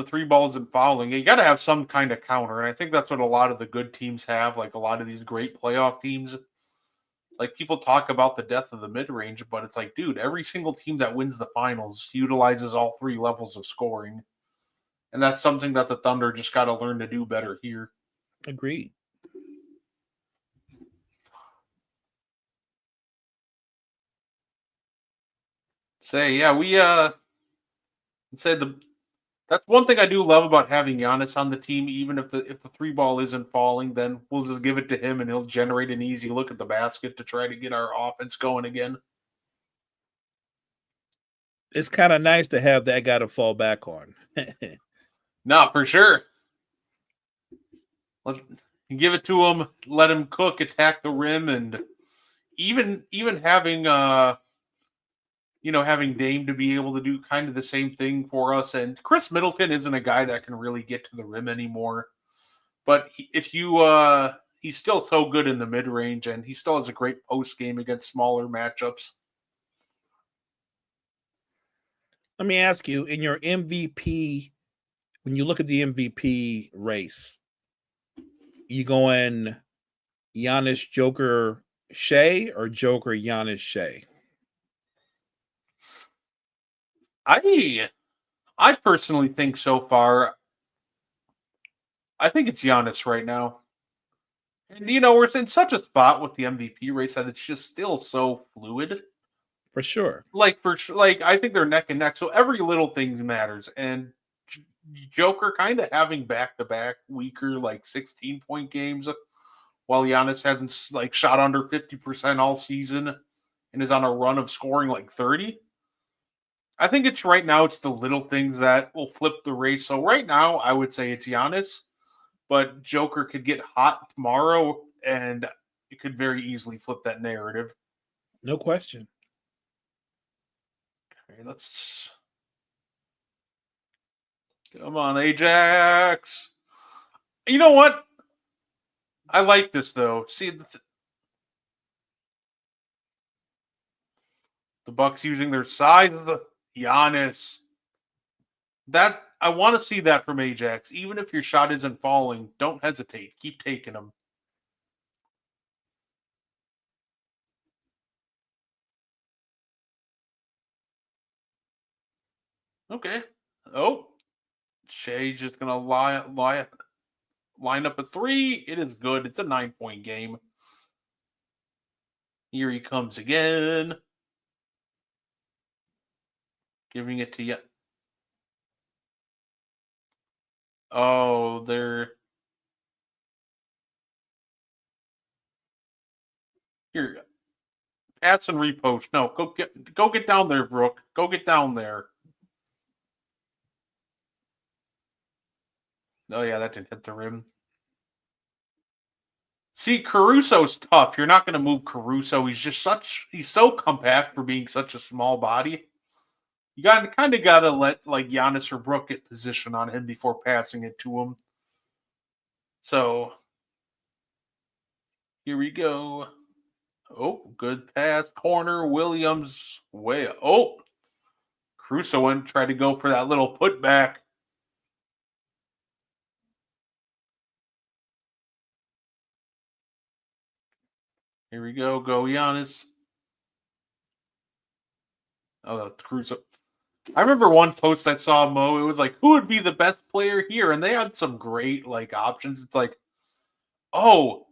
3 ball isn't fouling, you got to have some kind of counter, and I think that's what a lot of the good teams have. Like a lot of these great playoff teams. Like people talk about the death of the mid-range, but it's like, dude, every single team that wins the finals utilizes all 3 levels of scoring. And that's something that the Thunder just got to learn to do better here. Agreed. That's one thing I do love about having Giannis on the team. Even if the 3 ball isn't falling, then we'll just give it to him and he'll generate an easy look at the basket to try to get our offense going again. It's kind of nice to have that guy to fall back on. No, for sure. Let's give it to him, let him cook, attack the rim, and even having having Dame to be able to do kind of the same thing for us. And Chris Middleton isn't a guy that can really get to the rim anymore. But he's still so good in the mid-range, and he still has a great post game against smaller matchups. Let me ask you, in your MVP, when you look at the MVP race, you going Giannis, Joker, Shea, or Joker, Giannis, Shea? I personally think so far, I think it's Giannis right now. And, we're in such a spot with the MVP race that it's just still so fluid. For sure. I think they're neck and neck. So every little thing matters. And Joker kind of having back-to-back weaker, 16-point games, while Giannis hasn't, shot under 50% all season and is on a run of scoring 30. I think it's the little things that will flip the race. So right now, I would say it's Giannis. but Joker could get hot tomorrow, and it could very easily flip that narrative. No question. Okay, let's come on, Ajax. You know what? I like this though. See the Bucks using their size. Giannis. That I want to see that from Ajax. Even if your shot isn't falling, don't hesitate. Keep taking them. Okay. Oh, Shea just gonna line up a 3. It is good. It's a 9-point game. Here he comes again. Giving it to you. Oh, they're here. Pass and repost. No, go get down there, Brooke. Go get down there. Oh yeah, that didn't hit the rim. See, Caruso's tough. You're not going to move Caruso. He's so compact for being such a small body. You kind of got to let like Giannis or Brooke get position on him before passing it to him. So here we go. Oh, good pass. Corner. Williams way. Oh, Caruso went and tried to go for that little putback. Here we go. Go Giannis. Oh, that's Caruso. I remember one post I saw, Mo. It was like, who would be the best player here? And they had some great like options. It's like, oh,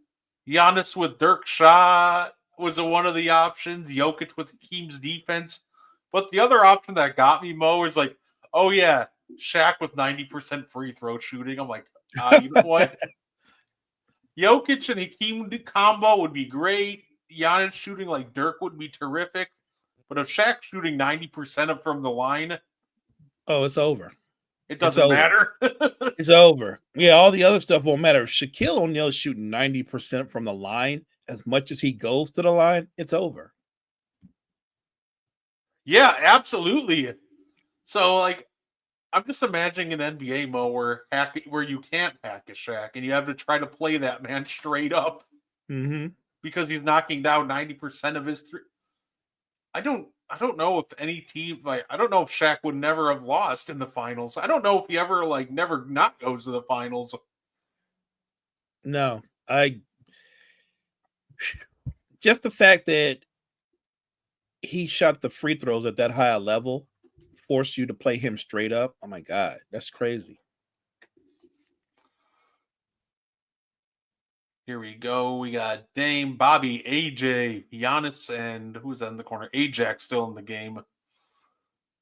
Giannis with Dirk shot was one of the options. Jokic with Hakeem's defense. But the other option that got me, Mo, is like, oh yeah, Shaq with 90% free throw shooting. I'm like, you know what? Jokic and Hakeem combo would be great. Giannis shooting like Dirk would be terrific. But if Shaq's shooting 90% from the line, oh, it's over. It doesn't matter. It's over. Yeah, all the other stuff won't matter. If Shaquille O'Neal is shooting 90% from the line, as much as he goes to the line, it's over. Yeah, absolutely. So, like, I'm just imagining an NBA Mo where you can't hack a Shaq and you have to try to play that man straight up because he's knocking down 90% of his three. I don't know if any team I don't know if Shaq would never have lost in the finals. I don't know if he ever never not goes to the finals. No, just the fact that he shot the free throws at that high a level forced you to play him straight up. Oh my God, that's crazy. Here we go. We got Dame, Bobby, AJ, Giannis, and who's that in the corner? Ajax still in the game.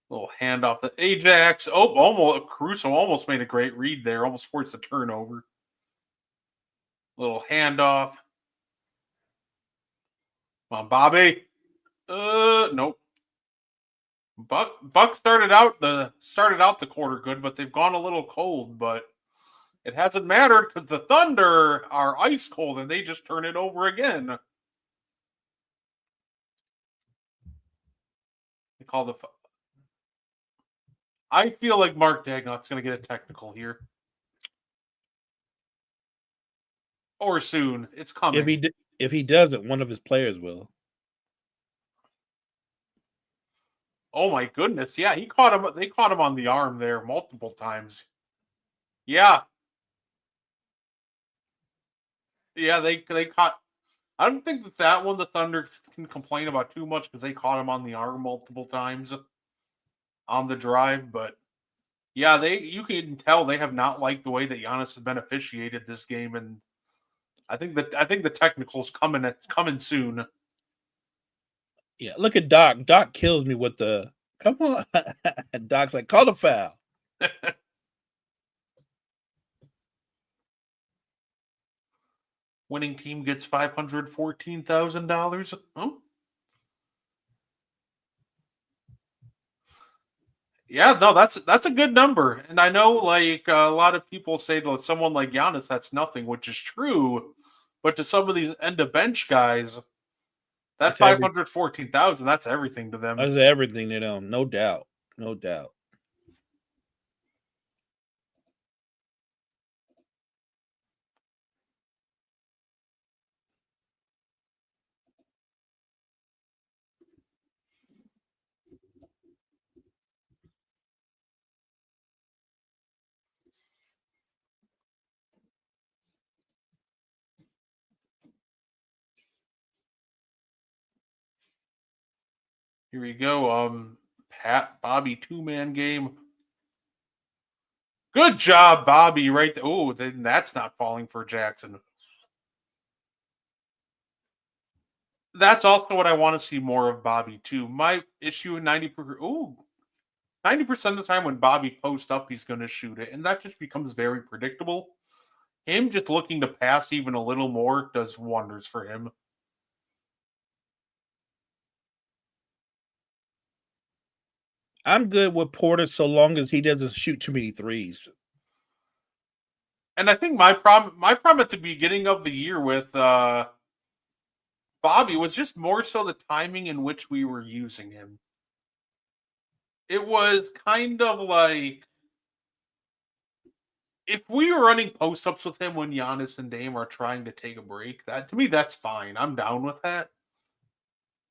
Little handoff to Ajax. Oh, almost Caruso almost made a great read there. Almost forced a turnover. Little handoff. Come on, Bobby. Nope. Buck started out the quarter good, but they've gone a little cold. But it hasn't mattered because the Thunder are ice cold and they just turn it over again. They call the. I feel like Mark Dagnot's going to get a technical here. Or soon. It's coming. If he doesn't, one of his players will. Oh my goodness. Yeah, they caught him on the arm there multiple times. Yeah. Yeah, they caught. I don't think that one the Thunder can complain about too much because they caught him on the arm multiple times on the drive, but yeah, you can tell they have not liked the way that Giannis has been officiated this game, and I think the technical's coming soon. Yeah, look at Doc. Doc kills me with the come on. Doc's like, call the foul. Winning team gets $514,000. Oh. Yeah, no, that's a good number, and I know like a lot of people say to someone like Giannis, that's nothing, which is true. But to some of these end of bench guys, that That's every 514,000, that's everything to them. that's everything to them, no doubt. No doubt. Here we go. Pat Bobby 2-man game. Good job, Bobby. Right. Oh, then that's not falling for Jackson. That's also what I want to see more of Bobby too. My issue in 90%. Ooh, 90% of the time when Bobby posts up, he's going to shoot it, and that just becomes very predictable. Him just looking to pass even a little more does wonders for him. I'm good with Porter so long as he doesn't shoot too many threes. And I think my problem at the beginning of the year with Bobby was just more so the timing in which we were using him. It was kind of like if we were running post ups with him when Giannis and Dame are trying to take a break, that to me that's fine. I'm down with that.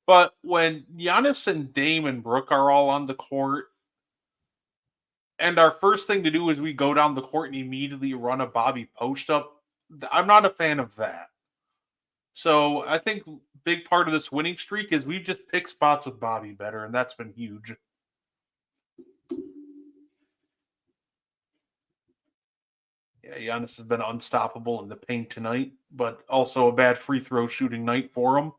But when Giannis and Dame and Brooke are all on the court, and our first thing to do is we go down the court and immediately run a Bobby post up, I'm not a fan of that. So I think big part of this winning streak is we've just picked spots with Bobby better, and that's been huge. Yeah, Giannis has been unstoppable in the paint tonight, but also a bad free throw shooting night for him.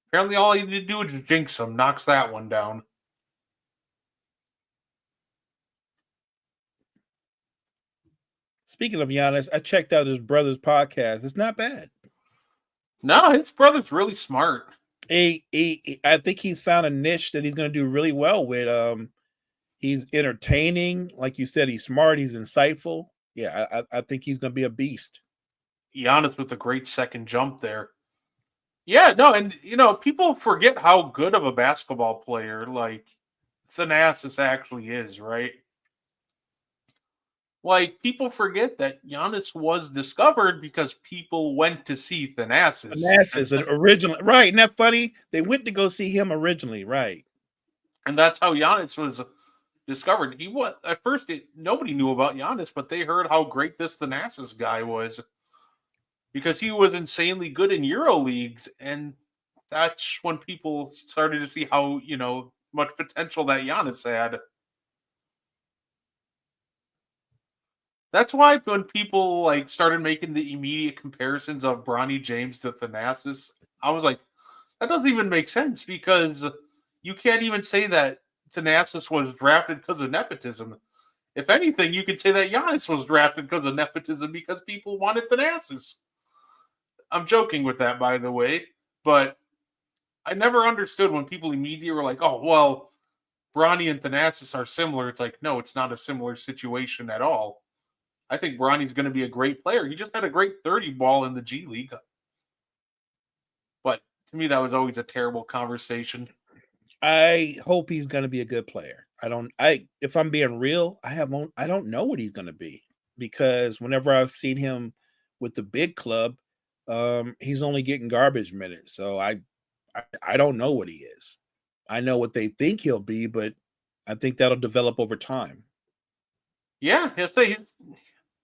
Apparently, all he had to do was just jinx him, knocks that one down. Speaking of Giannis, I checked out his brother's podcast. It's not bad. No, his brother's really smart. I think he's found a niche that he's going to do really well with. He's entertaining, like you said. He's smart. He's insightful. Yeah, I think he's going to be a beast. Giannis with a great second jump there. Yeah, no, and people forget how good of a basketball player like Thanasis actually is, right? Like people forget that Giannis was discovered because people went to see Thanasis. Thanasis originally, right? Isn't that funny? They went to go see him originally, right? And that's how Giannis was discovered. He was at first nobody knew about Giannis, but they heard how great this Thanasis guy was because he was insanely good in Euro leagues, and that's when people started to see how much potential that Giannis had. That's why when people like started making the immediate comparisons of Bronny James to Thanasis, I was like, that doesn't even make sense because you can't even say that Thanasis was drafted because of nepotism. If anything, you could say that Giannis was drafted because of nepotism because people wanted Thanasis. I'm joking with that, by the way, but I never understood when people immediately were like, oh, well, Bronny and Thanasis are similar. It's like, no, it's not a similar situation at all. I think Bronny's going to be a great player. He just had a great 30 ball in the G League. But to me, that was always a terrible conversation. I hope he's going to be a good player. If I'm being real, I don't know what he's going to be because whenever I've seen him with the big club, he's only getting garbage minutes. So I don't know what he is. I know what they think he'll be, but I think that'll develop over time. Yeah, he's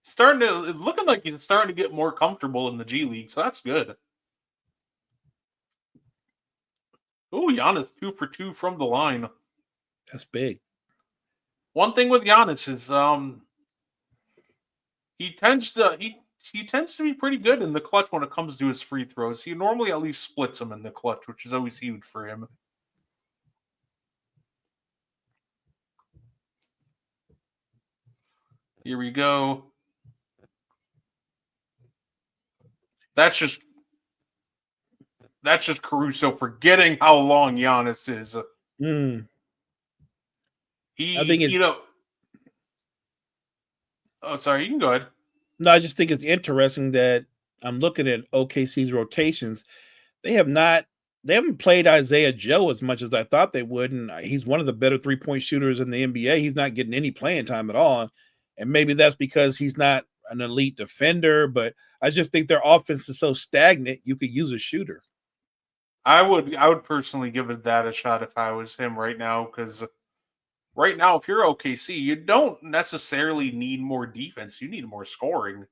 starting to looking like he's starting to get more comfortable in the G League, so that's good. Oh, Giannis 2 for 2 from the line. That's big. One thing with Giannis is he tends to be pretty good in the clutch when it comes to his free throws. He normally at least splits them in the clutch, which is always huge for him. Here we go. That's just Caruso forgetting how long Giannis is. I think it's Oh, sorry. You can go ahead. no, I just think it's interesting that I'm looking at OKC's rotations. They haven't played Isaiah Joe as much as I thought they would, and he's one of the better 3-point shooters in the NBA. He's not getting any playing time at all, and maybe that's because he's not an elite defender. But I just think their offense is so stagnant. You could use a shooter. I would personally give it that a shot if I was him right now, because right now, if you're OKC, you don't necessarily need more defense. You need more scoring.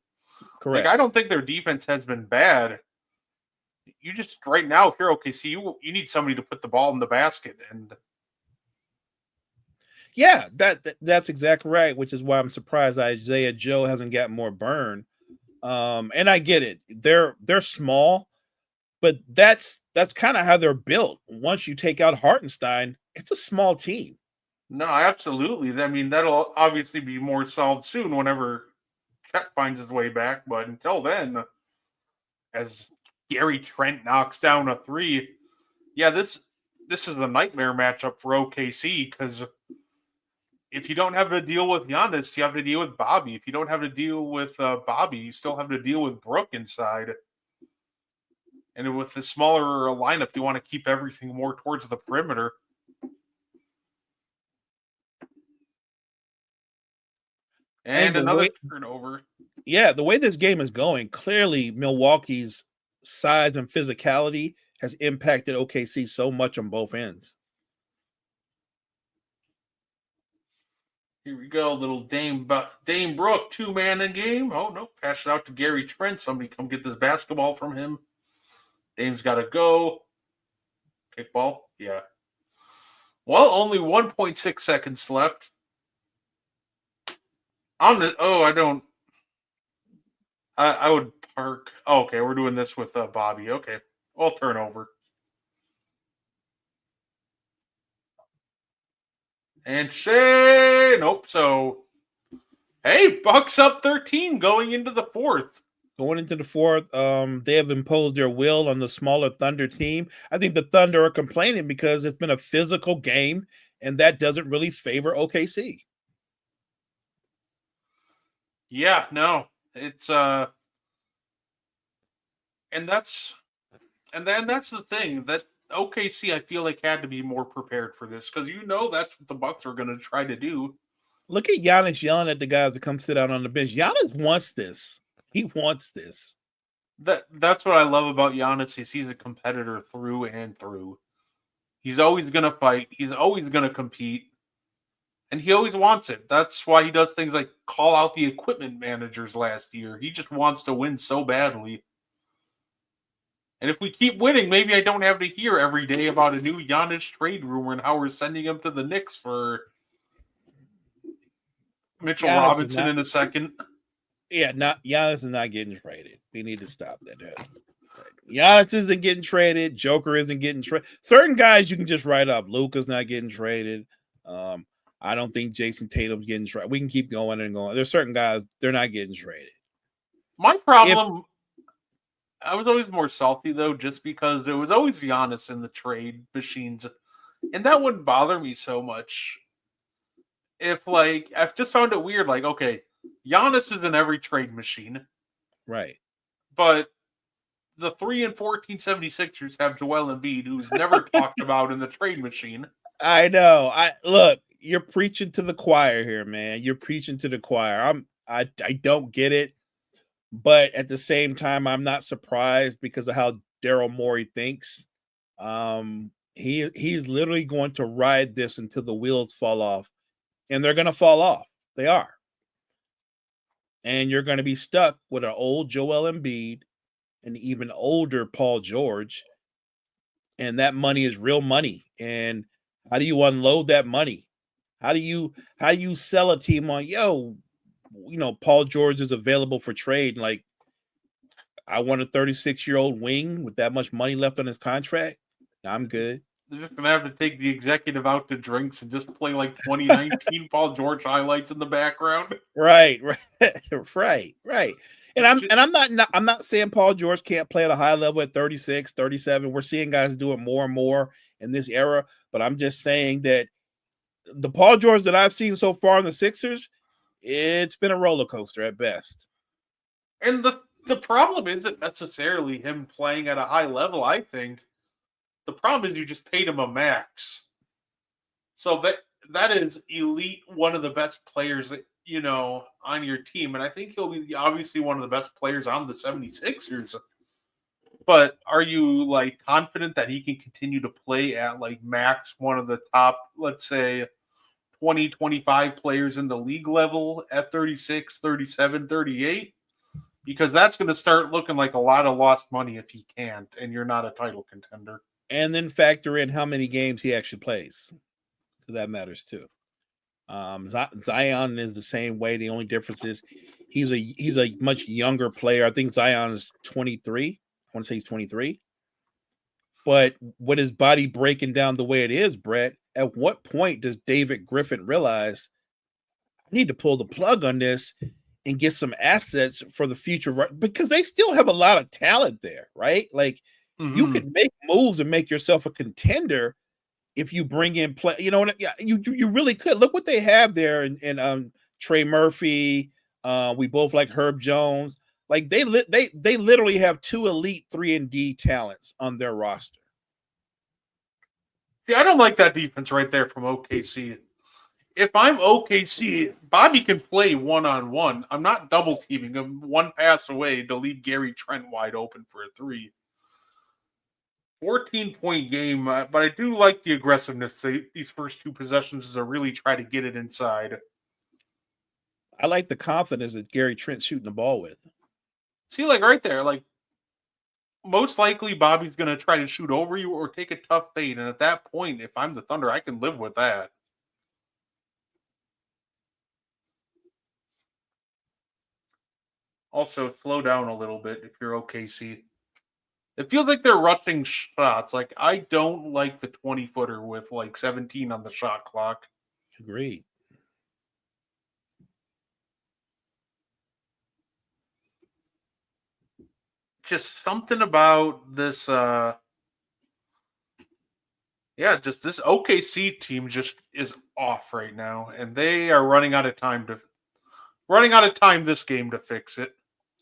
Correct. Like, I don't think their defense has been bad. You just right now, if you're OKC, you need somebody to put the ball in the basket, and Yeah, that's exactly right. Which is why I'm surprised Isaiah Joe hasn't gotten more burn. And I get it; they're small, but that's kind of how they're built. Once you take out Hartenstein, it's a small team. no, absolutely. I mean, that'll obviously be more solved soon whenever Chet finds his way back. But until then, as Gary Trent knocks down a three, yeah, this is the nightmare matchup for OKC, because if you don't have to deal with Giannis, you have to deal with Bobby. If you don't have to deal with Bobby, you still have to deal with Brook inside. And with the smaller lineup, you want to keep everything more towards the perimeter. And another turnover. Yeah, the way this game is going, clearly Milwaukee's size and physicality has impacted OKC so much on both ends. Here we go, little Dame Brook, 2-man in game. Oh, no, pass it out to Gary Trent. Somebody come get this basketball from him. Dame's got to go. Kickball, yeah. Well, only 1.6 seconds left. I would park. Oh, okay, we're doing this with Bobby. Okay, well, turnover. And nope. So, hey, Bucks up 13 going into the fourth. Going into the fourth, they have imposed their will on the smaller Thunder team. I think the Thunder are complaining because it's been a physical game, and that doesn't really favor OKC. Yeah, no, it's and that's the thing that OKC, I feel like, had to be more prepared for this, because that's what the Bucks are going to try to do. Look at Giannis yelling at the guys to come sit out on the bench. Giannis wants this. He wants this. That's what I love about Giannis, is he's a competitor through and through. He's always going to fight. He's always going to compete. And he always wants it. That's why he does things like call out the equipment managers last year. He just wants to win so badly. And if we keep winning, maybe I don't have to hear every day about a new Giannis trade rumor and how we're sending him to the Knicks for Mitchell Robinson in a second. Yeah, Giannis is not getting traded. We need to stop that. Giannis isn't getting traded. Joker isn't getting traded. Certain guys you can just write off. Luka's not getting traded. I don't think Jason Tatum's getting traded. We can keep going and going. There's certain guys, they're not getting traded. My problem, I was always more salty, though, just because it was always Giannis in the trade machines. And that wouldn't bother me so much. I've just found it weird. Like, okay, Giannis is in every trade machine. Right. But the 3 and 14 76ers have Joel Embiid, who's never talked about in the trade machine. I know. Look, you're preaching to the choir here, man. You're preaching to the choir. I don't get it, but at the same time, I'm not surprised because of how Daryl Morey thinks. He's literally going to ride this until the wheels fall off, and they're going to fall off. They are, and you're going to be stuck with an old Joel Embiid, an even older Paul George, and that money is real money. And how do you unload that money? How do you sell a team on, Paul George is available for trade? Like, I want a 36-year-old wing with that much money left on his contract. I'm good. They're just gonna have to take the executive out to drinks and just play like 2019 Paul George highlights in the background. Right. And I'm not saying Paul George can't play at a high level at 36, 37. We're seeing guys do it more and more in this era, but I'm just saying that the Paul George that I've seen so far in the Sixers, it's been a roller coaster at best. And the problem isn't necessarily him playing at a high level, I think. The problem is you just paid him a max. So that is elite, one of the best players that, on your team. And I think he'll be obviously one of the best players on the 76ers. But are you like confident that he can continue to play at like max one of the top, let's say 20, 25 players in the league level at 36, 37, 38? Because that's going to start looking like a lot of lost money if he can't, and you're not a title contender. And then factor in how many games he actually plays. That matters too. Zion is the same way. The only difference is he's a much younger player. I think Zion is 23. I want to say he's 23. But with his body breaking down the way it is, Brett, at what point does David Griffin realize I need to pull the plug on this and get some assets for the future? Because they still have a lot of talent there, right? Like you can make moves and make yourself a contender if you bring in play. You know, you really could. Look what they have there in Trey Murphy. We both like Herb Jones. Like they literally have 2 elite 3-and-D talents on their roster. See, I don't like that defense right there from OKC. If I'm OKC, Bobby can play one-on-one. I'm not double teaming him one pass away to leave Gary Trent wide open for a 3. 14-point game, but I do like the aggressiveness. These first 2 possessions to really try to get it inside. I like the confidence that Gary Trent's shooting the ball with. See, like right there, like most likely Bobby's going to try to shoot over you or take a tough fade. And at that point, if I'm the Thunder, I can live with that. Also, slow down a little bit if you're OKC. It feels like they're rushing shots. Like, I don't like the 20-footer with like 17 on the shot clock. Agreed. Just something about this just this OKC team just is off right now, and they are running out of time this game to fix it.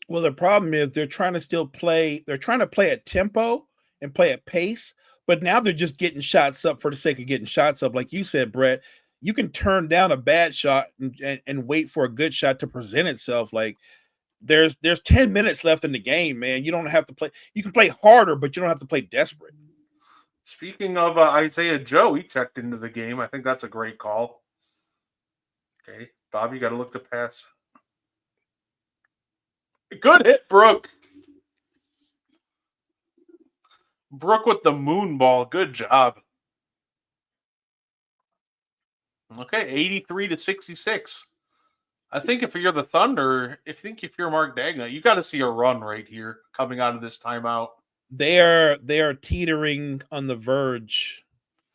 Well, the problem is they're trying to play at tempo and play at pace, but now they're just getting shots up for the sake of getting shots up. Like you said, Brett, you can turn down a bad shot and wait for a good shot to present itself. Like there's 10 minutes left in the game, man. You don't have to play. You can play harder, but you don't have to play desperate. Speaking of Isaiah Joe, he checked into the game. I think that's a great call. Okay, Bob, you got to look to pass. Good hit, Brooke. Brooke with the moon ball. Good job. Okay, 83-66. I think if you're the Thunder, if you're Mark Daigneault, you got to see a run right here coming out of this timeout. They are teetering on the verge.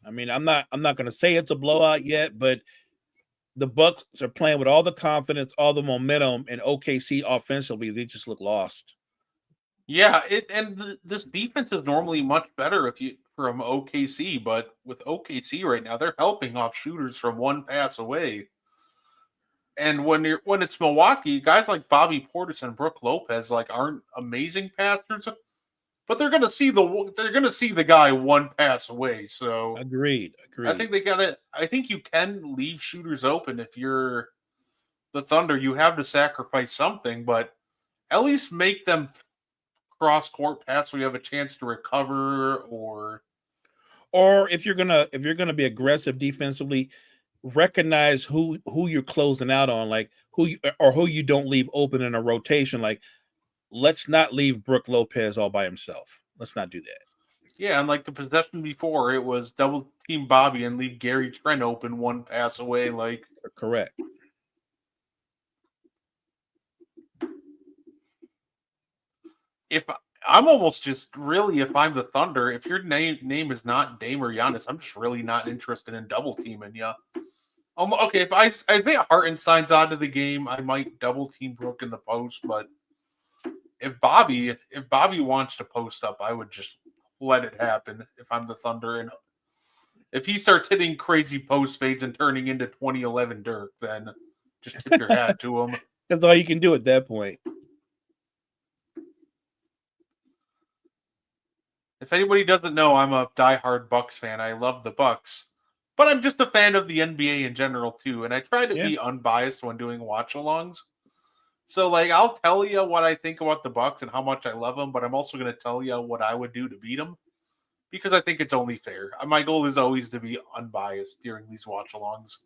I mean, I'm not going to say it's a blowout yet, but the Bucks are playing with all the confidence, all the momentum, and OKC offensively, they just look lost. Yeah, this defense is normally much better from OKC, but with OKC right now, they're helping off shooters from one pass away. And when it's Milwaukee, guys like Bobby Portis and Brook Lopez aren't amazing passers, but they're gonna see the guy one pass away. So agreed. I think I think you can leave shooters open if you're the Thunder. You have to sacrifice something, but at least make them cross court pass so you have a chance to recover, or if you're gonna be aggressive defensively, recognize who you're closing out on, like who you don't leave open in a rotation. Like, let's not leave Brook Lopez all by himself. Let's not do that. Yeah, and like the possession before, it was double team Bobby and leave Gary Trent open one pass away. Like, correct. If I'm almost just really, if I'm the Thunder, if your name is not Dame or Giannis, I'm just really not interested in double teaming you. Okay, if Isaiah Hartenstein's out of the game, I might double team Brook in the post, but if Bobby wants to post up, I would just let it happen if I'm the Thunder. And If he starts hitting crazy post fades and turning into 2011 Dirk, then just tip your hat to him. That's all you can do at that point. If anybody doesn't know, I'm a diehard Bucks fan. I love the Bucks, but I'm just a fan of the NBA in general too, and I try to be unbiased when doing watch-alongs. So, like, I'll tell you what I think about the Bucks and how much I love them, but I'm also going to tell you what I would do to beat them because I think it's only fair. My goal is always to be unbiased during these watch-alongs.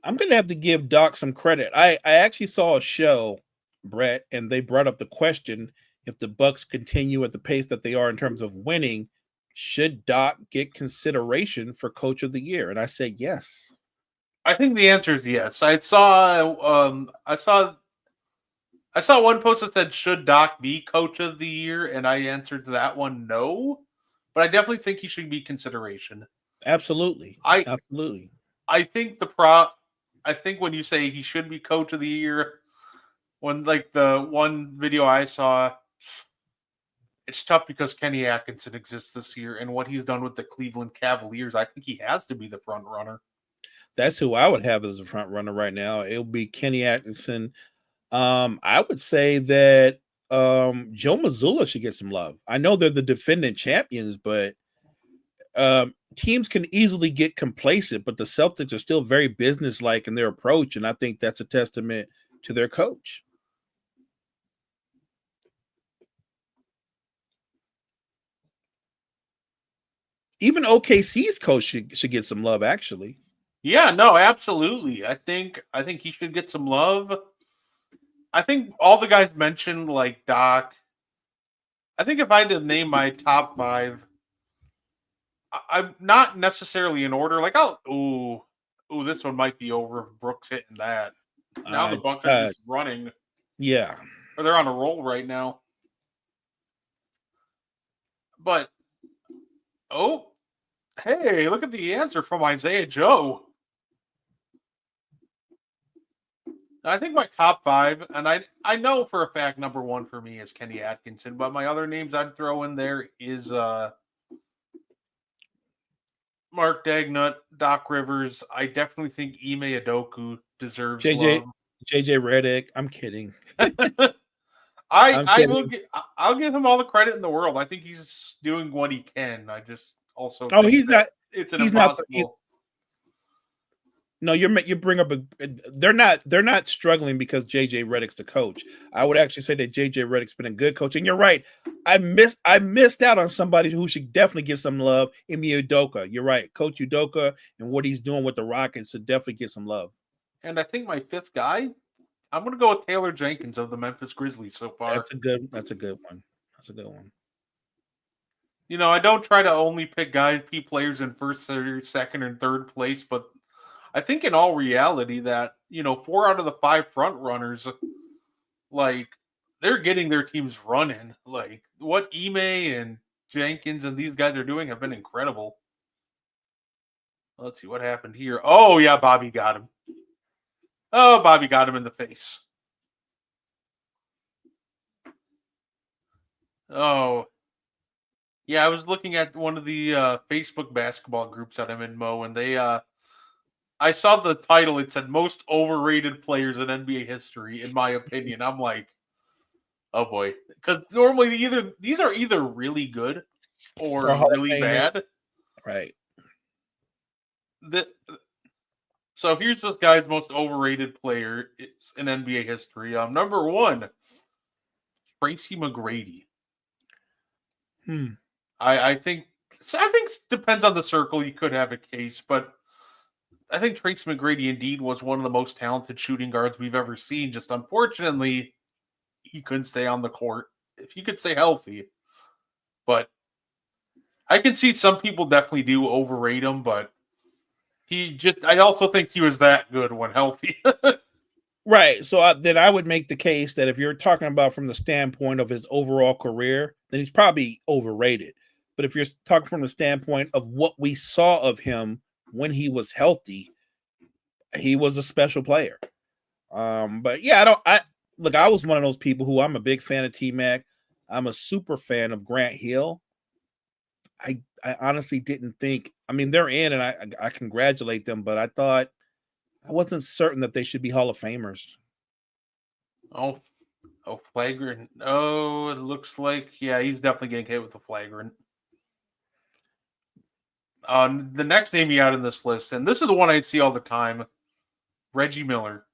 I'm going to have to give Doc some credit. I actually saw a show, Brett, and they brought up the question, if the Bucks continue at the pace that they are in terms of winning, should Doc get consideration for Coach of the Year? And I said yes. I think the answer is yes. I saw one post that said, should Doc be Coach of the Year? And I answered that one no. But I definitely think he should be consideration. Absolutely. Absolutely. I think when you say he should be Coach of the Year, when like the one video I saw, it's tough because Kenny Atkinson exists this year, and what he's done with the Cleveland Cavaliers, I think he has to be the front runner. That's who I would have as a front runner right now. It'll be Kenny Atkinson. I would say that Joe Mazzulla should get some love. I know they're the defending champions, but teams can easily get complacent, but the Celtics are still very businesslike in their approach, and I think that's a testament to their coach. Even OKC's coach should get some love, actually. Yeah, no, absolutely. I think he should get some love. I think all the guys mentioned, like Doc. I think if I had to name my top 5, I'm not necessarily in order. Like, this one might be over if Brooks hitting that. Now the Bucks are just running. Yeah. Or they're on a roll right now. But, hey, look at the answer from Isaiah Joe. I think my top 5, and I know for a fact number 1 for me is Kenny Atkinson, but my other names I'd throw in there is Mark Dagnut, Doc Rivers. I definitely think Ime Udoka deserves love. JJ Redick. I'm kidding. I'll give him all the credit in the world. I think he's doing what he can. I just also he's not. It's an impossible. No, you bring up they're not struggling because JJ Redick's the coach. I would actually say that JJ Redick's been a good coach, and you're right. I missed out on somebody who should definitely get some love. Ime Udoka. You're right, Coach Udoka, and what he's doing with the Rockets should definitely get some love. And I think my 5th guy, I'm going to go with Taylor Jenkins of the Memphis Grizzlies so far. That's a good one. That's a good one. You know, I don't try to only pick key players in first, second, and third place, but I think in all reality that, 4 out of the 5 front runners, like, they're getting their teams running. Like, what Ime and Jenkins and these guys are doing have been incredible. Let's see what happened here. Oh, yeah, Bobby got him. Oh, Bobby got him in the face. Oh. Yeah, I was looking at one of the Facebook basketball groups that I'm in, Mo, and they I saw the title. It said most overrated players in NBA history, in my opinion. I'm like, oh boy, because normally these are either really good or really bad, right? So here's this guy's most overrated player. It's in NBA history. Number 1, Tracy McGrady. I think it depends on the circle. You could have a case, but I think Tracy McGrady indeed was one of the most talented shooting guards we've ever seen. Just unfortunately, he couldn't stay on the court. If he could stay healthy. But I can see some people definitely do overrate him, but I also think he was that good when healthy. Right. So then I would make the case that if you're talking about from the standpoint of his overall career, then he's probably overrated. But if you're talking from the standpoint of what we saw of him when he was healthy, he was a special player. But yeah, I was one of those people who I'm a big fan of T-Mac. I'm a super fan of Grant Hill. I honestly didn't think. I mean, they're in, and I congratulate them, but I wasn't certain that they should be Hall of Famers. Oh, flagrant. Oh, it looks like he's definitely getting hit with a flagrant. The next name you had in this list, and this is the one I see all the time, Reggie Miller.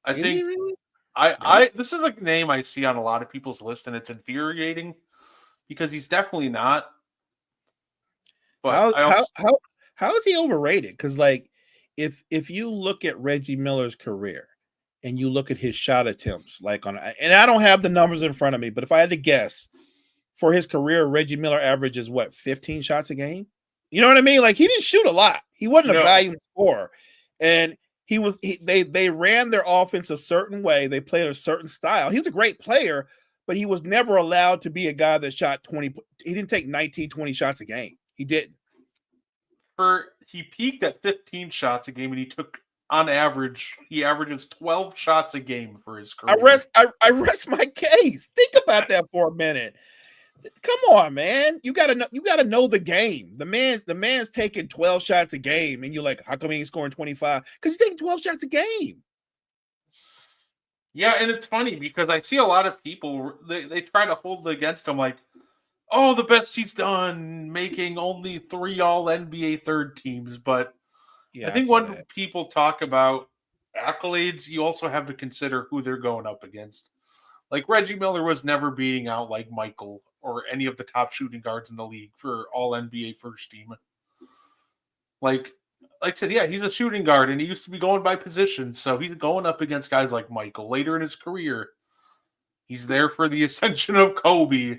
I Is think he really? I this is like a name I see on a lot of people's list, and it's infuriating because he's definitely not. But How I how also how how is he overrated? Because like, if you look at Reggie Miller's career and you look at his shot attempts, like and I don't have the numbers in front of me, but if I had to guess, for his career, Reggie Miller averages what 15 shots a game. You know what I mean? Like he didn't shoot a lot. He wasn't a no. volume scorer, and they ran their offense a certain way. They played a certain style. He was a great player, but he was never allowed to be a guy that shot 20. He didn't take 19, 20 shots a game. He didn't. He peaked at 15 shots a game, and he averages 12 shots a game for his career. I rest my case. Think about that for a minute. Come on, man. You gotta know the game. The man's taking 12 shots a game, and you're like, how come he ain't scoring 25? Because he's taking 12 shots a game. Yeah, and it's funny because I see a lot of people they try to hold it against him like, oh, the best he's done, making only 3 all NBA third teams. But Yeah, I think saw when that. people talk about accolades, you also have to consider who they're going up against. Like Reggie Miller was never beating out like Michael or any of the top shooting guards in the league for all NBA first team. Like I said, yeah, he's a shooting guard and he used to be going by position. So he's going up against guys like Michael later in his career. He's there for the ascension of Kobe.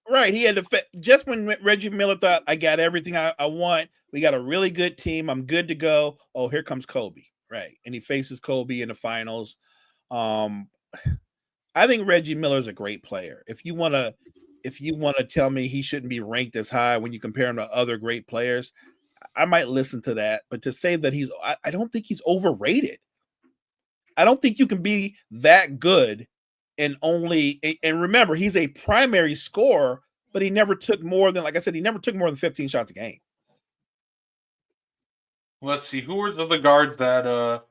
Right. He had to just when Reggie Miller thought, I got everything I want. We got a really good team. I'm good to go. Oh, here comes Kobe. Right. And he faces Kobe in the finals. I think Reggie Miller is a great player. If you want to tell me he shouldn't be ranked as high when you compare him to other great players, I might listen to that. But to say that I don't think he's overrated. I don't think you can be that good and remember, he's a primary scorer, but he never took more than, like I said, he never took more than 15 shots a game. Let's see, who were the guards that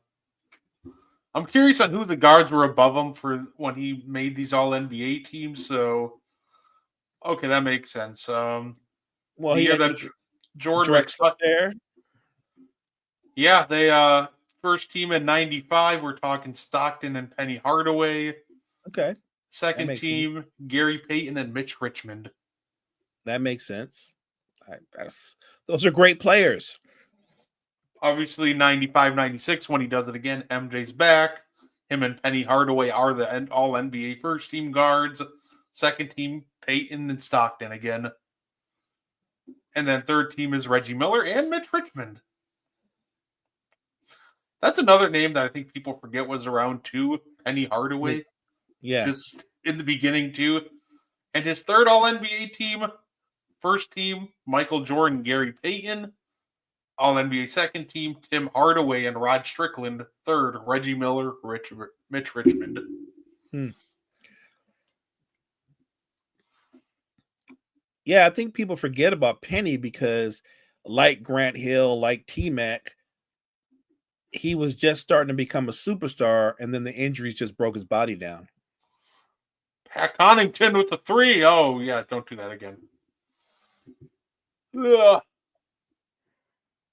I'm curious on who the guards were above him for when he made these all NBA teams. So okay, that makes sense. Well, the he year had that Jordan Drexler there. Yeah, they first team in '95. We're talking Stockton and Penny Hardaway. Okay. Second team, Gary Payton and Mitch Richmond. That makes sense. Those are great players. Obviously, 95, 96, when he does it again, MJ's back. Him and Penny Hardaway are the all NBA first team guards. Second team, Payton and Stockton again. And then third team is Reggie Miller and Mitch Richmond. That's another name that I think people forget was around too, Penny Hardaway. Yeah. Just in the beginning too. And his third all NBA team, first team, Michael Jordan, Gary Payton. All NBA second team, Tim Hardaway and Rod Strickland. Third, Reggie Miller, Mitch Richmond. Yeah, I think people forget about Penny because, like Grant Hill, like T-Mac, he was just starting to become a superstar, and then the injuries just broke his body down. Pat Connaughton with the 3. Oh, yeah, don't do that again. Ugh.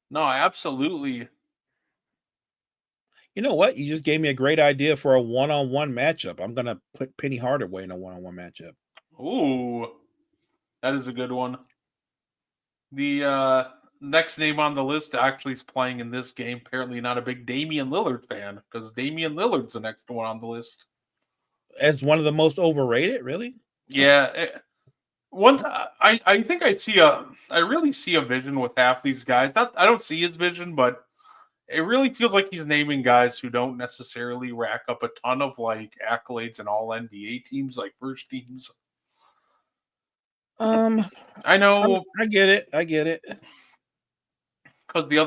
No, absolutely. You know what? You just gave me a great idea for a one-on-one matchup. I'm going to put Penny Hardaway in a one-on-one matchup. Ooh, that is a good one. The next name on the list actually is playing in this game. Apparently not a big Damian Lillard fan because Damian Lillard's the next one on the list. As one of the most overrated, really? Yeah. I think I really see a vision with half these guys. I don't see his vision, but it really feels like he's naming guys who don't necessarily rack up a ton of like accolades in all NBA teams, like first teams. I know. I get it. Because the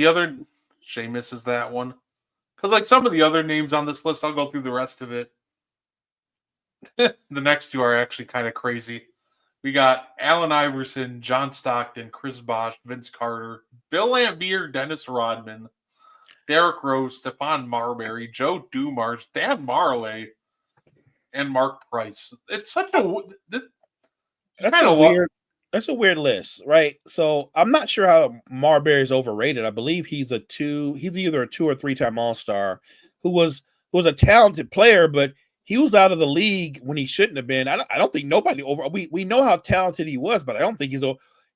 other Sheamus is that one. Because like some of the other names on this list, I'll go through the rest of it. The next two are actually kind of crazy. We got Allen Iverson, John Stockton, Chris Bosh, Vince Carter, Bill Laimbeer, Dennis Rodman, Derrick Rose, Stephon Marbury, Joe Dumars, Dan Marley, and Mark Price. It's such a That's a weird list, right? So I'm not sure how Marbury is overrated. I believe he's either a 2 or 3-time All-Star who was a talented player, but he was out of the league when he shouldn't have been. I don't think nobody we know how talented he was, but I don't think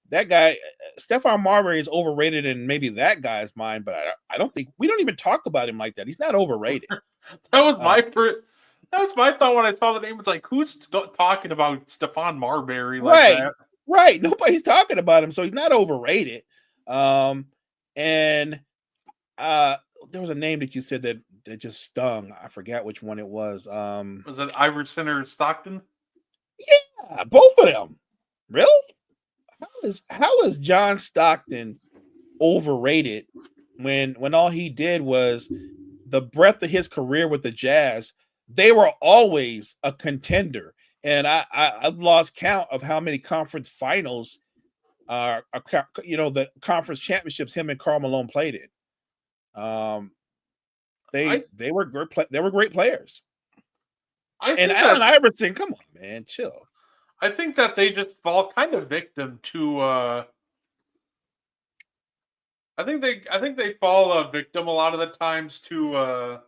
that guy. Stephon Marbury is overrated in maybe that guy's mind, but I don't think we don't even talk about him like that. He's not overrated. That was my thought when I saw the name. It's like, who's talking about Stephon Marbury like that? Right. Nobody's talking about him, so he's not overrated. And there was a name that you said that just stung. I forgot which one it was. Was it Iverson or Stockton? Yeah, both of them. Really? How is John Stockton overrated when all he did was the breadth of his career with the Jazz? They were always a contender, and I've lost count of how many conference finals, the conference championships him and Karl Malone played in. They were great players. And Allen Iverson, come on, man, chill. I think that they just fall kind of victim to. I think they fall a victim a lot of the times to.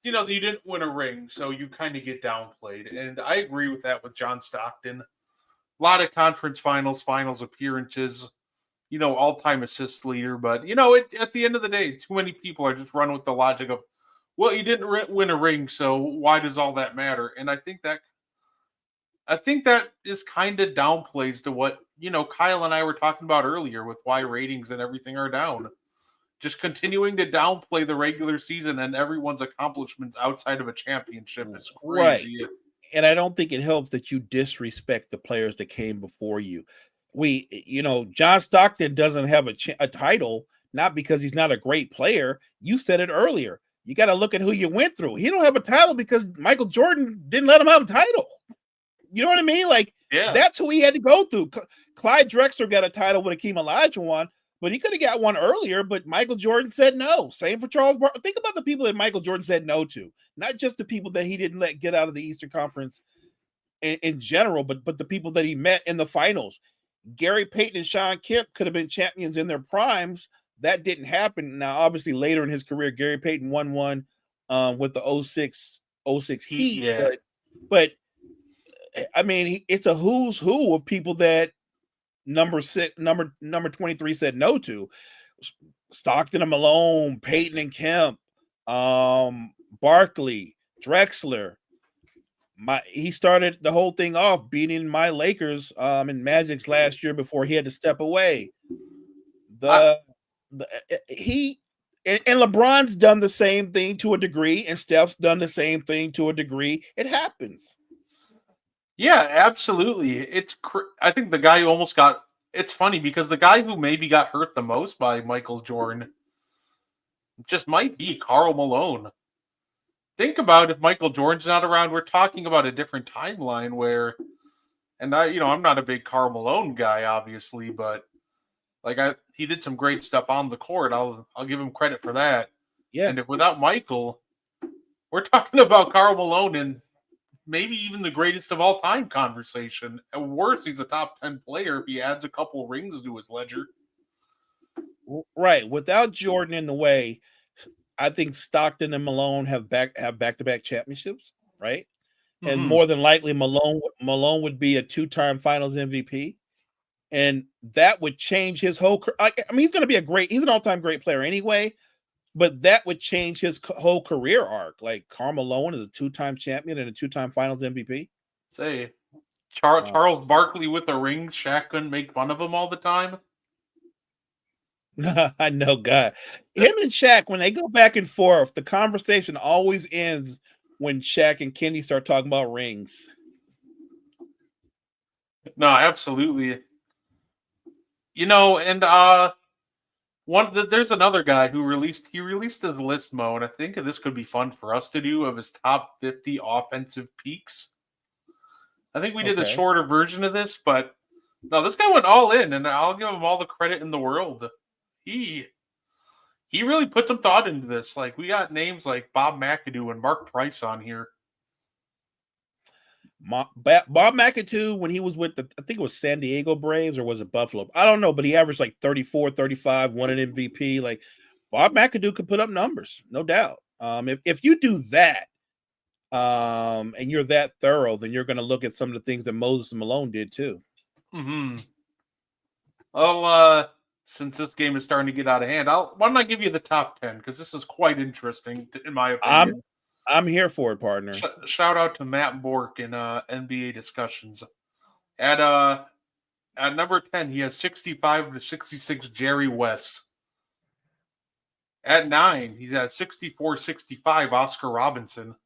You didn't win a ring, so you kind of get downplayed, and I agree with that with John Stockton. A lot of conference finals appearances. All-time assist leader, but at the end of the day, too many people are just running with the logic of, well, you didn't win a ring, so why does all that matter? And I think that is kind of downplays to what Kyle and I were talking about earlier with why ratings and everything are down. Just continuing to downplay the regular season and everyone's accomplishments outside of a championship is crazy. Right. And I don't think it helps that you disrespect the players that came before you. John Stockton doesn't have a title, not because he's not a great player. You said it earlier. You got to look at who you went through. He don't have a title because Michael Jordan didn't let him have a title. You know what I mean? That's who he had to go through. Clyde Drexler got a title when Akeem Olajuwon, but he could have got one earlier, but Michael Jordan said no. Same for Charles Barkley. Think about the people that Michael Jordan said no to, not just the people that he didn't let get out of the Eastern Conference in general, but the people that he met in the finals. Gary Payton and Sean Kemp could have been champions in their primes. That didn't happen. Now, obviously, later in his career, Gary Payton won one with the 06 Heat. Yeah. But I mean, it's a who's who of people that number 23 said no to. Stockton and Malone, Payton and Kemp, Barkley, Drexler. He started the whole thing off beating my Lakers in Magic's last year before he had to step away. And LeBron's done the same thing to a degree, and Steph's done the same thing to a degree. It happens. Yeah, absolutely. I think the guy who almost got. It's funny because the guy who maybe got hurt the most by Michael Jordan just might be Karl Malone. Think about if Michael Jordan's not around, we're talking about a different timeline where, and I'm not a big Karl Malone guy, obviously, but he did some great stuff on the court. I'll give him credit for that. Yeah. And if without Michael, we're talking about Karl Malone and maybe even the greatest of all time conversation. At worst, he's a top 10 player if he adds a couple rings to his ledger. Right. Without Jordan in the way, I think Stockton and Malone have back-to-back championships, right? Mm-hmm. And more than likely, Malone would be a 2-time Finals MVP, and that would change his whole. I mean, he's going to be he's an all-time great player anyway, but that would change his whole career arc. Like Karl Malone is a 2-time champion and a 2-time Finals MVP. Say, Charles Barkley with a ring. Shaq couldn't make fun of him all the time. I know, God. Him and Shaq, when they go back and forth, the conversation always ends when Shaq and Kenny start talking about rings. No, absolutely. And there's another guy who released his list, Mo, and I think this could be fun for us to do of his top 50 offensive peaks. I think we did a Okay. shorter version of this, but no, this guy went all in, and I'll give him all the credit in the world. He really put some thought into this. Like, we got names like Bob McAdoo and Mark Price on here. Bob McAdoo, when he was with I think it was San Diego Braves, or was it Buffalo? I don't know, but he averaged like 34, 35, won an MVP. Like, Bob McAdoo could put up numbers, no doubt. If you do that, and you're that thorough, then you're going to look at some of the things that Moses Malone did too. Mm-hmm. Well, since this game is starting to get out of hand, why don't I give you the top 10, because this is quite interesting, in my opinion. I'm here for it, partner. Shout out to Matt Bork in NBA discussions. At number 10, he has 65 to 66 Jerry West. At 9, he's at 64-65 Oscar Robertson.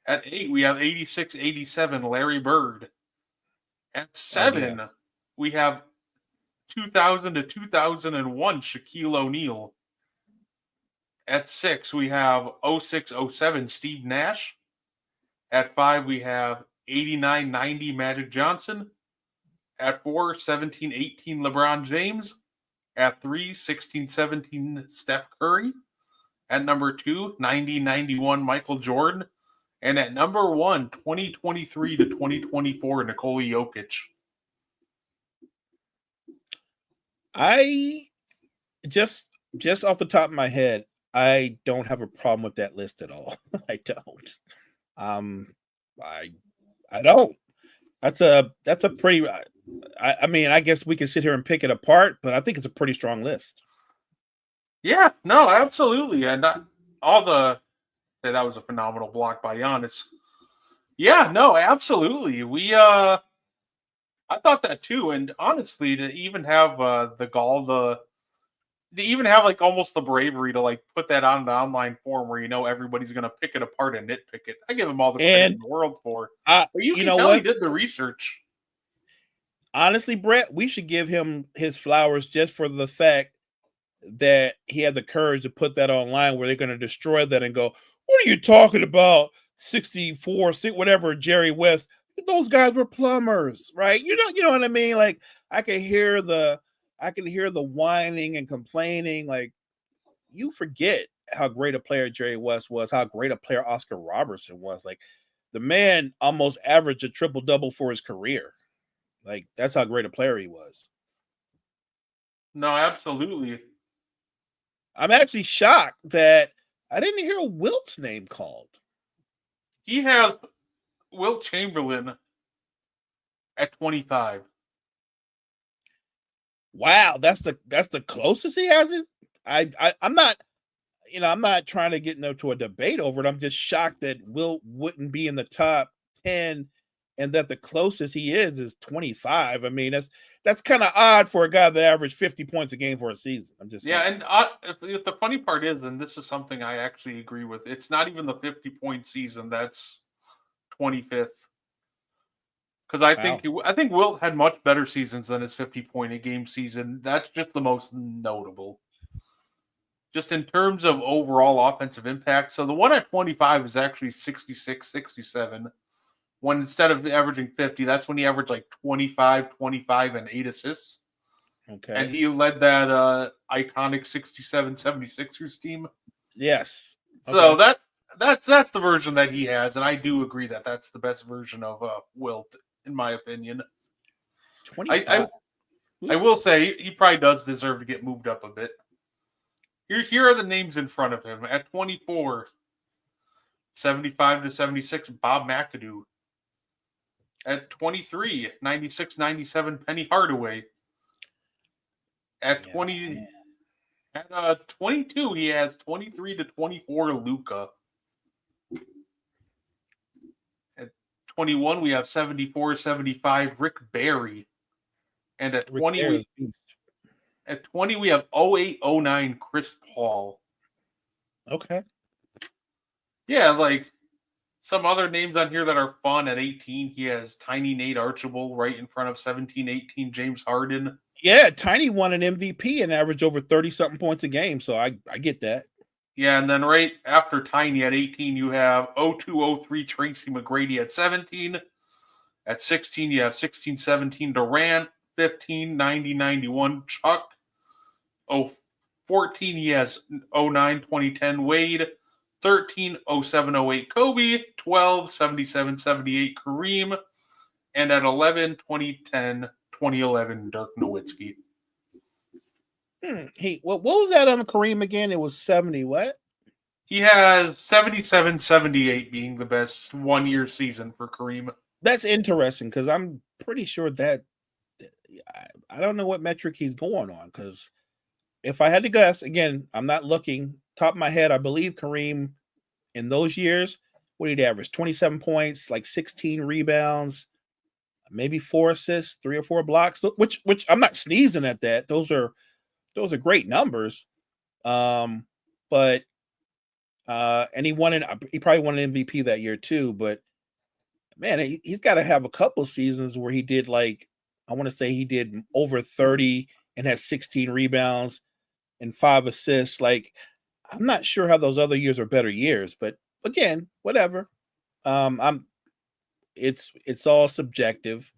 At 8, we have 86-87 Larry Bird. At 7, we have 2000 to 2001 Shaquille O'Neal. At 6, we have 06-07 Steve Nash. At 5, we have 89-90 Magic Johnson. At 4, 17-18 LeBron James. At 3, 16-17 Steph Curry. At number 2, 90-91 Michael Jordan. And at number 1, 2023 to 2024 Nikola Jokic. I just off the top of my head, I don't have a problem with that list at all. I don't. I don't. That's a pretty. I mean, I guess we can sit here and pick it apart, but I think it's a pretty strong list. Yeah, no, absolutely, and that was a phenomenal block by Giannis. Yeah, no, absolutely. I thought that too, and honestly, to even have the gall, to even have like almost the bravery to like put that on an online forum where everybody's gonna pick it apart and nitpick it. I give him all the credit in the world for. But you can tell he did the research. Honestly, Brett, we should give him his flowers just for the fact that he had the courage to put that online where they're going to destroy that and go, what are you talking about? 64, whatever, Jerry West. Those guys were plumbers, right? You know what I mean? Like, I can hear the whining and complaining. Like, you forget how great a player Jerry West was, how great a player Oscar Robertson was. Like, the man almost averaged a triple-double for his career. Like, that's how great a player he was. No, absolutely. I'm actually shocked that I didn't hear Wilt's name called. He has Wilt Chamberlain at 25. Wow, that's the closest he has it. I'm not, I'm not trying to get into a debate over it. I'm just shocked that Wilt wouldn't be in the top 10 and that the closest he is 25. I mean, that's kind of odd for a guy that averaged 50 points a game for a season. I'm just saying. And the funny part is, and this is something I actually agree with, it's not even the 50-point season that's 25th. Because I think Wilt had much better seasons than his 50-point-a-game season. That's just the most notable. Just in terms of overall offensive impact. So the one at 25 is actually 66, 67. When instead of averaging 50, that's when he averaged like 25, and 8 assists. Okay. And he led that iconic 67-76ers team. Yes. Okay. So that's the version that he has, and I do agree that that's the best version of Wilt, in my opinion. 25. I will say he probably does deserve to get moved up a bit. Here are the names in front of him. At 24, 75-76, Bob McAdoo. At 23, 96-97, Penny Hardaway. At 22, he has 23-24, Luka. At 21, we have 74-75, Rick Barry. And at 20, we have 08-09, Chris Paul. Okay. Yeah, like some other names on here that are fun. At 18, he has Tiny Nate Archibald right in front of 17-18 James Harden. Yeah, Tiny won an MVP and averaged over 30-something points a game, so I get that. Yeah, and then right after Tiny at 18, you have 0203 Tracy McGrady at 17. At 16, you have 16-17 Durant, 15, 90-91 Chuck. 14, he has 09-2010 Wade. 13, 07-08 Kobe. 12, 77-78 Kareem. And at 11, 2010-2011 Dirk Nowitzki. What was that on the Kareem again? It was 70 what? He has 77-78 being the best 1 year season for Kareem. That's interesting because I'm pretty sure that I don't know what metric he's going on, because if I had to guess, again, I'm not looking, top of my head, I believe Kareem in those years, what did he average? 27 points, like 16 rebounds, maybe 4 assists, 3 or 4 blocks, which I'm not sneezing at that. Those are great numbers. And he probably won an MVP that year too, but man, he's got to have a couple seasons where he did, like, I want to say he did over 30 and had 16 rebounds and 5 assists. Like, I'm not sure how those other years are better years, but again, whatever. It's all subjective.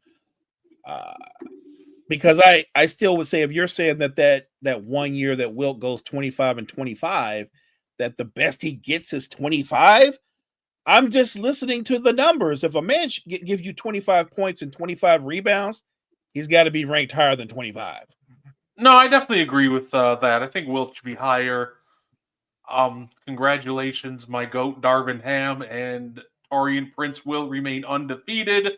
Because I still would say, if you're saying that 1 year that Wilt goes 25 and 25, that the best he gets is 25, I'm just listening to the numbers. If a man gives you 25 points and 25 rebounds, he's got to be ranked higher than 25. No, I definitely agree with that. I think Wilt should be higher. Congratulations, my GOAT, Darvin Ham, and Taurean Prince will remain undefeated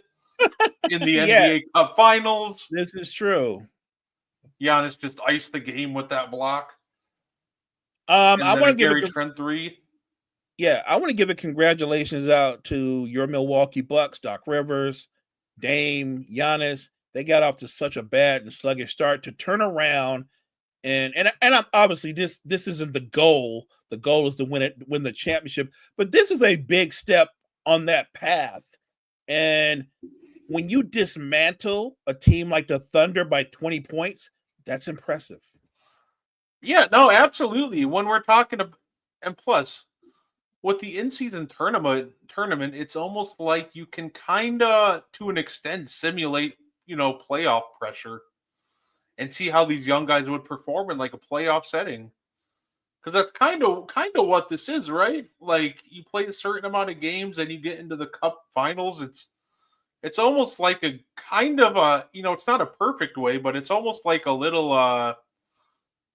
in the NBA Cup Finals. This is true. Giannis just iced the game with that block. I want to give Gary Trent 3. Yeah, I want to give a congratulations out to your Milwaukee Bucks, Doc Rivers, Dame, Giannis. They got off to such a bad and sluggish start to turn around, and I'm, obviously this isn't the goal. The goal is to win the championship, but this is a big step on that path. And when you dismantle a team like the Thunder by 20 points, that's impressive. Yeah, no, absolutely. When we're talking about, and plus, with the in-season tournament, it's almost like you can kind of, to an extent, simulate, playoff pressure and see how these young guys would perform in like a playoff setting. Because that's kind of what this is, right? Like, you play a certain amount of games and you get into the Cup Finals. It's almost like a kind of a, it's not a perfect way, but it's almost like a little,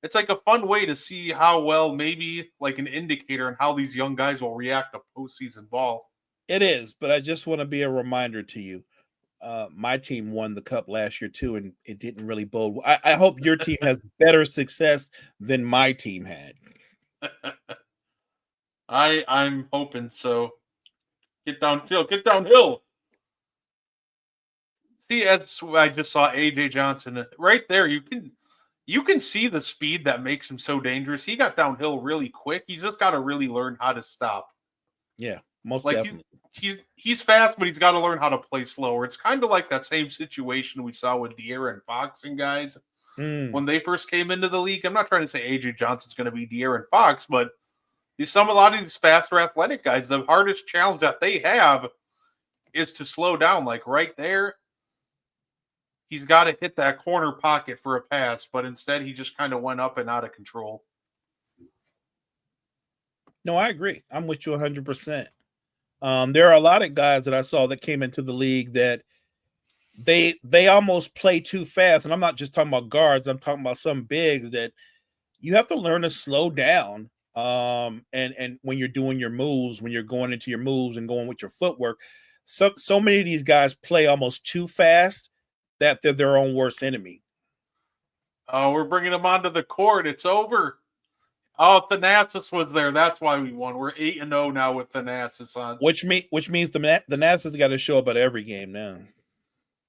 it's like a fun way to see how well, maybe like an indicator on how these young guys will react to postseason ball. It is, but I just want to be a reminder to you. My team won the Cup last year too, and it didn't really bode. I hope your team has better success than my team had. I'm hoping so. Get downhill. See, as I just saw AJ Johnson right there. You can see the speed that makes him so dangerous. He got downhill really quick. He's just got to really learn how to stop. Yeah, most like definitely. He's fast, but he's got to learn how to play slower. It's kind of like that same situation we saw with De'Aaron Fox and guys when they first came into the league. I'm not trying to say AJ Johnson's going to be De'Aaron Fox, but a lot of these faster athletic guys, the hardest challenge that they have is to slow down. Like right there, he's got to hit that corner pocket for a pass, but instead he just kind of went up and out of control. No, I agree. I'm with you 100%. There are a lot of guys that I saw that came into the league that they almost play too fast. And I'm not just talking about guards. I'm talking about some bigs that you have to learn to slow down. And when you're doing your moves, when you're going into your moves and going with your footwork, so many of these guys play almost too fast that they're their own worst enemy. Oh, we're bringing them onto the court. It's over. Oh, Thanasis was there. That's why we won. We're 8-0 now with Thanasis on. Which means the Thanasis got to show up at every game now.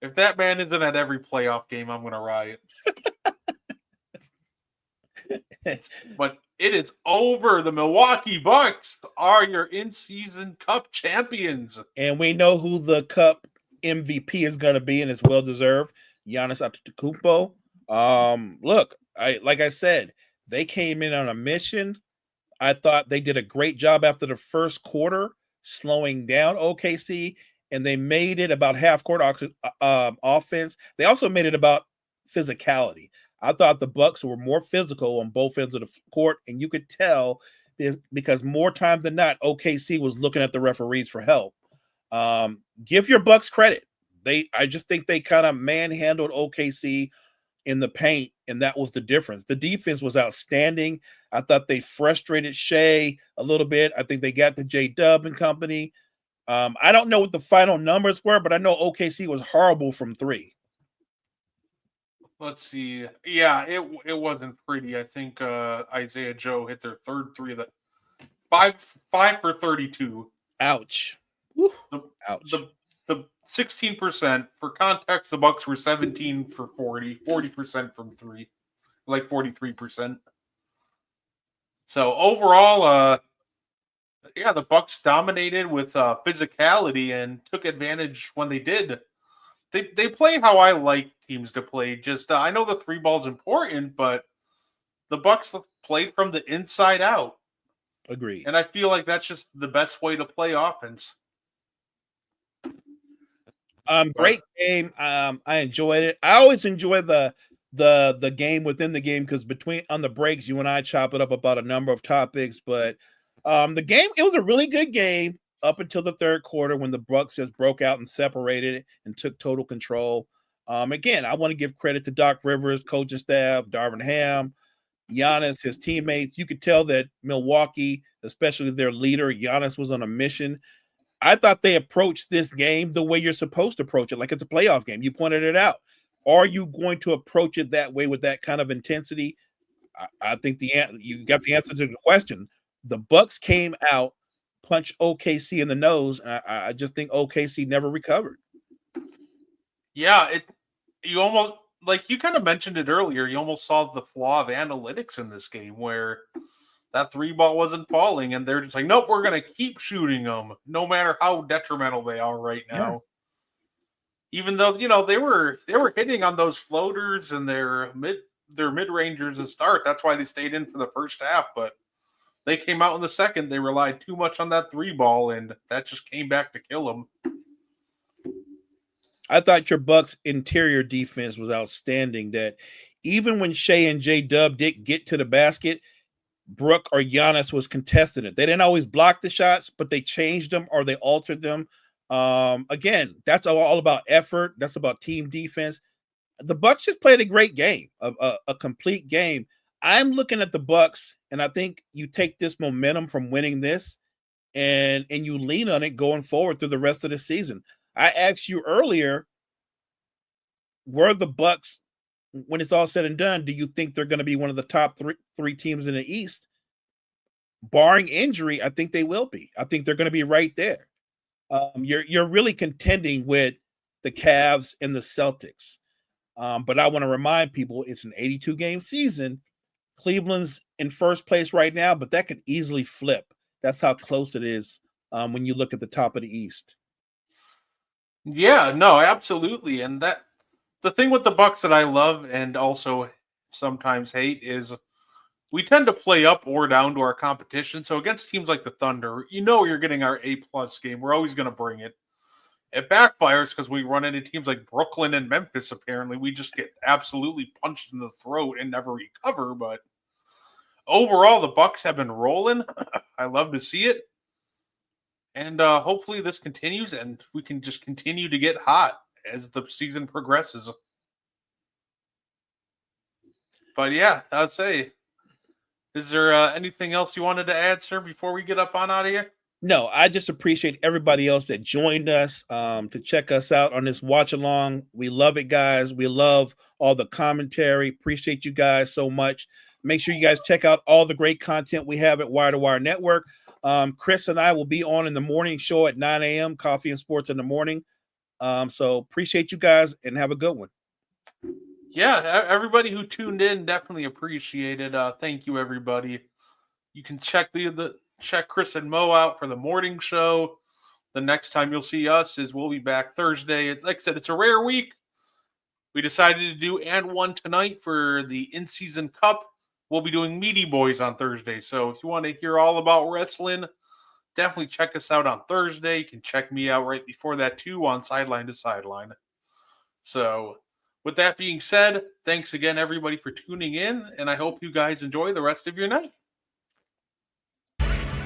If that man isn't at every playoff game, I'm going to riot. But it is over. The Milwaukee Bucks are your in-season Cup champions. And we know who the Cup MVP is going to be, and it's well-deserved. Giannis Antetokounmpo. Look, like I said, they came in on a mission. I thought they did a great job after the first quarter slowing down OKC, and they made it about half court offense. They also made it about physicality. I thought the Bucks were more physical on both ends of the court, and you could tell because more times than not, OKC was looking at the referees for help. Give your Bucks credit. I just think they kind of manhandled OKC in the paint, and that was the difference. The defense was outstanding. I thought they frustrated Shea a little bit. I think they got the J-Dub and company. I don't know what the final numbers were, but I know OKC was horrible from three. Let's see. Yeah, it wasn't pretty. I think Isaiah Joe hit their third three of the five for 32. Ouch. Ouch. The 16%. For context, the Bucks were 17 for 40% from three, like 43%. So overall, yeah, the Bucks dominated with physicality and took advantage when they did. They play how I like teams to play. Just I know the three ball is important, but the Bucks played from the inside out. Agreed. And I feel like that's just the best way to play offense. Great game. I enjoyed it. I always enjoy the game within the game because between on the breaks, you and I chop it up about a number of topics. But the game, it was a really good game up until the third quarter when the Bucks just broke out and separated and took total control. Again, I want to give credit to Doc Rivers, coaching staff, Darvin Ham, Giannis, his teammates. You could tell that Milwaukee, especially their leader, Giannis, was on a mission. I thought they approached this game the way you're supposed to approach it, like it's a playoff game. You pointed it out. Are you going to approach it that way with that kind of intensity? I think you got the answer to the question. The Bucks came out, punched OKC in the nose, and I just think OKC never recovered. Yeah, you almost like you kind of mentioned it earlier. You almost saw the flaw of analytics in this game where that three ball wasn't falling, and they're just like, nope, we're going to keep shooting them, no matter how detrimental they are right now. Yeah. Even though they were hitting on those floaters and their mid rangers to start. That's why they stayed in for the first half. But they came out in the second. They relied too much on that three ball, and that just came back to kill them. I thought your Bucks interior defense was outstanding. That even when Shea and J-Dub did get to the basket, Brooke or Giannis was contesting it. They didn't always block the shots, but they changed them or they altered them. Again, that's all about effort. That's about team defense. The Bucks just played a great game, a complete game. I'm looking at the Bucks, and I think you take this momentum from winning this, and you lean on it going forward through the rest of the season. I asked you earlier, were the Bucks, when it's all said and done, do you think they're going to be one of the top three teams in the East? Barring injury, I think they will be. I think they're going to be right there. You're really contending with the Cavs and the Celtics. But I want to remind people it's an 82-game season. Cleveland's in first place right now, but that could easily flip. That's how close it is when you look at the top of the East. Yeah, no, absolutely. And that the thing with the Bucks that I love and also sometimes hate is we tend to play up or down to our competition. So against teams like the Thunder, you're getting our A+ game. We're always going to bring it. It backfires because we run into teams like Brooklyn and Memphis. Apparently, we just get absolutely punched in the throat and never recover. But overall, the Bucks have been rolling. I love to see it. And hopefully this continues and we can just continue to get hot as the season progresses. But yeah, I'd say, is there anything else you wanted to add, sir, before we get up on out of here? No, I just appreciate everybody else that joined us to check us out on this watch along. We love it, guys. We love all the commentary. Appreciate you guys so much. Make sure you guys check out all the great content we have at Wire to Wire Network. Chris and I will be on in the morning show at 9 a.m. Coffee and Sports in the morning. So appreciate you guys and have a good one. Yeah, everybody who tuned in, definitely appreciate it. Thank you, everybody. You can check check Chris and Mo out for the morning show. The next time you'll see us is we'll be back Thursday. Like I said, it's a rare week. We decided to do and one tonight for the in-season cup. we'll be doing Meaty Boys on Thursday. So if you want to hear all about wrestling, definitely check us out on Thursday. You can check me out right before that too on Sideline to Sideline. So with that being said, thanks again everybody for tuning in, and I hope you guys enjoy the rest of your night.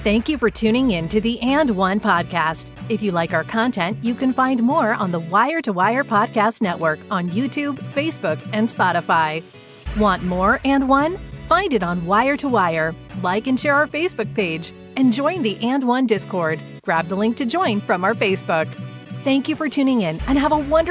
Thank you for tuning in to the And One podcast. If you like our content, you can find more on the Wire to Wire Podcast Network on YouTube, Facebook, and Spotify. Want more And One? Find it on Wire to Wire. Like and share our Facebook page, and join the And One Discord. Grab the link to join from our Facebook. Thank you for tuning in, and have a wonderful